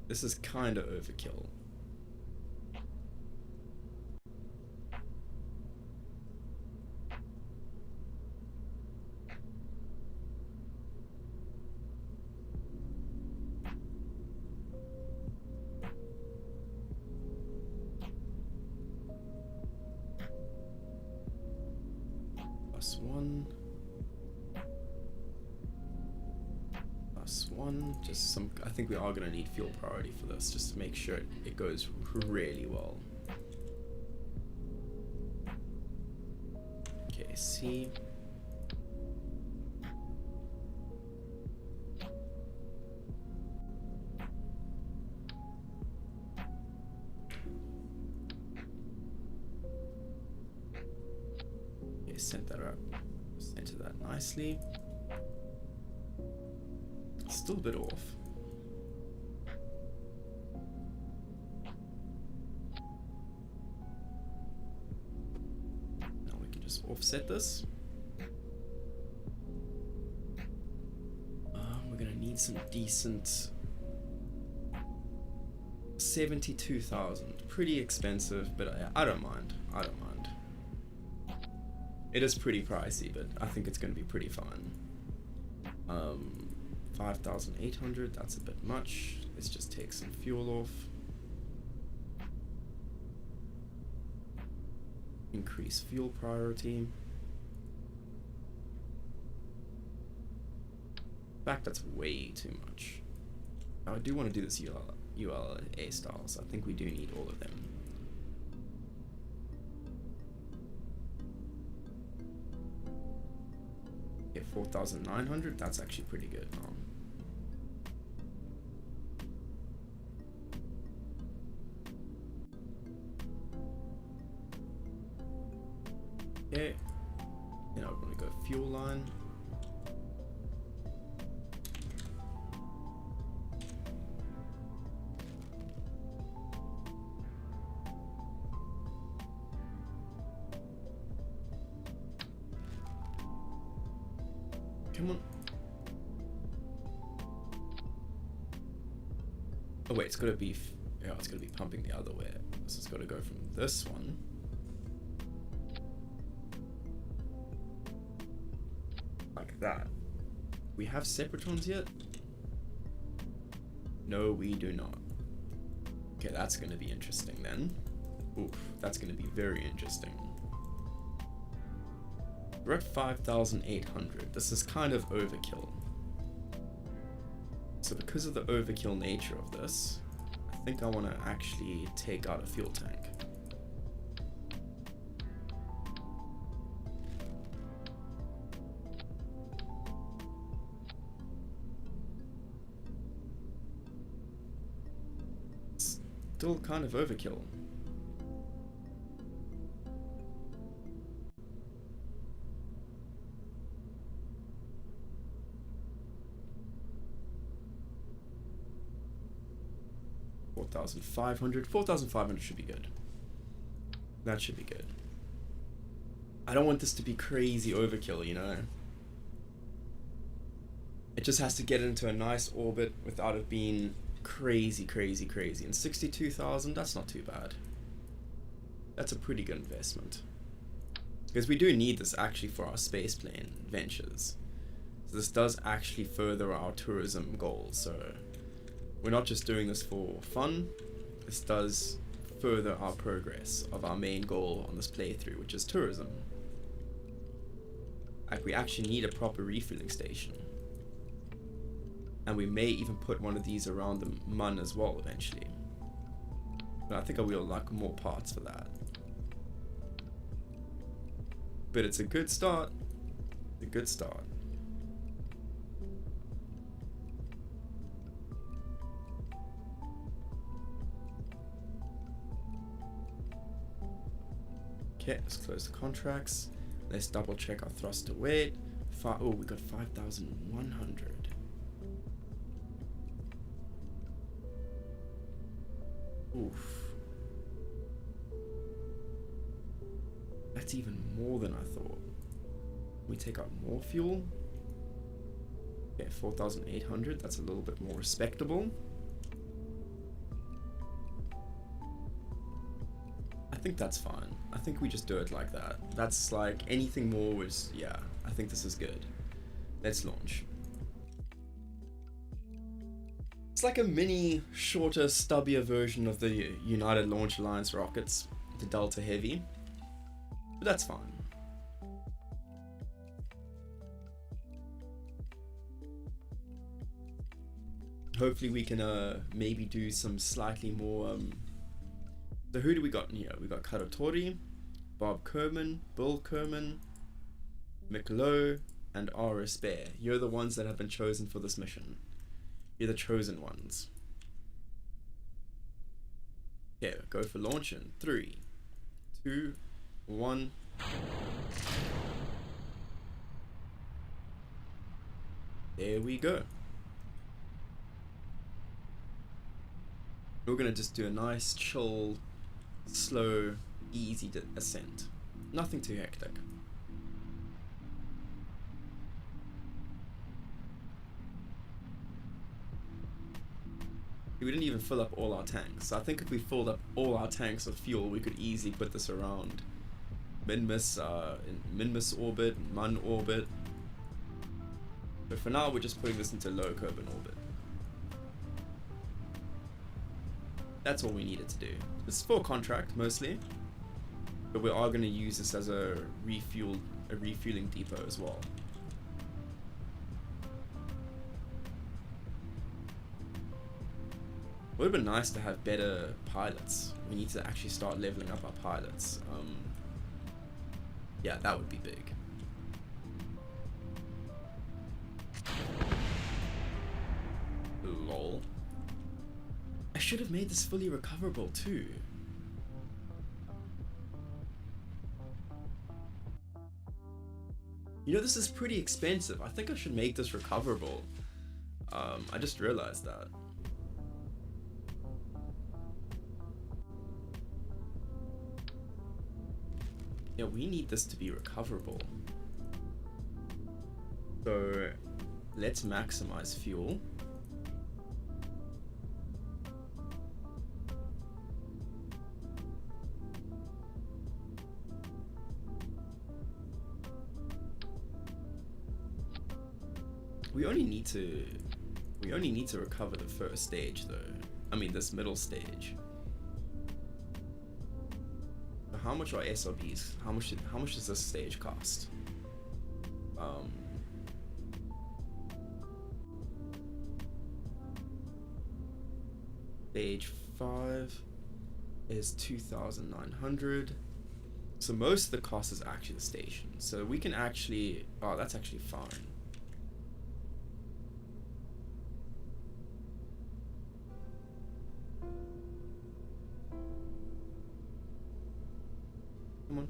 This is kind of overkill. +1. +1. Just some. I think we are gonna need fuel priority for this, just to make sure it goes really well. Okay, C. Okay, set that up. Center that nicely. Still a bit off. Now we can just offset this. We're gonna need some decent 72,000. Pretty expensive, but I don't mind. I don't mind. It is pretty pricey, but I think it's gonna be pretty fun. 5,800, that's a bit much. Let's just take some fuel off. Increase fuel priority. In fact, that's way too much. I do want to do this ULA style, so I think we do need all of them. Okay, 4,900, that's actually pretty good now. Okay, now we're going to go fuel line. Come on. Oh wait, it's got to be, yeah, it's going to be pumping the other way. So it's got to go from this one. Like that. We have separatrons yet? No, we do not. Okay, that's going to be interesting then. Oof, that's going to be very interesting. We're at 5,800. This is kind of overkill. So because of the overkill nature of this, I think I want to actually take out a fuel tank. Still kind of overkill. $4,500 should be good. That should be good. I don't want this to be crazy overkill, you know? It just has to get into a nice orbit without it being crazy. And 62,000, that's not too bad. That's a pretty good investment. Because we do need this actually for our spaceplane ventures. So this does actually further our tourism goals, so we're not just doing this for fun. This does further our progress of our main goal on this playthrough, which is tourism. Like, we actually need a proper refueling station. And we may even put one of these around the Mun as well eventually. But I think I will like more parts for that. But it's a good start. A good start. Okay, let's close the contracts. Let's double check our thruster weight. Oh, we got 5,100. Oof. That's even more than I thought. We take out more fuel. Okay, 4,800. That's a little bit more respectable. I think that's fine. I think we just do it like that. That's like anything more is, yeah, I think this is good. Let's launch. It's like a mini, shorter, stubbier version of the United Launch Alliance rockets, the Delta Heavy. But that's fine. Hopefully we can maybe do some slightly more so who do we got in here? We got Karatori, Bob Kerman, Bill Kerman, McLowe, and R.S. Bear. You're the ones that have been chosen for this mission. You're the chosen ones. Okay, go for launch in 3, 2, 1. There we go. We're gonna just do a nice, chill, slow, easy ascent. Nothing too hectic. We didn't even fill up all our tanks. I think if we filled up all our tanks with fuel, we could easily put this around Minmus, in Minmus orbit, Mun orbit. But for now, we're just putting this into low Kerbal orbit. That's all we needed to do. It's for contract mostly, but we are going to use this as a refueling depot as well. Would have been nice to have better pilots. We need to actually start leveling up our pilots. Yeah, that would be big. Lol. I should have made this fully recoverable too. You know, this is pretty expensive. I think I should make this recoverable. I just realized that. Yeah, we need this to be recoverable. So let's maximize fuel. We only need to recover the first stage though. I mean this middle stage. How much are SRBs? How much does this stage cost? Stage 5 is 2,900. So most of the cost is actually the station. So we can actually, oh, that's actually fine. Come on.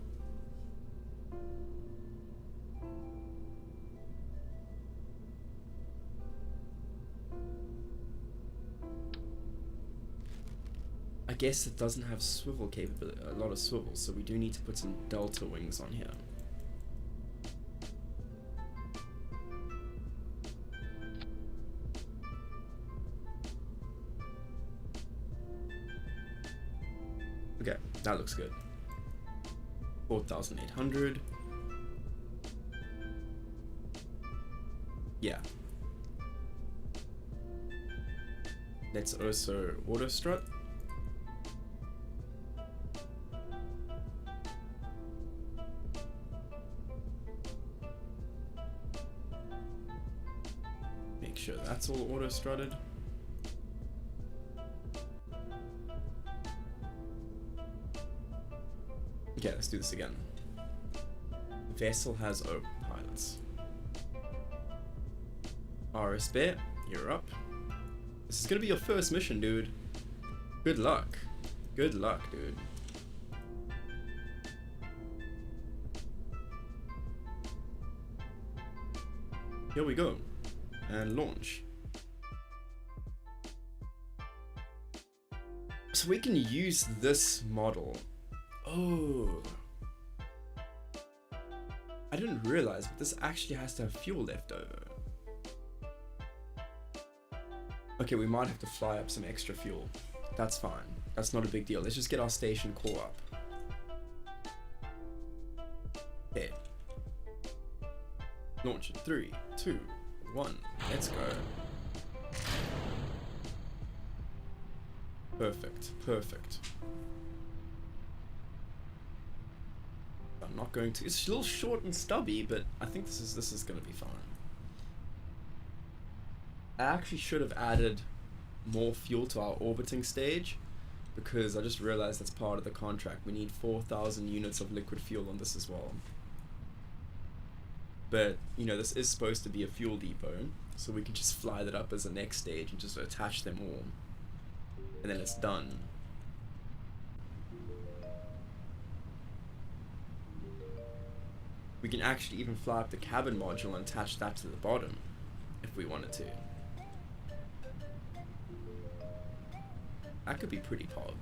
I guess it doesn't have swivel capability, a lot of swivel, so we do need to put some delta wings on here. Okay, that looks good. 4,800. Yeah. Let's also auto strut. Make sure that's all auto strutted. Okay, let's do this again. Vessel has pilots. RS Bear, you're up. This is gonna be your first mission, dude. Good luck. Good luck, dude. Here we go. And launch. So we can use this model. Oh. I didn't realize, but this actually has to have fuel left over. Okay, we might have to fly up some extra fuel. That's fine. That's not a big deal. Let's just get our station core up. Okay. Launch in 3, 2, 1. Let's go. Perfect. Perfect. I'm not going to. It's a little short and stubby, but I think this is going to be fine. I actually should have added more fuel to our orbiting stage, because I just realized that's part of the contract. We need 4,000 units of liquid fuel on this as well. But, you know, this is supposed to be a fuel depot, so we can just fly that up as the next stage and just attach them all. And then it's done. We can actually even fly up the cabin module and attach that to the bottom, if we wanted to. That could be pretty pog.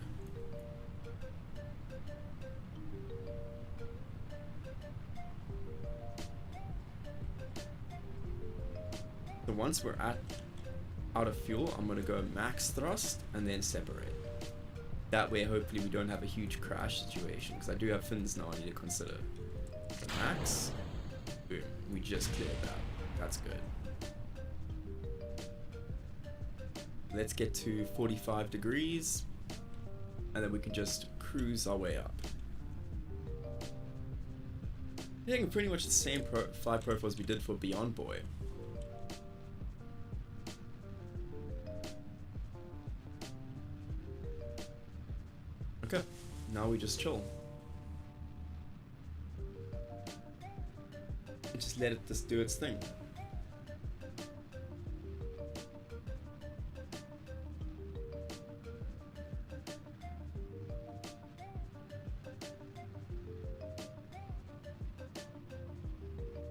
So once we're out of fuel, I'm gonna go max thrust and then separate. That way, hopefully, we don't have a huge crash situation, because I do have fins now I need to consider. So max, boom, we just cleared that. That's good. Let's get to 45 degrees, and then we can just cruise our way up. Taking pretty much the same flight profiles we did for Beyond Boy. Okay, now we just chill. And just let it just do its thing.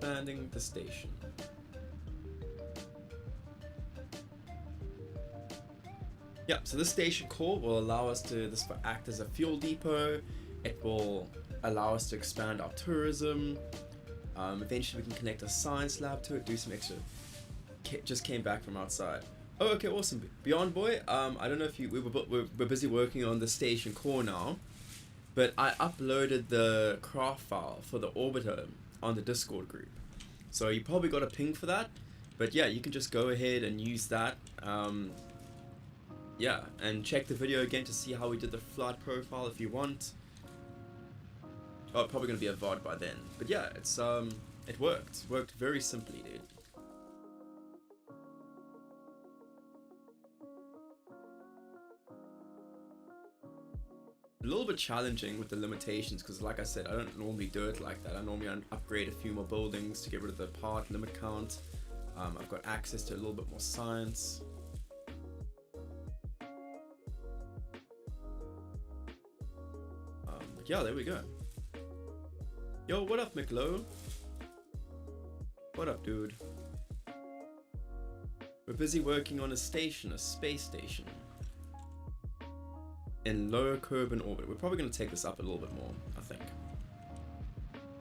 Landing the station. Yeah, so this station core will allow us to act as a fuel depot. It will allow us to expand our tourism. Eventually we can connect a science lab to it, do some extra. Just came back from outside. Oh, okay, awesome. Beyond Boy, I don't know if we're busy working on the station core now, but I uploaded the craft file for the orbiter on the Discord group. So you probably got a ping for that, but yeah, you can just go ahead and use that. Yeah, and check the video again to see how we did the flight profile if you want. Oh, probably gonna be a VOD by then. But yeah, it's it worked. It worked very simply, dude. A little bit challenging with the limitations, because like I said, I don't normally do it like that. I normally upgrade a few more buildings to get rid of the part limit count. I've got access to a little bit more science. But yeah, there we go. Yo, what up, McLo? What up, dude? We're busy working on a station, a space station. In low Kerbal orbit. We're probably going to take this up a little bit more, I think.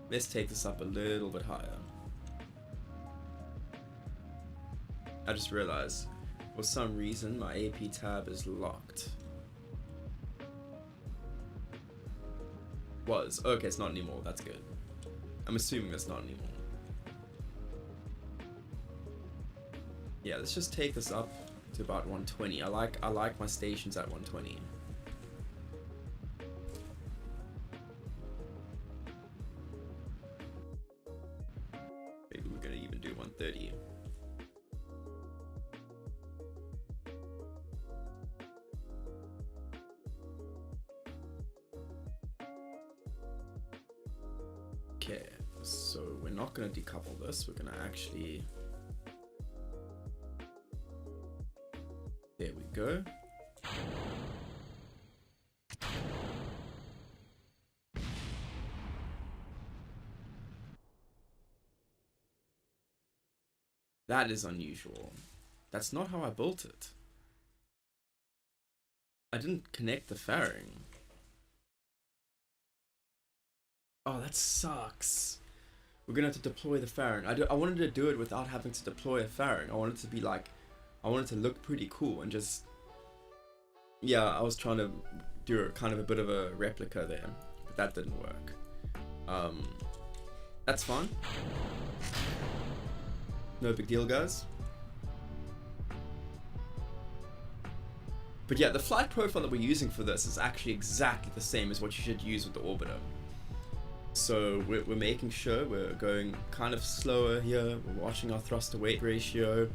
Let's take this up a little bit higher. I just realized, for some reason, my AP tab is locked. Was. Okay, it's not anymore. That's good. I'm assuming that's not anymore. Yeah, let's just take this up to about 120. I like my stations at 120. Maybe we're gonna even do 130. Okay, so we're not gonna decouple this. We're gonna actually. There we go. That is unusual. That's not how I built it. I didn't connect the fairing. Oh, that sucks. We're gonna have to deploy the fairing. I wanted to do it without having to deploy a fairing. I wanted it to be like, I wanted it to look pretty cool and just, yeah, I was trying to do kind of a bit of a replica there, but that didn't work. That's fine. No big deal, guys. But yeah, the flight profile that we're using for this is actually exactly the same as what you should use with the orbiter. So we're making sure we're going kind of slower here. We're watching our thrust to weight ratio.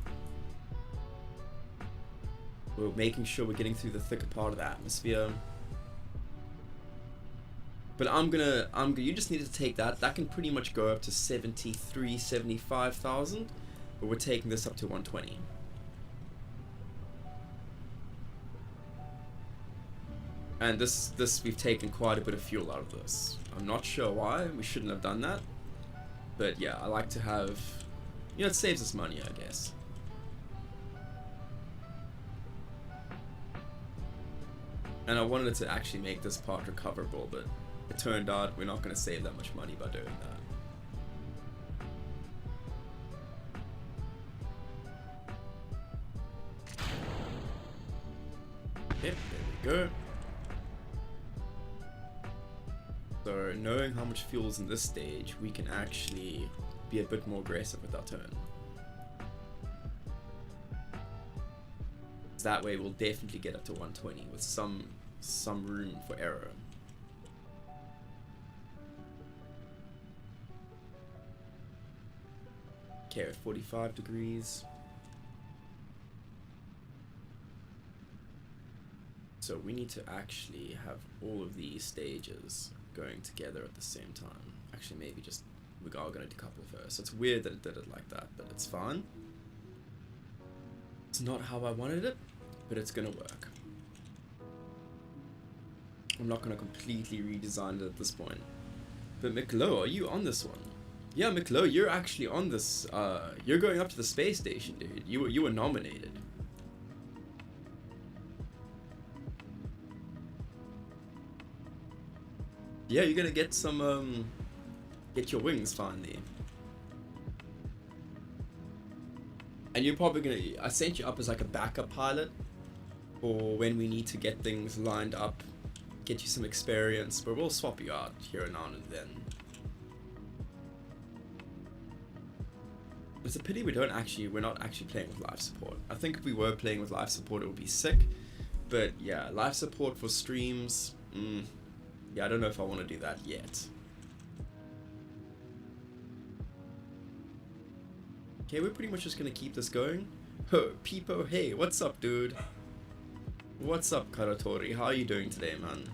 We're making sure we're getting through the thicker part of the atmosphere. But you just need to take that. That can pretty much go up to 73, 75,000. But we're taking this up to 120. And this we've taken quite a bit of fuel out of this. I'm not sure why, we shouldn't have done that. But yeah, I like to have, you know, it saves us money, I guess. And I wanted to actually make this part recoverable, but it turned out we're not going to save that much money by doing that. Yep, there we go. So knowing how much fuel is in this stage, we can actually be a bit more aggressive with our turn. That way we'll definitely get up to 120 with some room for error. Okay, at 45 degrees. So we need to actually have all of these stages going together at the same time. Actually, maybe just we are going to decouple first. So it's weird that it did it like that, but it's fine. It's not how I wanted it, but it's going to work. I'm not going to completely redesign it at this point. But McLo, are you on this one? Yeah, McLo, you're actually on this. You're going up to the space station, dude. You were nominated. Yeah, you're gonna get some, get your wings finally. And you're probably gonna, I sent you up as like a backup pilot for when we need to get things lined up, get you some experience, but we'll swap you out here and now and then. It's a pity we're not actually playing with life support. I think if we were playing with life support, it would be sick. But yeah, life support for streams, yeah, I don't know if I want to do that yet. Okay, we're pretty much just gonna keep this going. Oh, Peepo, hey, what's up, dude? What's up, Karatori? How are you doing today, man?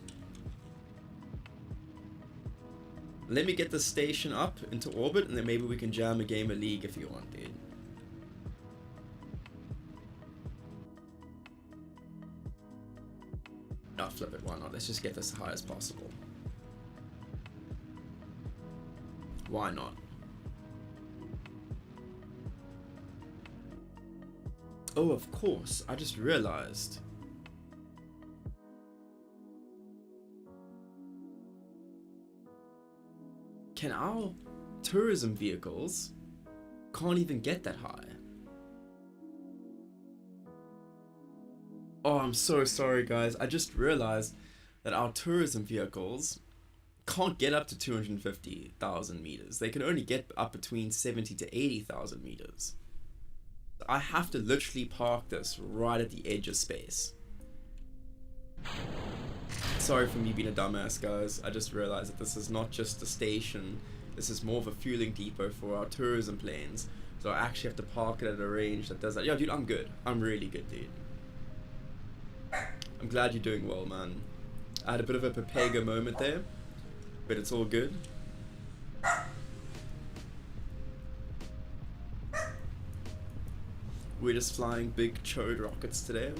Let me get the station up into orbit, and then maybe we can jam a game of League if you want, dude. Oh, flip it, why not? Let's just get this as high as possible. Why not? Oh, of course, I just realized. Can our tourism vehicles can't even get that high? Oh, I'm so sorry, guys. I just realized that our tourism vehicles can't get up to 250,000 meters. They can only get up between 70 to 80,000 meters. I have to literally park this right at the edge of space. Sorry for me being a dumbass, guys. I just realized that this is not just a station. This is more of a fueling depot for our tourism planes. So I actually have to park it at a range that does that. Yo, dude, I'm good. I'm really good, dude. I'm glad you're doing well, man. I had a bit of a Pepega moment there, but it's all good. We're just flying big chode rockets today.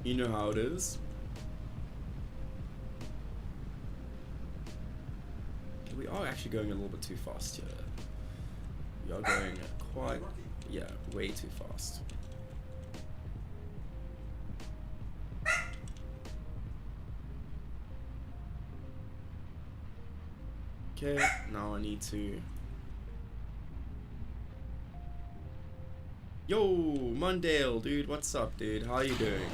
You know how it is. We are actually going a little bit too fast here. You're going quite, yeah, way too fast. Okay, now I need to... Yo, Mondale, dude, what's up, dude? How you doing?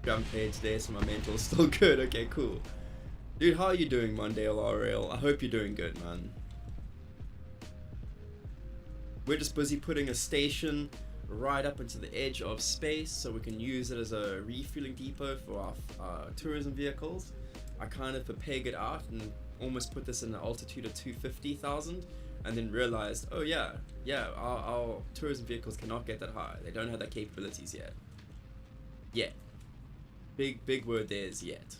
I'm paid today, so my mental's still good. Okay, cool. Dude, how are you doing, Mondale RL? I hope you're doing good, man. We're just busy putting a station right up into the edge of space so we can use it as a refueling depot for our tourism vehicles. I kind of peg it out and almost put this in an altitude of 250,000 and then realized, oh yeah, our tourism vehicles cannot get that high. They don't have that capabilities yet. Yet. Big word there is yet.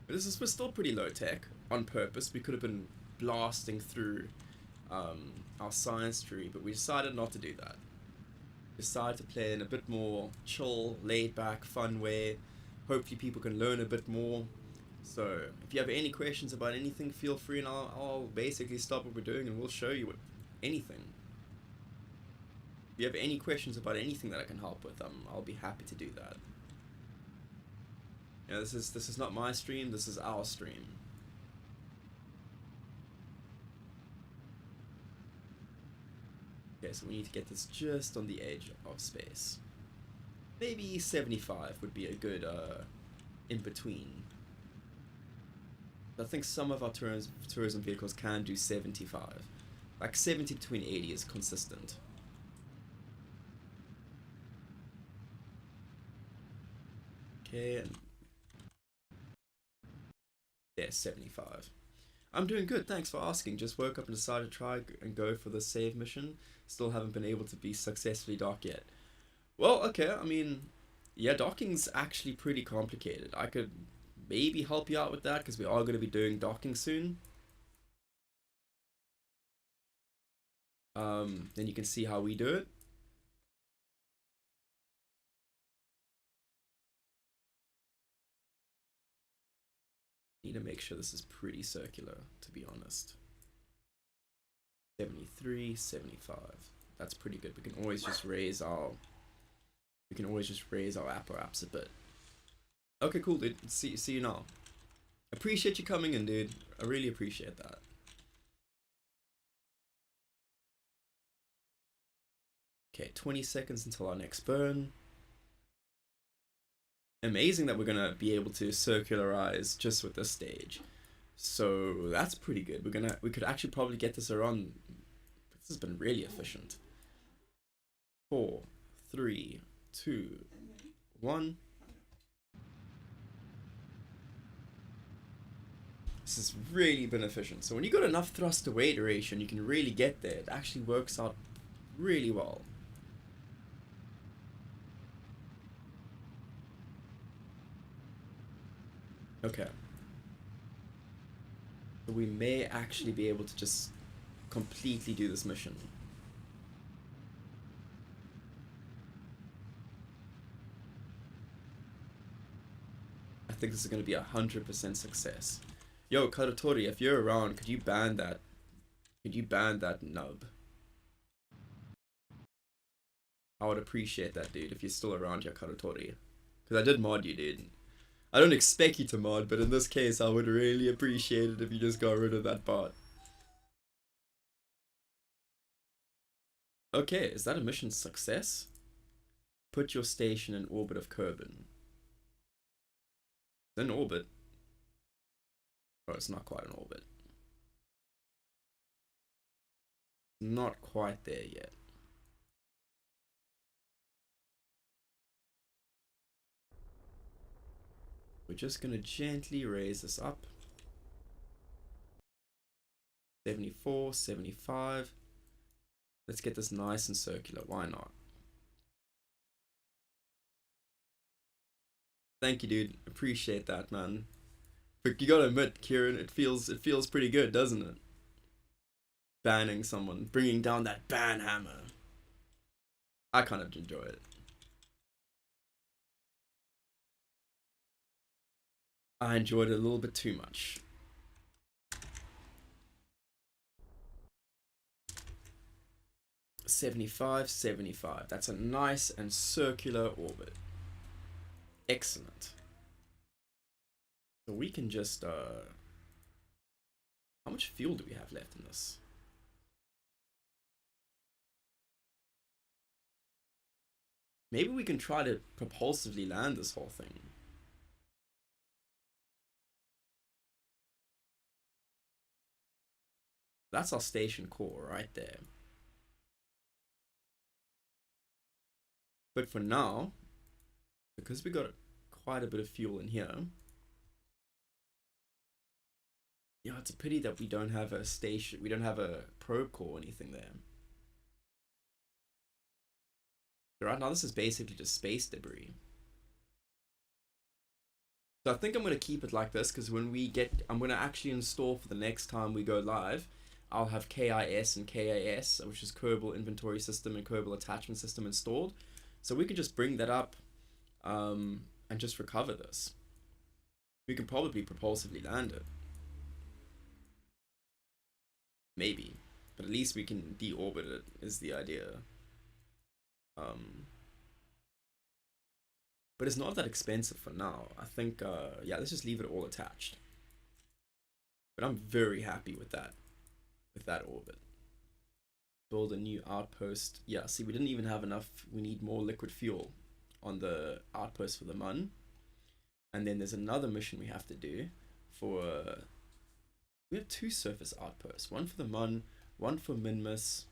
But we're still pretty low tech on purpose. We could have been blasting through our science tree, but we decided not to do that. We decided to play in a bit more chill, laid back, fun way. Hopefully people can learn a bit more. So if you have any questions about anything, feel free and I'll basically stop what we're doing and we'll show you anything. If you have any questions about anything that I can help with, I'll be happy to do that. You know, this is not my stream, this is our stream. Okay, so we need to get this just on the edge of space. Maybe 75 would be a good in between. I think some of our tourism vehicles can do 75. Like 70 between 80 is consistent. Okay, and yeah, 75. I'm doing good, thanks for asking. Just woke up and decided to try and go for the save mission. Still haven't been able to be successfully docked yet. Well, okay, I mean, yeah, docking's actually pretty complicated. I could maybe help you out with that because we are going to be doing docking soon. Then you can see how we do it. Need to make sure this is pretty circular, to be honest. 73, 75. That's pretty good. We can always just raise our apps a bit. Okay, cool, dude. See you now. Appreciate you coming in, dude. I really appreciate that. Okay, 20 seconds until our next burn. Amazing that we're gonna be able to circularize just with this stage. So that's pretty good. We could actually probably get this around. This has been really efficient. 4, 3, 2, 1. This has really been efficient. So when you got enough thrust to weight ratio, you can really get there. It actually works out really well. Okay. So we may actually be able to just completely do this mission. I think this is going to be 100% success. Yo, Karatori, if you're around, could you ban that? Could you ban that nub? I would appreciate that, dude, if you're still around here, Karatori. Because I did mod you, dude. I don't expect you to mod, but in this case, I would really appreciate it if you just got rid of that bot. Okay, is that a mission success? Put your station in orbit of Kerbin. It's in orbit. Oh, it's not quite in orbit. Not quite there yet. We're just gonna gently raise this up. 74, 75. Let's get this nice and circular. Why not? Thank you, dude. Appreciate that, man. But you gotta admit, Kieran, it feels pretty good, doesn't it? Banning someone, bringing down that ban hammer. I kind of enjoy it. I enjoyed it a little bit too much. 75, 75. That's a nice and circular orbit. Excellent. So we can just, how much fuel do we have left in this? Maybe we can try to propulsively land this whole thing. That's our station core right there. But for now, because we got quite a bit of fuel in here, yeah, it's a pity that we don't have a station, we don't have a probe core or anything there. So right now this is basically just space debris. So I think I'm going to keep it like this, because when we get, I'm going to actually install for the next time we go live, I'll have KIS and KAS, which is Kerbal Inventory System and Kerbal Attachment System installed. So we can just bring that up and just recover this. We can probably propulsively land it. Maybe. But at least we can deorbit it, is the idea. But it's not that expensive for now. I think, yeah, let's just leave it all attached. But I'm very happy with that orbit. Build a new outpost. Yeah, see, we didn't even have enough. We need more liquid fuel on the outpost for the Mun. And then there's another mission we have to do for, we have 2 surface outposts. One for the Mun, one for Minmus.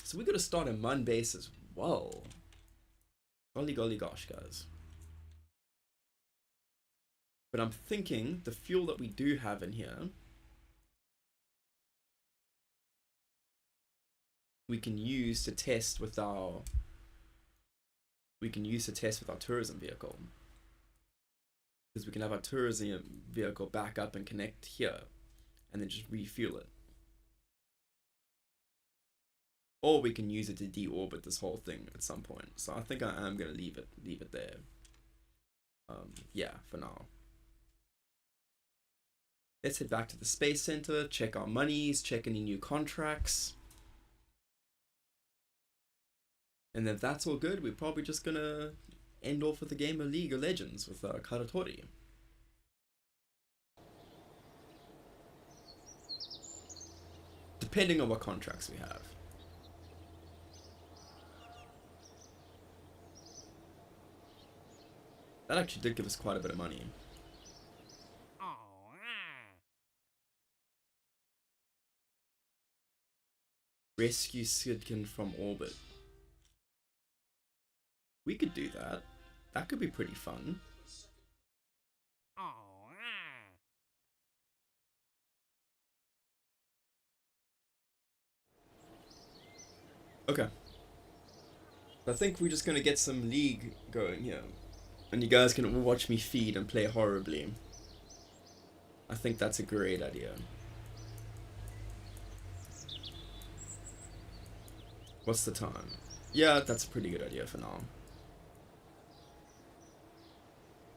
So we gotta start a Mun base as well. Golly golly gosh, guys. But I'm thinking the fuel that we do have in here, we can use to test with our tourism vehicle. Because we can have our tourism vehicle back up and connect here and then just refuel it. Or we can use it to deorbit this whole thing at some point. So I think I am gonna leave it there. Yeah, for now. Let's head back to the Space Center, check our monies, check any new contracts. And if that's all good, we're probably just gonna end off with the game of League of Legends with Karatori. Depending on what contracts we have. That actually did give us quite a bit of money. Rescue Sidkin from orbit. We could do that. That could be pretty fun. Okay. I think we're just gonna get some League going here. And you guys can all watch me feed and play horribly. I think that's a great idea. What's the time? Yeah, that's a pretty good idea for now.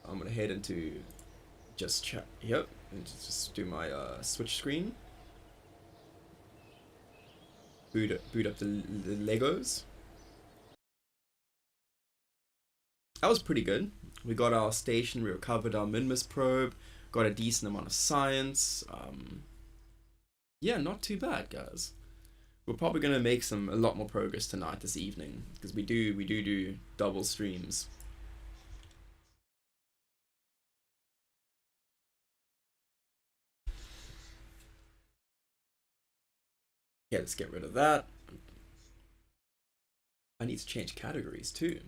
I'm gonna head into just chat. Yep, and just do my switch screen. Boot up the Legos. That was pretty good. We got our station, we recovered our Minmus probe, got a decent amount of science. Yeah, not too bad, guys. We're probably gonna make a lot more progress tonight, this evening, because we do double streams. Yeah, let's get rid of that. I need to change categories too.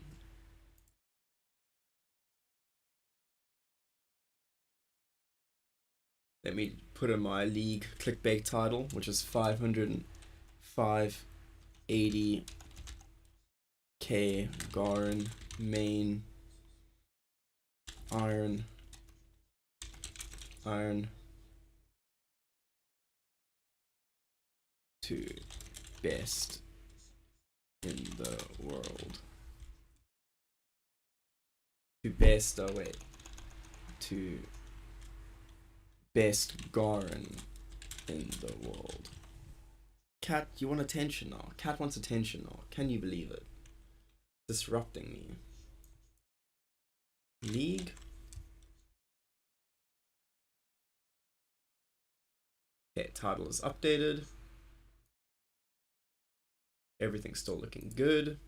Let me put in my League clickbait title, which is 580k Garen main iron to best in the world. To best, oh wait. To best Garen in the world. Cat, you want attention now. Cat wants attention now. Can you believe it? Disrupting me. League. Okay, title is updated. Everything's still looking good.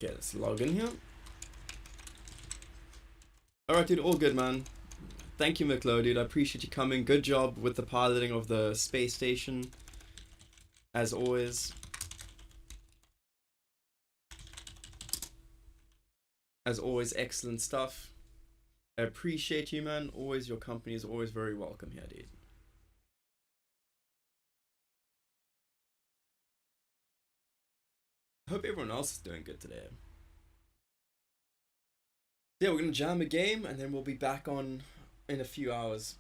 Okay, let's log in here. Alright, dude, all good, man. Thank you, McLeod, dude. I appreciate you coming. Good job with the piloting of the space station. As always. As always, excellent stuff. I appreciate you, man. Always, your company is always very welcome here, dude. I hope everyone else is doing good today. Yeah, we're gonna jam a game and then we'll be back on in a few hours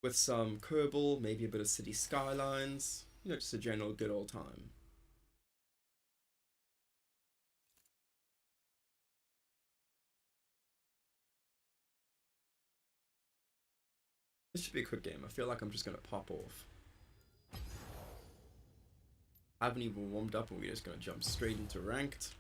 with some Kerbal, maybe a bit of City Skylines, you know, just a general good old time. This should be a quick game. I feel like I'm just gonna pop off. I haven't even warmed up and we're just gonna jump straight into ranked.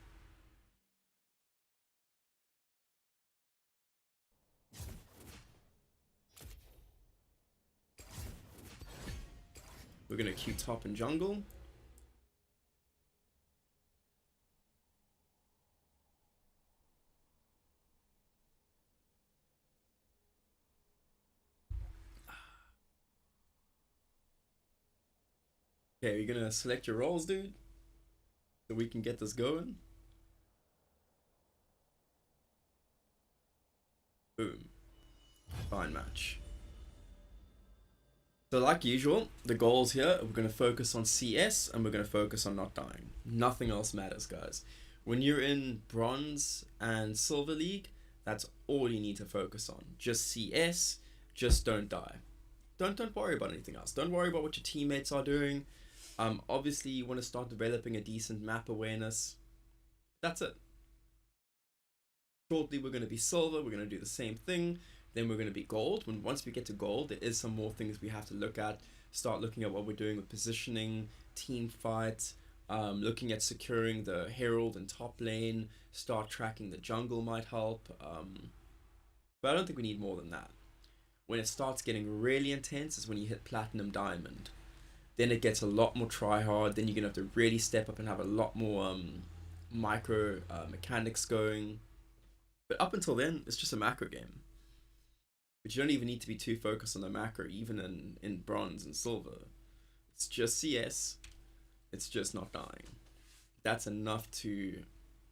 We're gonna queue top and jungle. Okay, you're gonna select your roles, dude, so we can get this going. Boom. Fine match. So like usual, the goals here, we're going to focus on CS and we're going to focus on not dying. Nothing else matters, guys. When you're in Bronze and Silver League, that's all you need to focus on. Just CS, just don't die. Don't worry about anything else. Don't worry about what your teammates are doing. Obviously, you want to start developing a decent map awareness. That's it. Shortly, we're going to be Silver. We're going to do the same thing. Then we're going to be gold. Once we get to gold, there is some more things we have to look at. Start looking at what we're doing with positioning, team fight, looking at securing the herald and top lane. Start tracking the jungle might help. But I don't think we need more than that. When it starts getting really intense is when you hit platinum diamond. Then it gets a lot more try hard. Then you're going to have to really step up and have a lot more micro mechanics going. But up until then, it's just a macro game. But you don't even need to be too focused on the macro, even in Bronze and Silver. It's just CS. It's just not dying. That's enough to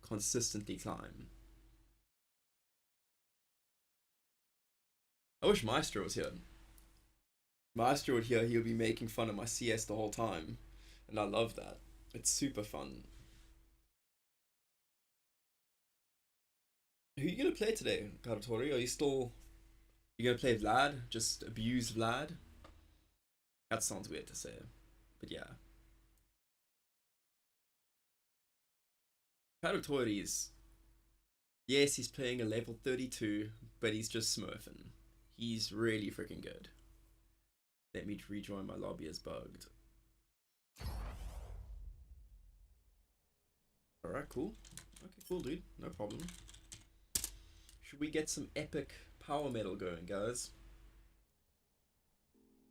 consistently climb. I wish Maestro was here. Maestro would here, he'll be making fun of my CS the whole time. And I love that. It's super fun. Who are you going to play today, Karatori? Are you still... You're gonna play Vlad? Just abuse Vlad? That sounds weird to say, but yeah. Karatori's... Yes, he's playing a level 32, but he's just smurfing. He's really freaking good. Let me rejoin my lobby as bugged. Alright, cool. Okay, cool, dude. No problem. Should we get some epic power metal going, guys?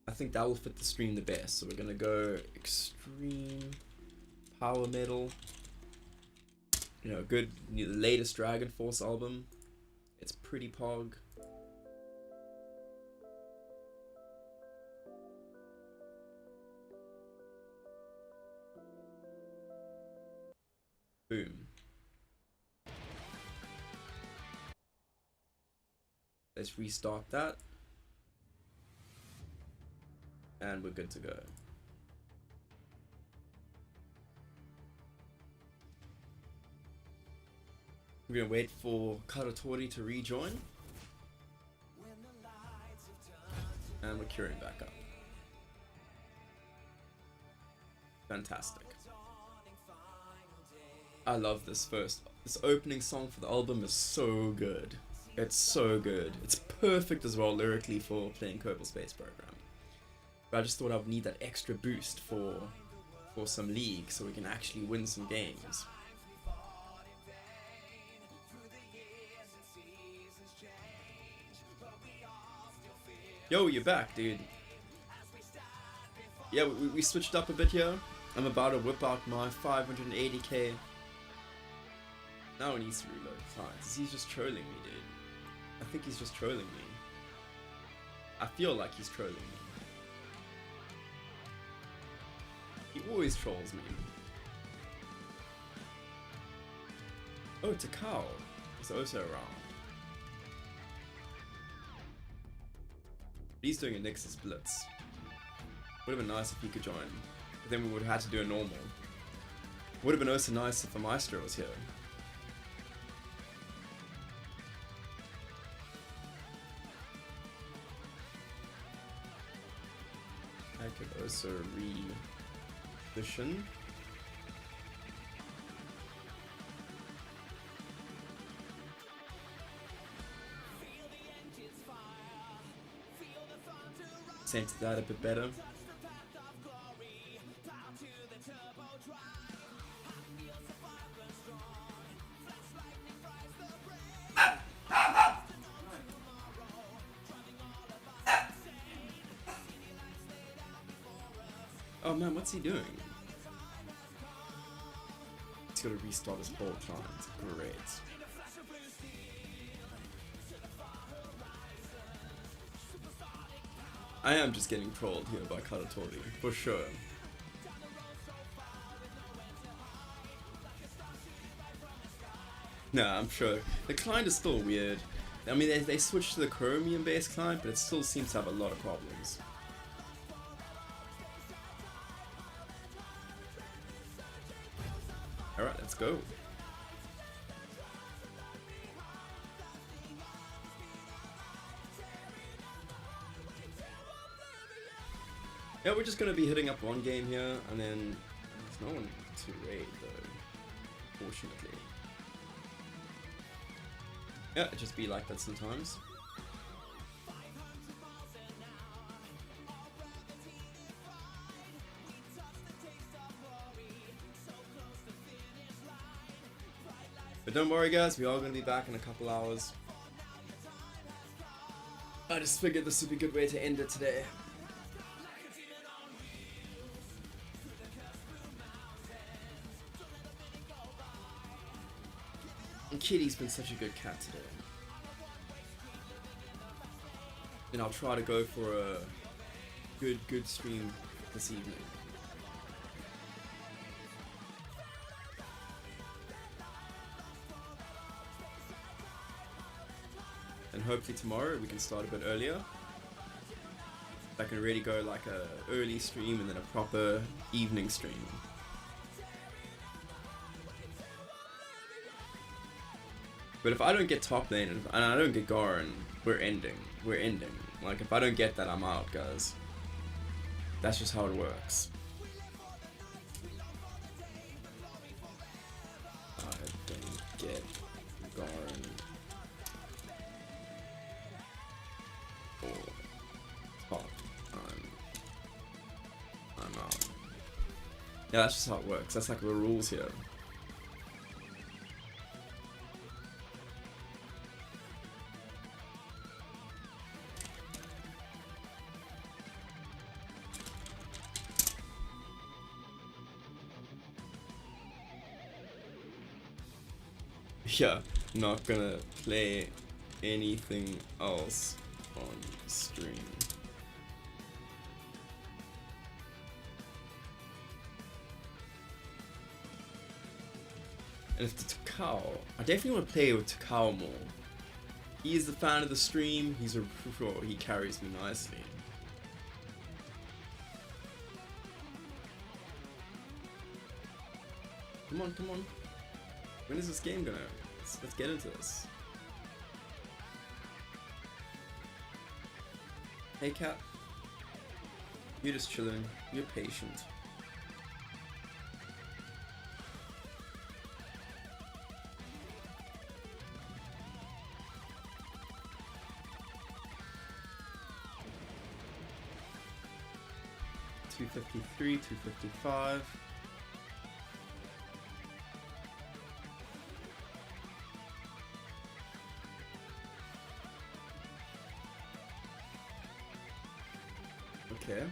I think that will fit the stream the best. So we're gonna go extreme power metal. You know, good, the latest Dragon Force album. It's pretty pog. Boom. Let's restart that. And we're good to go. We're gonna wait for Karatori to rejoin. And we're queuing back up. Fantastic. I love this This opening song for the album is so good. It's so good. It's perfect as well lyrically for playing Kerbal Space Program. But I just thought I would need that extra boost for some league so we can actually win some games. Yo, you're back, dude. Yeah, we switched up a bit here. I'm about to whip out my 580k. Now he needs to reload. Fine. He's just trolling me, dude. I think he's just trolling me. I feel like he's trolling me. He always trolls me. Oh, Takao is also around. He's doing a Nexus Blitz. Would have been nice if he could join. But then we would have had to do a normal. Would have been also nice if a Maestro was here. I could also re-position. Sense that a bit better. Oh man, what's he doing? He's gotta restart his whole client. Great. I am just getting trolled here by Karatori, for sure. Nah, I'm sure. The client is still weird. I mean, they switched to the Chromium based client, but it still seems to have a lot of problems. Alright, let's go. Yeah, we're just gonna be hitting up one game here, and then there's no one to raid though, fortunately. Yeah, it just be like that sometimes. But don't worry guys, we are gonna be back in a couple hours. I just figured this would be a good way to end it today. And Kitty's been such a good cat today. And I'll try to go for a good stream this evening. And hopefully tomorrow we can start a bit earlier. I can really go like a early stream and then a proper evening stream. But if I don't get top lane and I don't get Garen, we're ending. We're ending. Like if I don't get that, I'm out, guys. That's just how it works. I don't get Garen. Or top. I'm out. Yeah, that's just how it works. That's like the rules here. Yeah, not gonna play anything else on stream. And if the Takao, I definitely want to play with Takao more. He is the fan of the stream, he carries me nicely. Come on, come on. When is this game gonna... Let's get into this. Hey cat. You're just chilling. You're patient. 253, 255. Okay.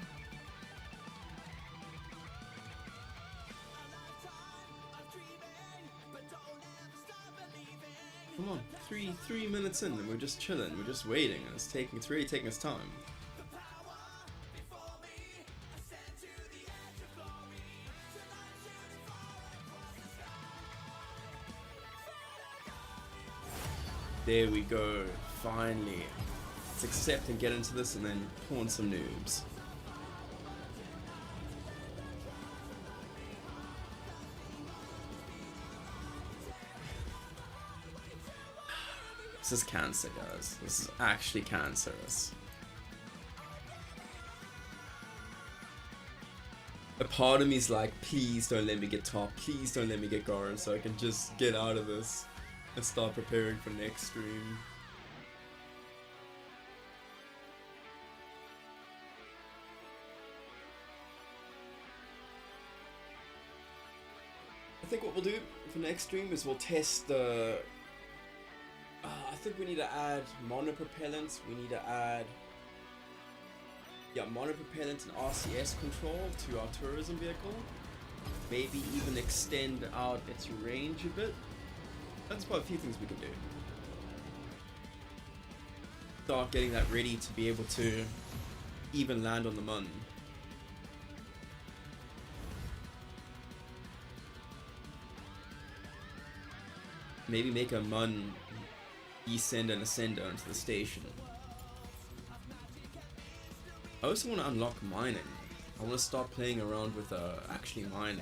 Come on, three minutes in and we're just chilling, we're just waiting, and it's really taking its time. There we go, finally. Let's accept and get into this and then pawn some noobs. This is cancer, guys. This is actually cancerous. A part of me is like, please don't let me get top, please don't let me get guard, so I can just get out of this and start preparing for next stream. I think what we'll do for next stream is we'll test the... I think we need to add monopropellant, we need to add... Yeah, monopropellant and RCS control to our tourism vehicle. Maybe even extend out its range a bit. That's about a few things we can do. Start getting that ready to be able to even land on the Mun. Maybe make a Mun descend and ascend onto the station. I also want to unlock mining. I want to start playing around with actually mining.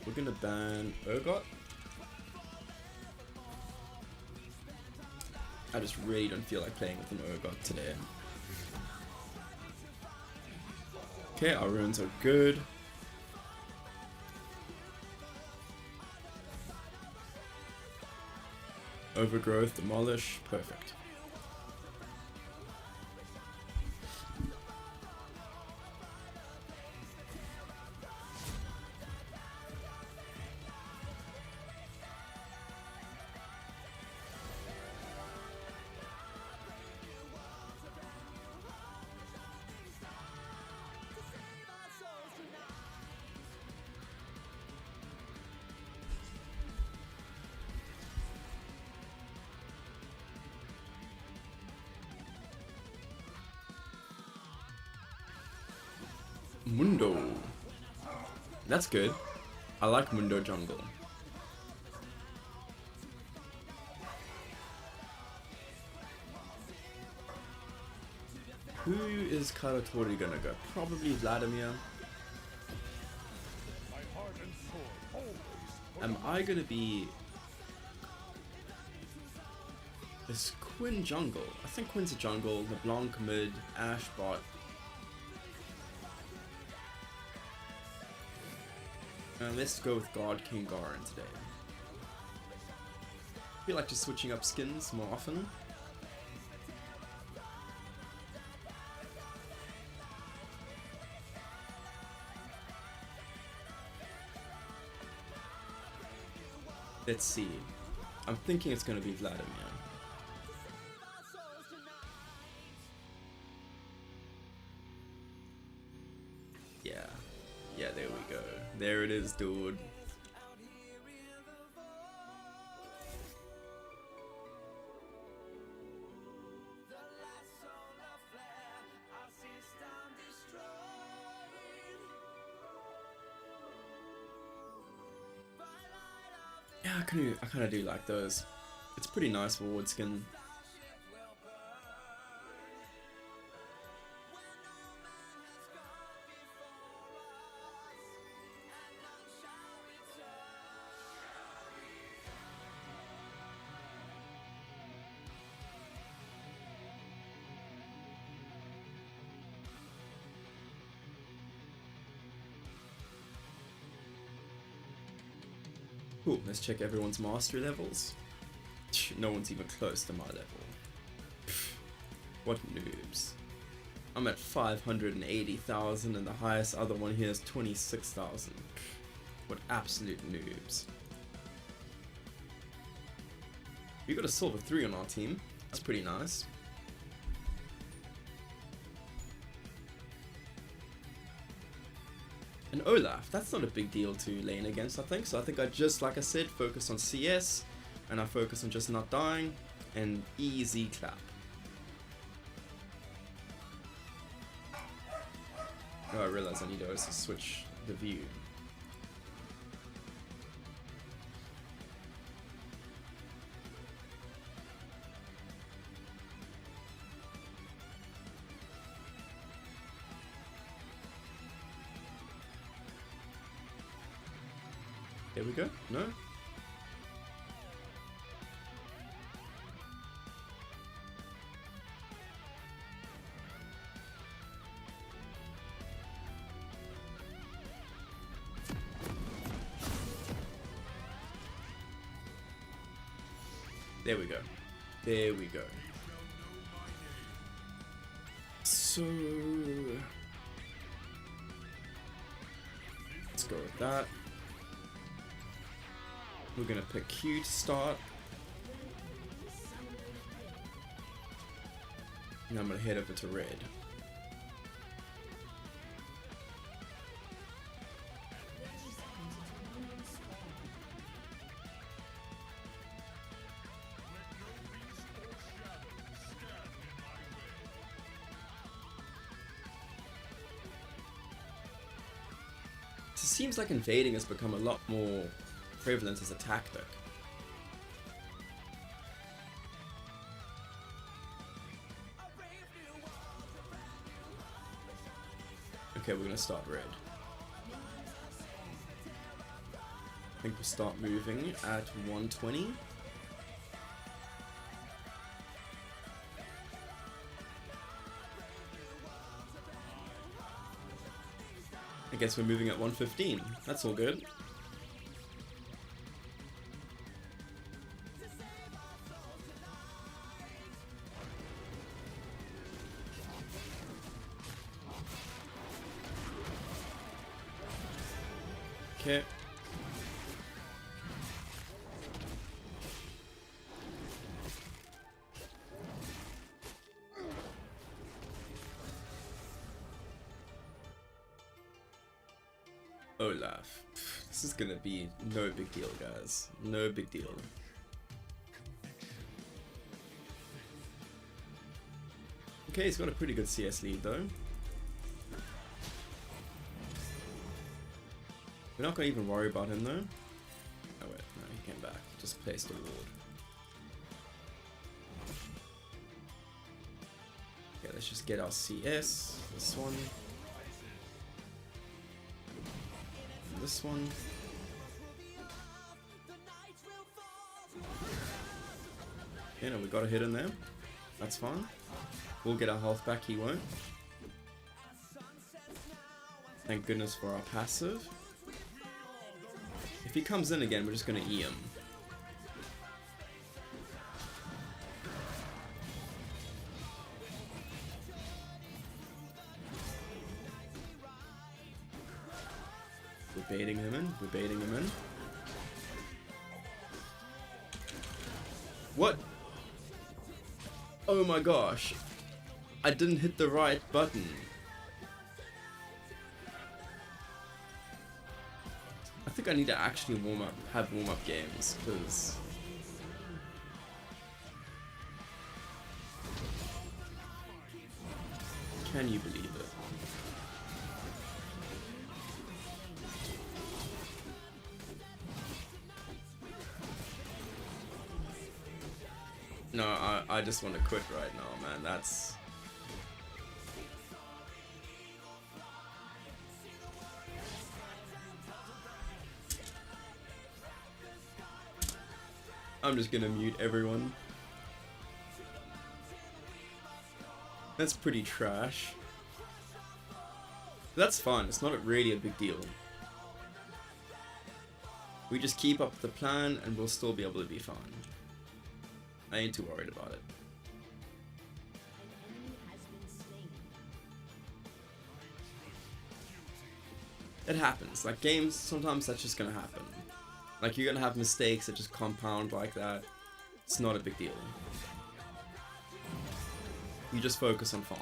We're gonna ban Urgot. I just really don't feel like playing with an Urgot today. Okay, our runes are good. Overgrowth, demolish, perfect. Mundo. That's good. I like Mundo Jungle. Who is Karatori gonna go? Probably Vladimir. Am I gonna be... Is Quinn jungle? I think Quinn's a jungle. LeBlanc mid, Ash bot. Let's go with God King Garen today. I feel like just switching up skins more often. Let's see. I'm thinking it's gonna be Vladimir. Yeah, there we go. There it is, dude. Yeah, I kind of do like those. It's pretty nice forward skin. Cool, let's check everyone's mastery levels. No one's even close to my level. What noobs? I'm at 580,000 and the highest other one here is 26,000. What absolute noobs. We got a silver 3 on our team. That's pretty nice. And Olaf, that's not a big deal to lane against, I think. So I think I just, like I said, focus on CS, and I focus on just not dying, and easy clap. Oh, I realize I need to also switch the view. There we go. No? There we go. There we go. So let's go with that. We're gonna pick Q to start. And I'm gonna head over to red. It seems like invading has become a lot more prevalent as a tactic. Okay, we're gonna start red. I think we'll start moving at 120. I guess we're moving at 115. That's all good. Okay. Olaf. This is gonna be no big deal, guys. No big deal. Okay, he's got a pretty good CS lead though. We're not gonna even worry about him though. Oh wait, no, he came back. Just placed a ward. Okay, let's just get our CS. This one. And this one. Okay, no, we got a hit in there. That's fine. We'll get our health back, he won't. Thank goodness for our passive. If he comes in again, we're just gonna E him. We're baiting him in. We're baiting him in. What? Oh my gosh. I didn't hit the right button. I think I need to actually have warm-up games, because can you believe it? No, I just want to quit right now, man. That's... I'm just gonna mute everyone. That's pretty trash. That's fine, it's not really a big deal. We just keep up the plan and we'll still be able to be fine. I ain't too worried about it. it happens. Like games, sometimes that's just gonna happen. Like you're gonna have mistakes that just compound like that. It's not a big deal. You just focus on farm.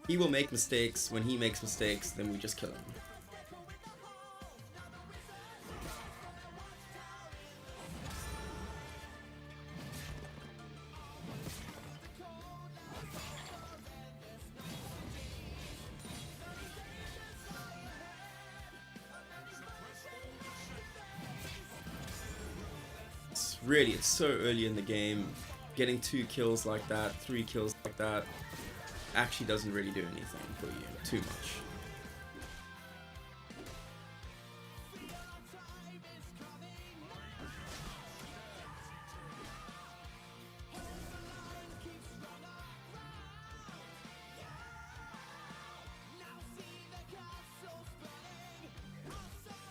He will make mistakes. When he makes mistakes, then we just kill him. It's so early in the game. Getting 2 kills like that, 3 kills like that, actually doesn't really do anything for you too much.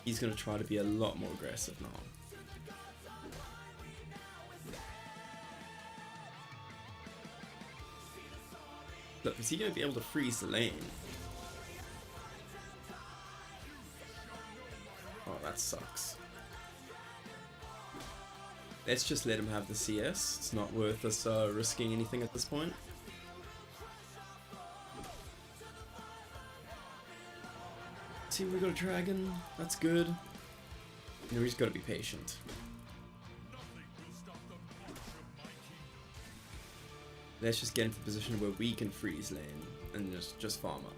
He's gonna try to be a lot more aggressive now. Look, is he going to be able to freeze the lane? Oh, that sucks. Let's just let him have the CS. It's not worth us risking anything at this point. See, we got a dragon. That's good. You know, we just got to be patient. Let's just get into a position where we can freeze lane and just farm up.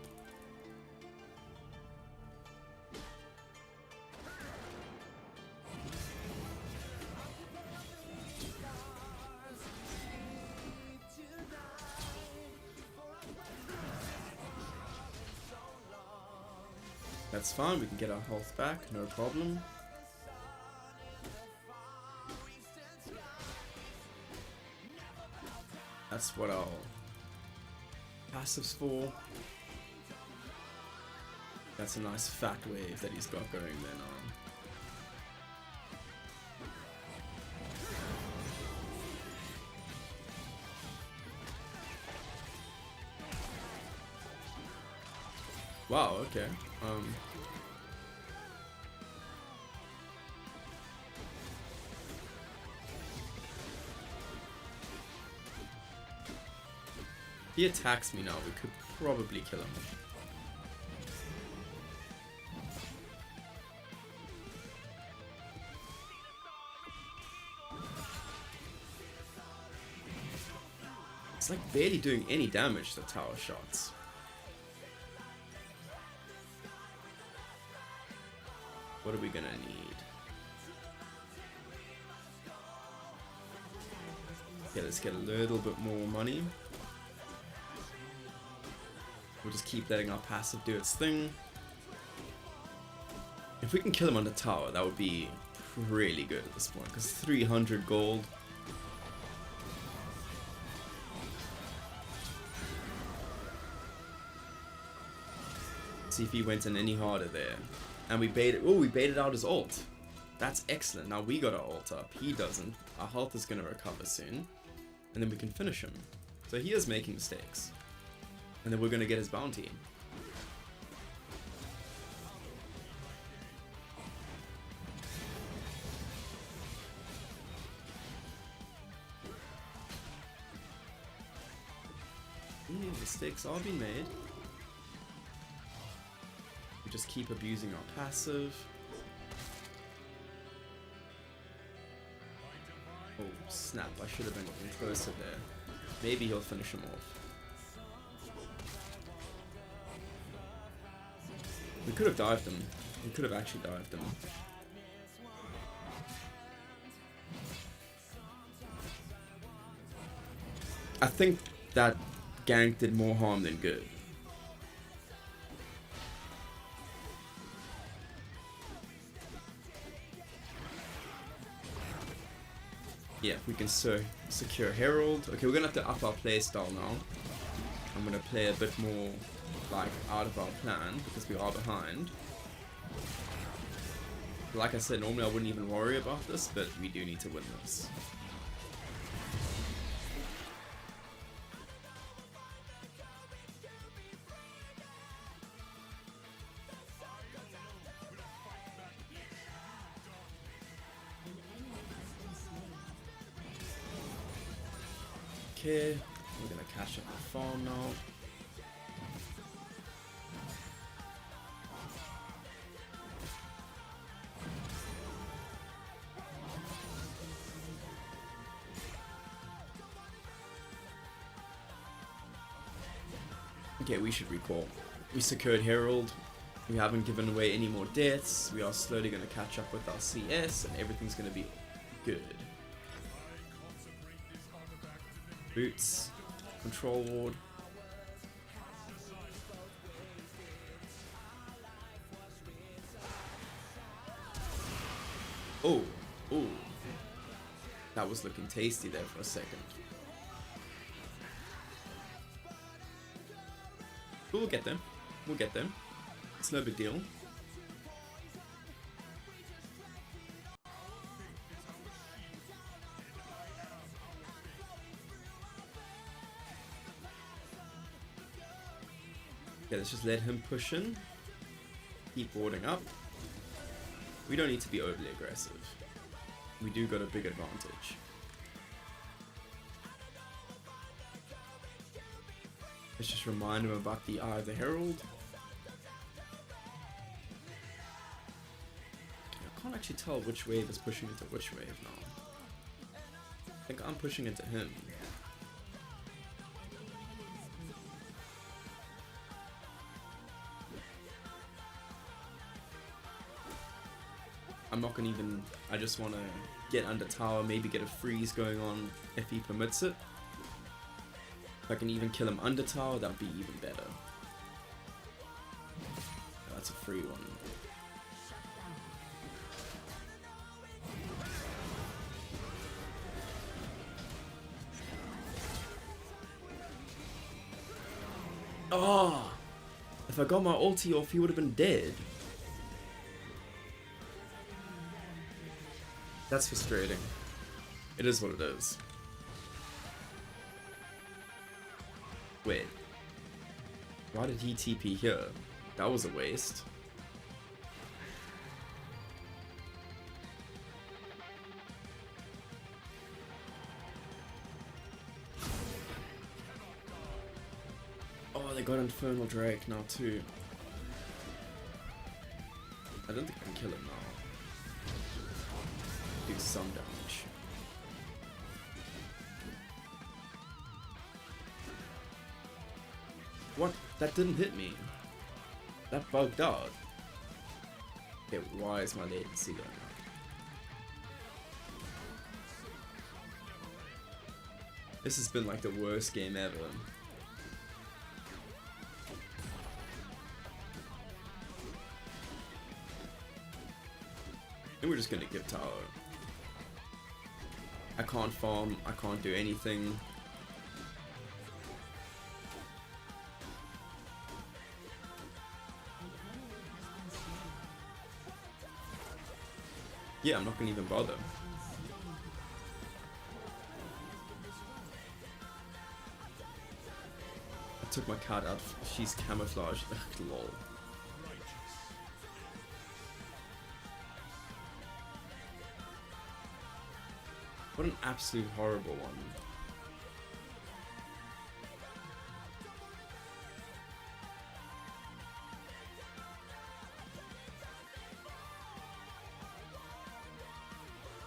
That's fine, we can get our health back, no problem. That's what our passive's for. That's a nice fat wave that he's got going there now. Wow, okay. If he attacks me now, we could probably kill him. It's like barely doing any damage to the tower shots. What are we gonna need? Okay, let's get a little bit more money. We'll just keep letting our passive do its thing. If we can kill him on the tower, that would be really good at this point, because 300 gold. See if he went in any harder there. And we baited out his ult. That's excellent. Now we got our ult up. He doesn't. Our health is going to recover soon. And then we can finish him. So he is making mistakes. And then we're going to get his bounty. Mistakes are being made. We just keep abusing our passive. Oh snap, I should have been getting closer there. Maybe he'll finish him off. We could have dived him. We could have actually dived him. I think that gank did more harm than good. Yeah, we can secure Herald. Okay, we're gonna have to up our playstyle now. I'm gonna play a bit more like out of our plan because we are behind. Like I said, normally I wouldn't even worry about this, but we do need to win this. care. We're gonna catch up the farm now. Okay, we should recall. We secured Herald. We haven't given away any more deaths. We are slowly going to catch up with our CS and everything's going to be good. Boots. Control ward. Oh, oh. That was looking tasty there for a second. But we'll get them. We'll get them. It's no big deal. Okay, let's just let him push in. Keep warding up. We don't need to be overly aggressive. We do got a big advantage. Let's just remind him about the Eye of the Herald. I can't actually tell which wave is pushing into which wave now. I think I'm pushing into him. I'm not gonna even, I just wanna get under tower, maybe get a freeze going on if he permits it. If I can even kill him under tower, that would be even better. That's a free one. Oh! If I got my ulti off, he would have been dead. That's frustrating. It is what it is. Wait. Why did he TP here? That was a waste. Oh, they got Infernal Drake now too. I don't think I can kill him now. Do some damage. What? That didn't hit me. That bugged out. Okay, why is my latency going up? This has been like the worst game ever. And we're just gonna give tower. I can't farm, I can't do anything. Yeah, I'm not gonna even bother. I took my card out, she's camouflaged. Ugh, lol. What an absolute horrible one.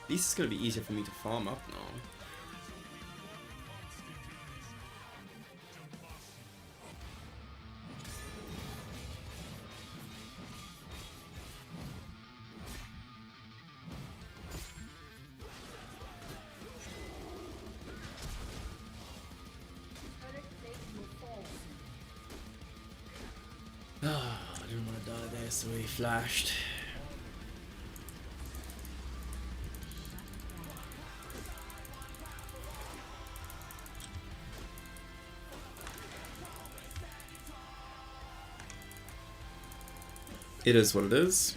At least it's gonna be easier for me to farm up now. I didn't want to die there, so he flashed. It is what it is.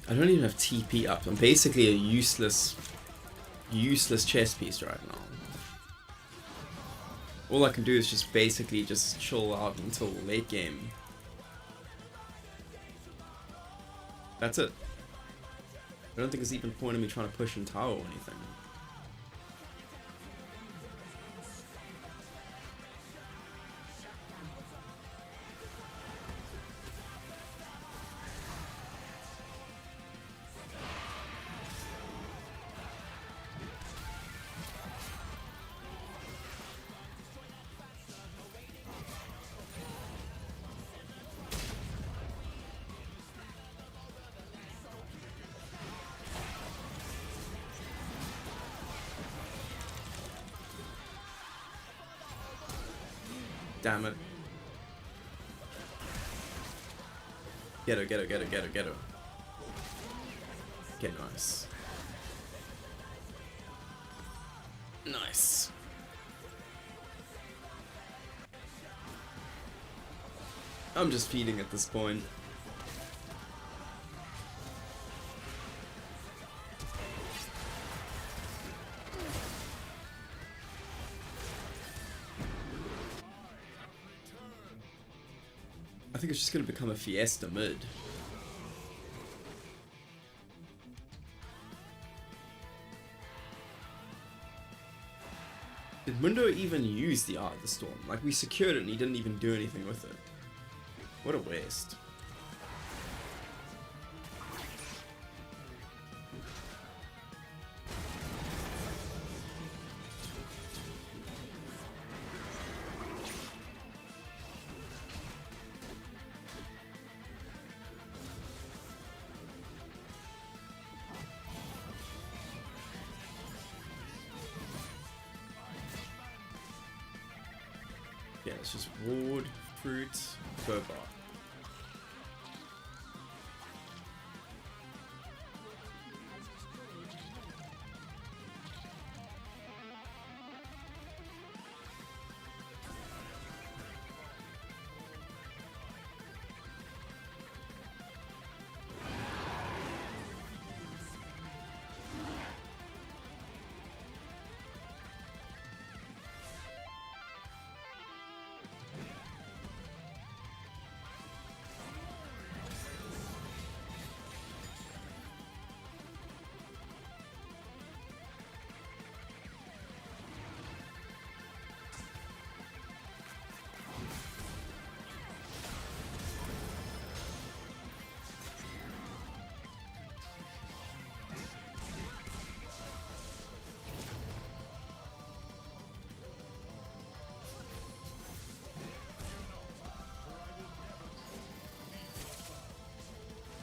I don't even have TP up. I'm basically a useless useless chess piece right now. All I can do is just basically just chill out until late game. That's it. I don't think there's even point in me trying to push in tower or anything. Damn it. Get her, get her, get her, get her, get her. Okay, nice. Nice. I'm just feeding at this point. I think it's just gonna become a fiesta mid. Did Mundo even use the Art of the Storm? Like, we secured it and he didn't even do anything with it. What a waste. Yeah, it's just ward, fruit, kerbal.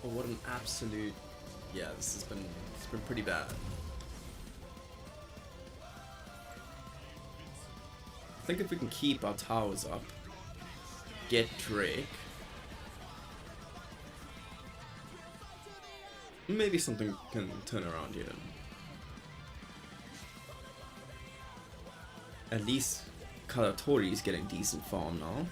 Oh, what an absolute... Yeah, it's been pretty bad. I think if we can keep our towers up, get Drake, maybe something can turn around here. At least Kalatori is getting decent farm now.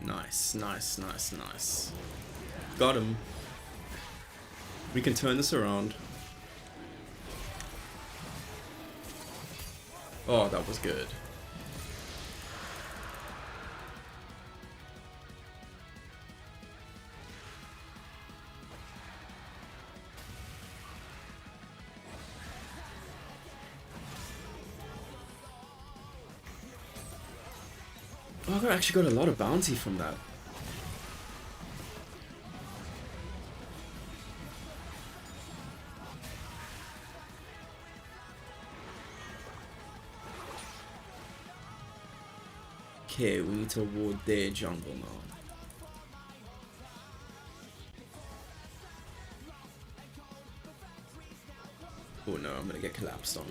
Nice, nice, nice, nice. Got him. We can turn this around. Oh, that was good. Oh, I actually got a lot of bounty from that. Okay, we need to ward their jungle now. Oh no, I'm gonna get collapsed on.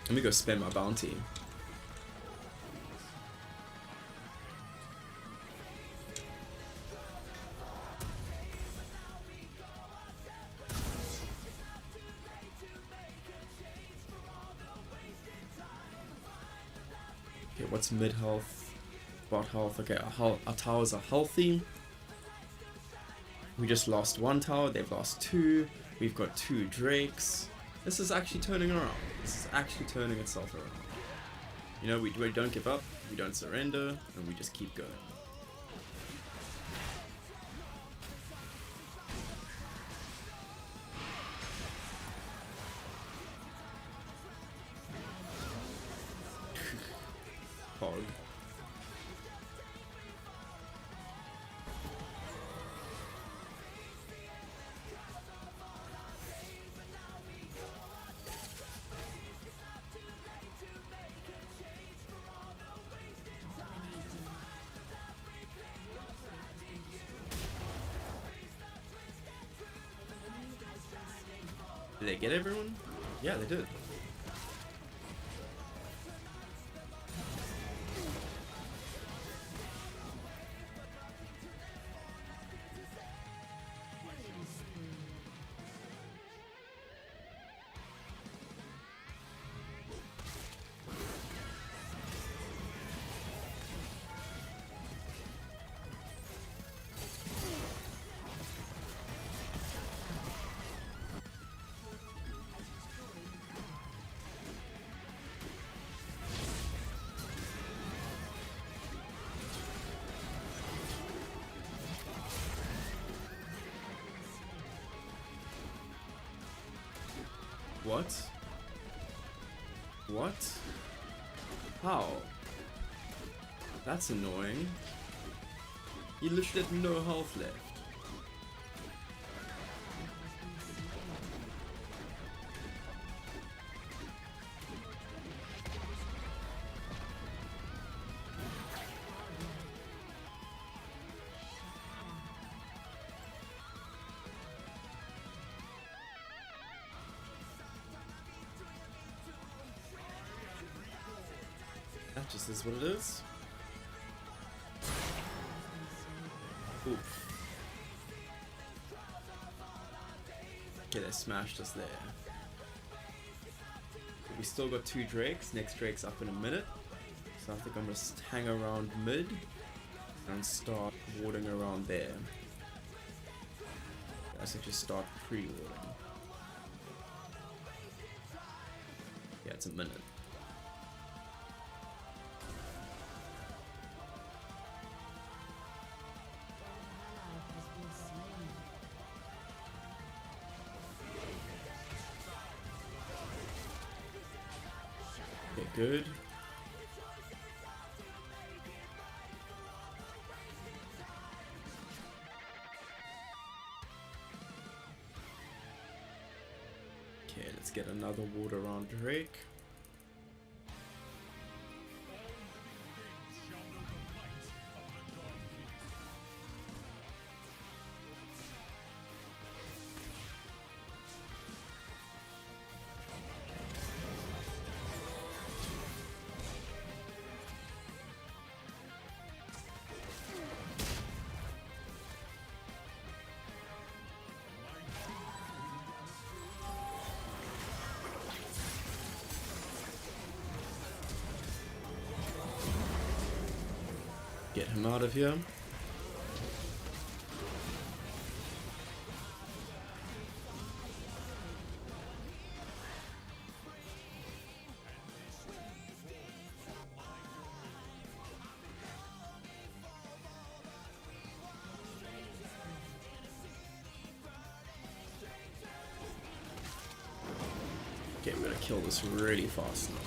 Let me go spend my bounty. Okay, what's mid health? Bot health. Okay, our towers are healthy. We just lost one tower, they've lost two. We've got 2 drakes. This is actually turning around. This is actually turning itself around. You know, we don't give up, we don't surrender, and we just keep going. Hog. Did they get everyone? Yeah, they did. What? What? How? That's annoying. You literally had no health left. That just is what it is. Oof. Okay, they smashed us there. We still got 2 drakes. Next drake's up in a minute. So I think I'm gonna just hang around mid and start warding around there. I should just start pre-warding. Yeah, it's a minute. Okay, good. Okay, let's get another ward around Drake. Get him out of here. Okay, I'm gonna kill this really fast now.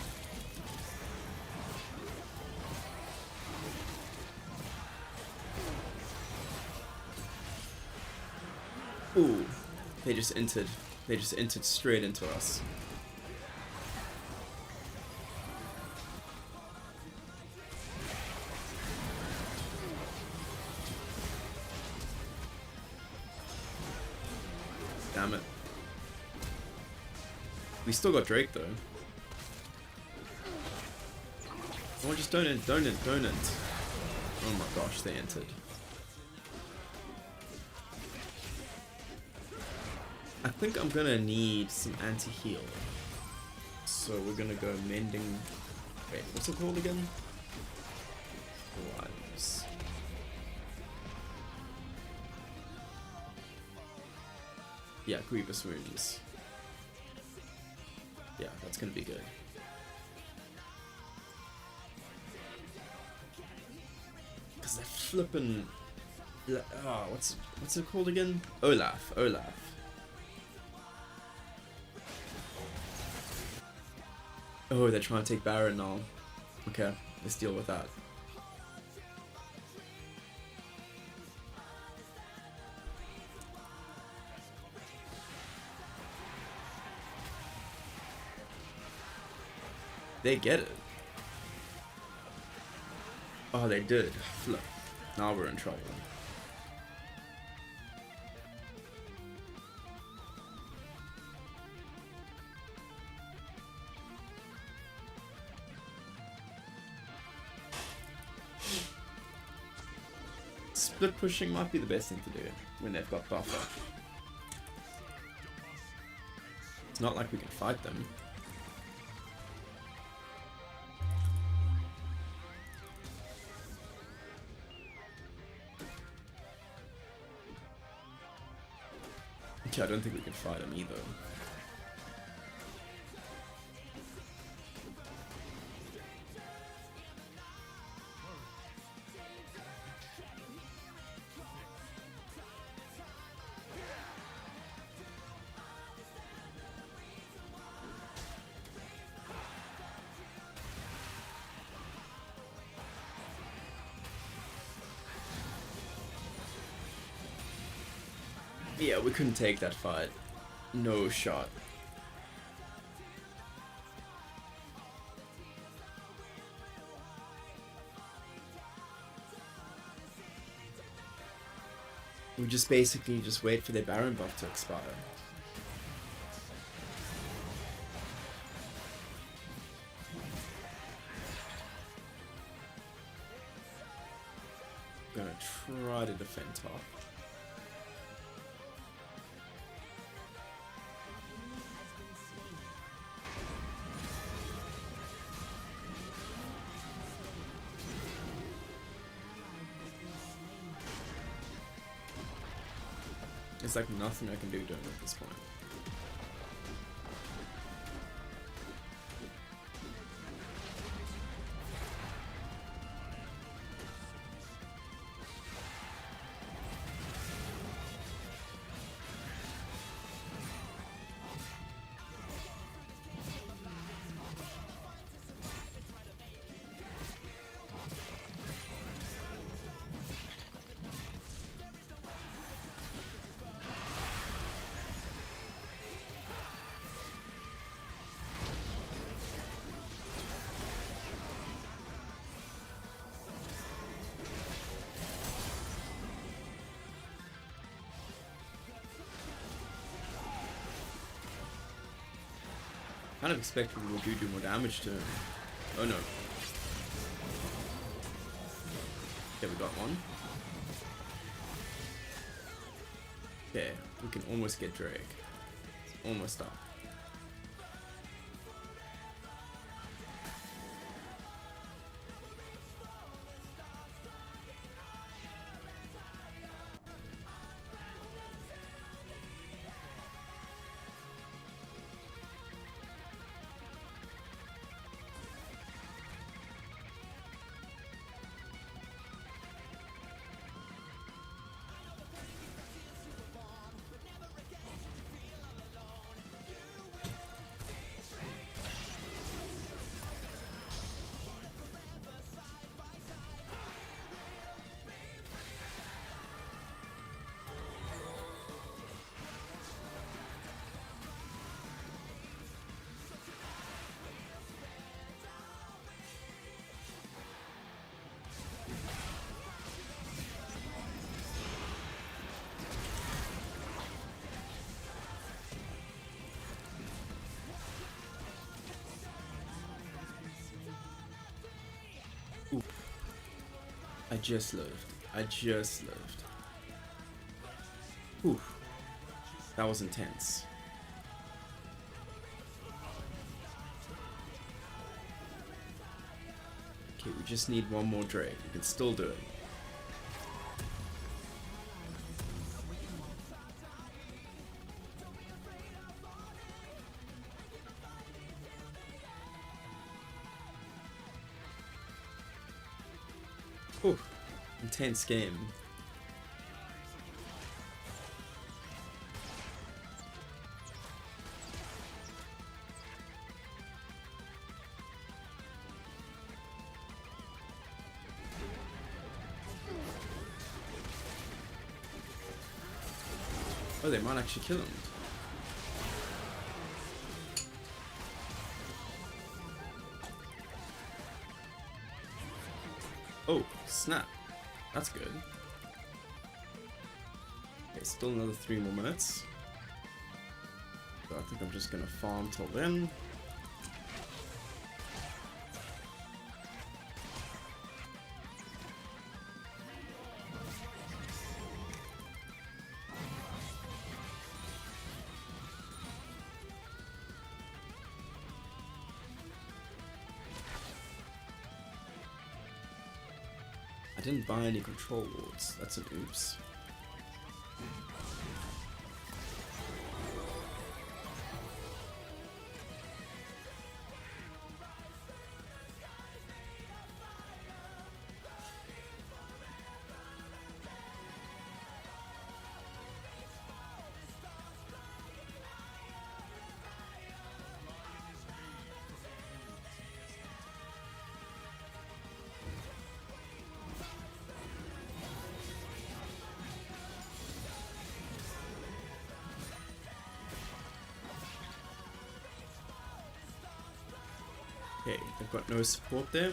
Ooh, they just entered. They just entered straight into us. Damn it. We still got Drake though. Oh, just don't end. Oh my gosh, they entered. I think I'm gonna need some anti-heal. So we're gonna go mending. Wait, what's it called again? Lives. Yeah, grievous wounds. Yeah, that's gonna be good. Cause they're flipping. Oh, what's it called again? Olaf. Oh, they're trying to take Baron now. Okay, let's deal with that. They get it. Oh, they did. Flip. Now we're in trouble. Split pushing might be the best thing to do when they've got buffer. It's not like we can fight them. Okay, I don't think we can fight them either. Yeah, we couldn't take that fight. No shot. We just basically just wait for their Baron buff to expire. I'm gonna try to defend top. There's like nothing I can do to him at this point. Kind of expected we will do more damage to him. Oh no. Okay, we got one. Okay, we can almost get Drake. It's almost up. I just lived. I just lived. Whew. That was intense. Okay, we just need one more Drake. We can still do it. Whew. Intense game. Oh, they might actually kill him. Oh, snap. That's good. Okay, still another 3 more minutes. So I think I'm just gonna farm till then. I didn't buy any control wards. That's an oops. Okay, they've got no support there.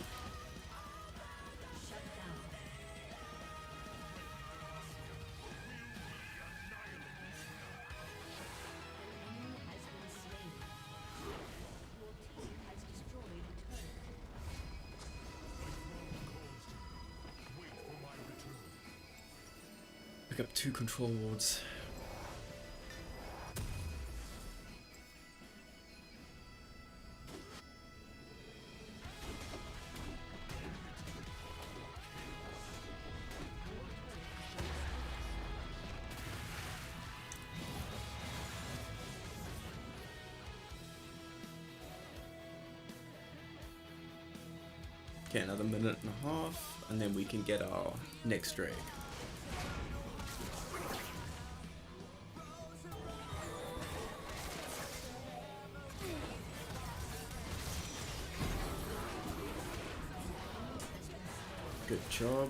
Pick up 2 control wards. Okay, another minute and a half, and then we can get our next drag. Good job.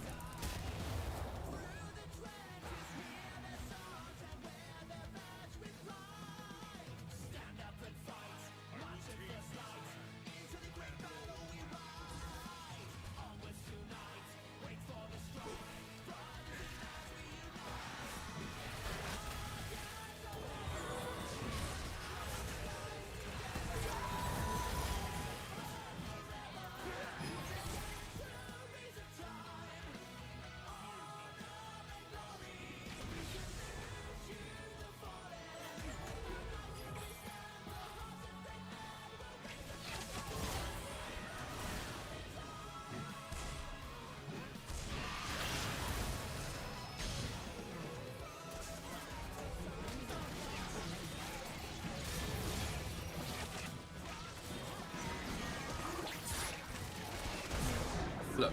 Look,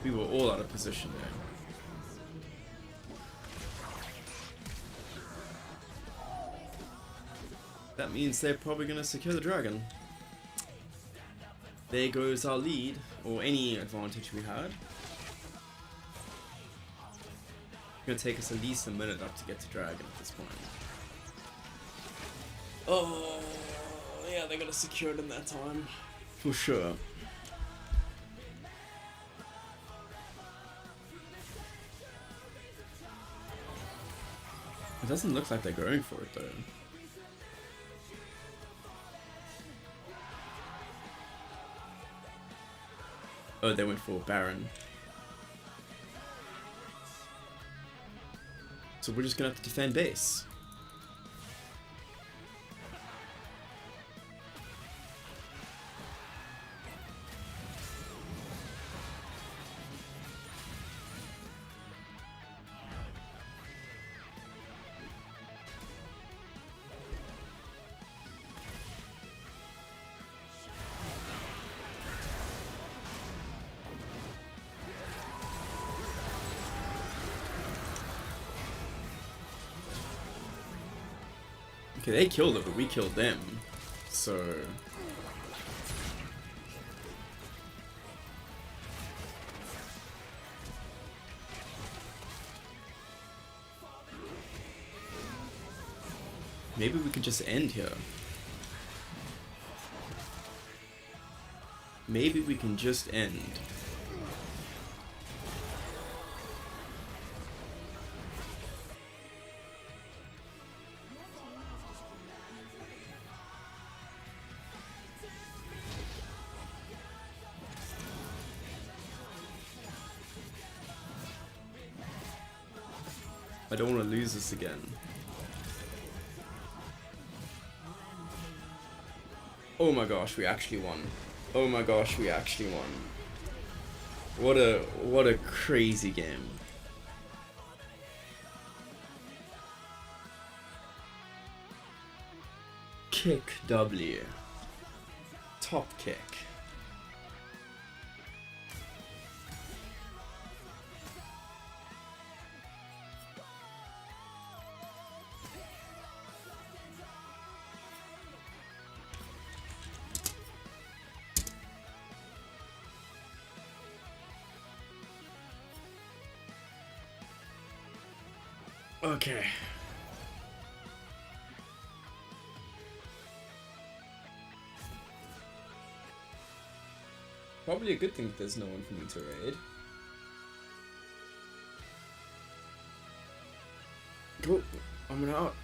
we were all out of position there. That means they're probably going to secure the dragon. There goes our lead, or any advantage we had. It's going to take us at least a minute up to get to dragon at this point. Oh, yeah, they're going to secure it in that time. For sure. It doesn't look like they're going for it though. Oh, they went for Baron. So we're just gonna have to defend base. Okay, they killed it, but we killed them. So... maybe we could just end here. Maybe we can just end. I don't want to lose this again. Oh my gosh, we actually won. Oh my gosh, we actually won. What a crazy game. Kick W. Top kick. Okay. Probably a good thing that there's no one for me to raid. Cool. I'm out.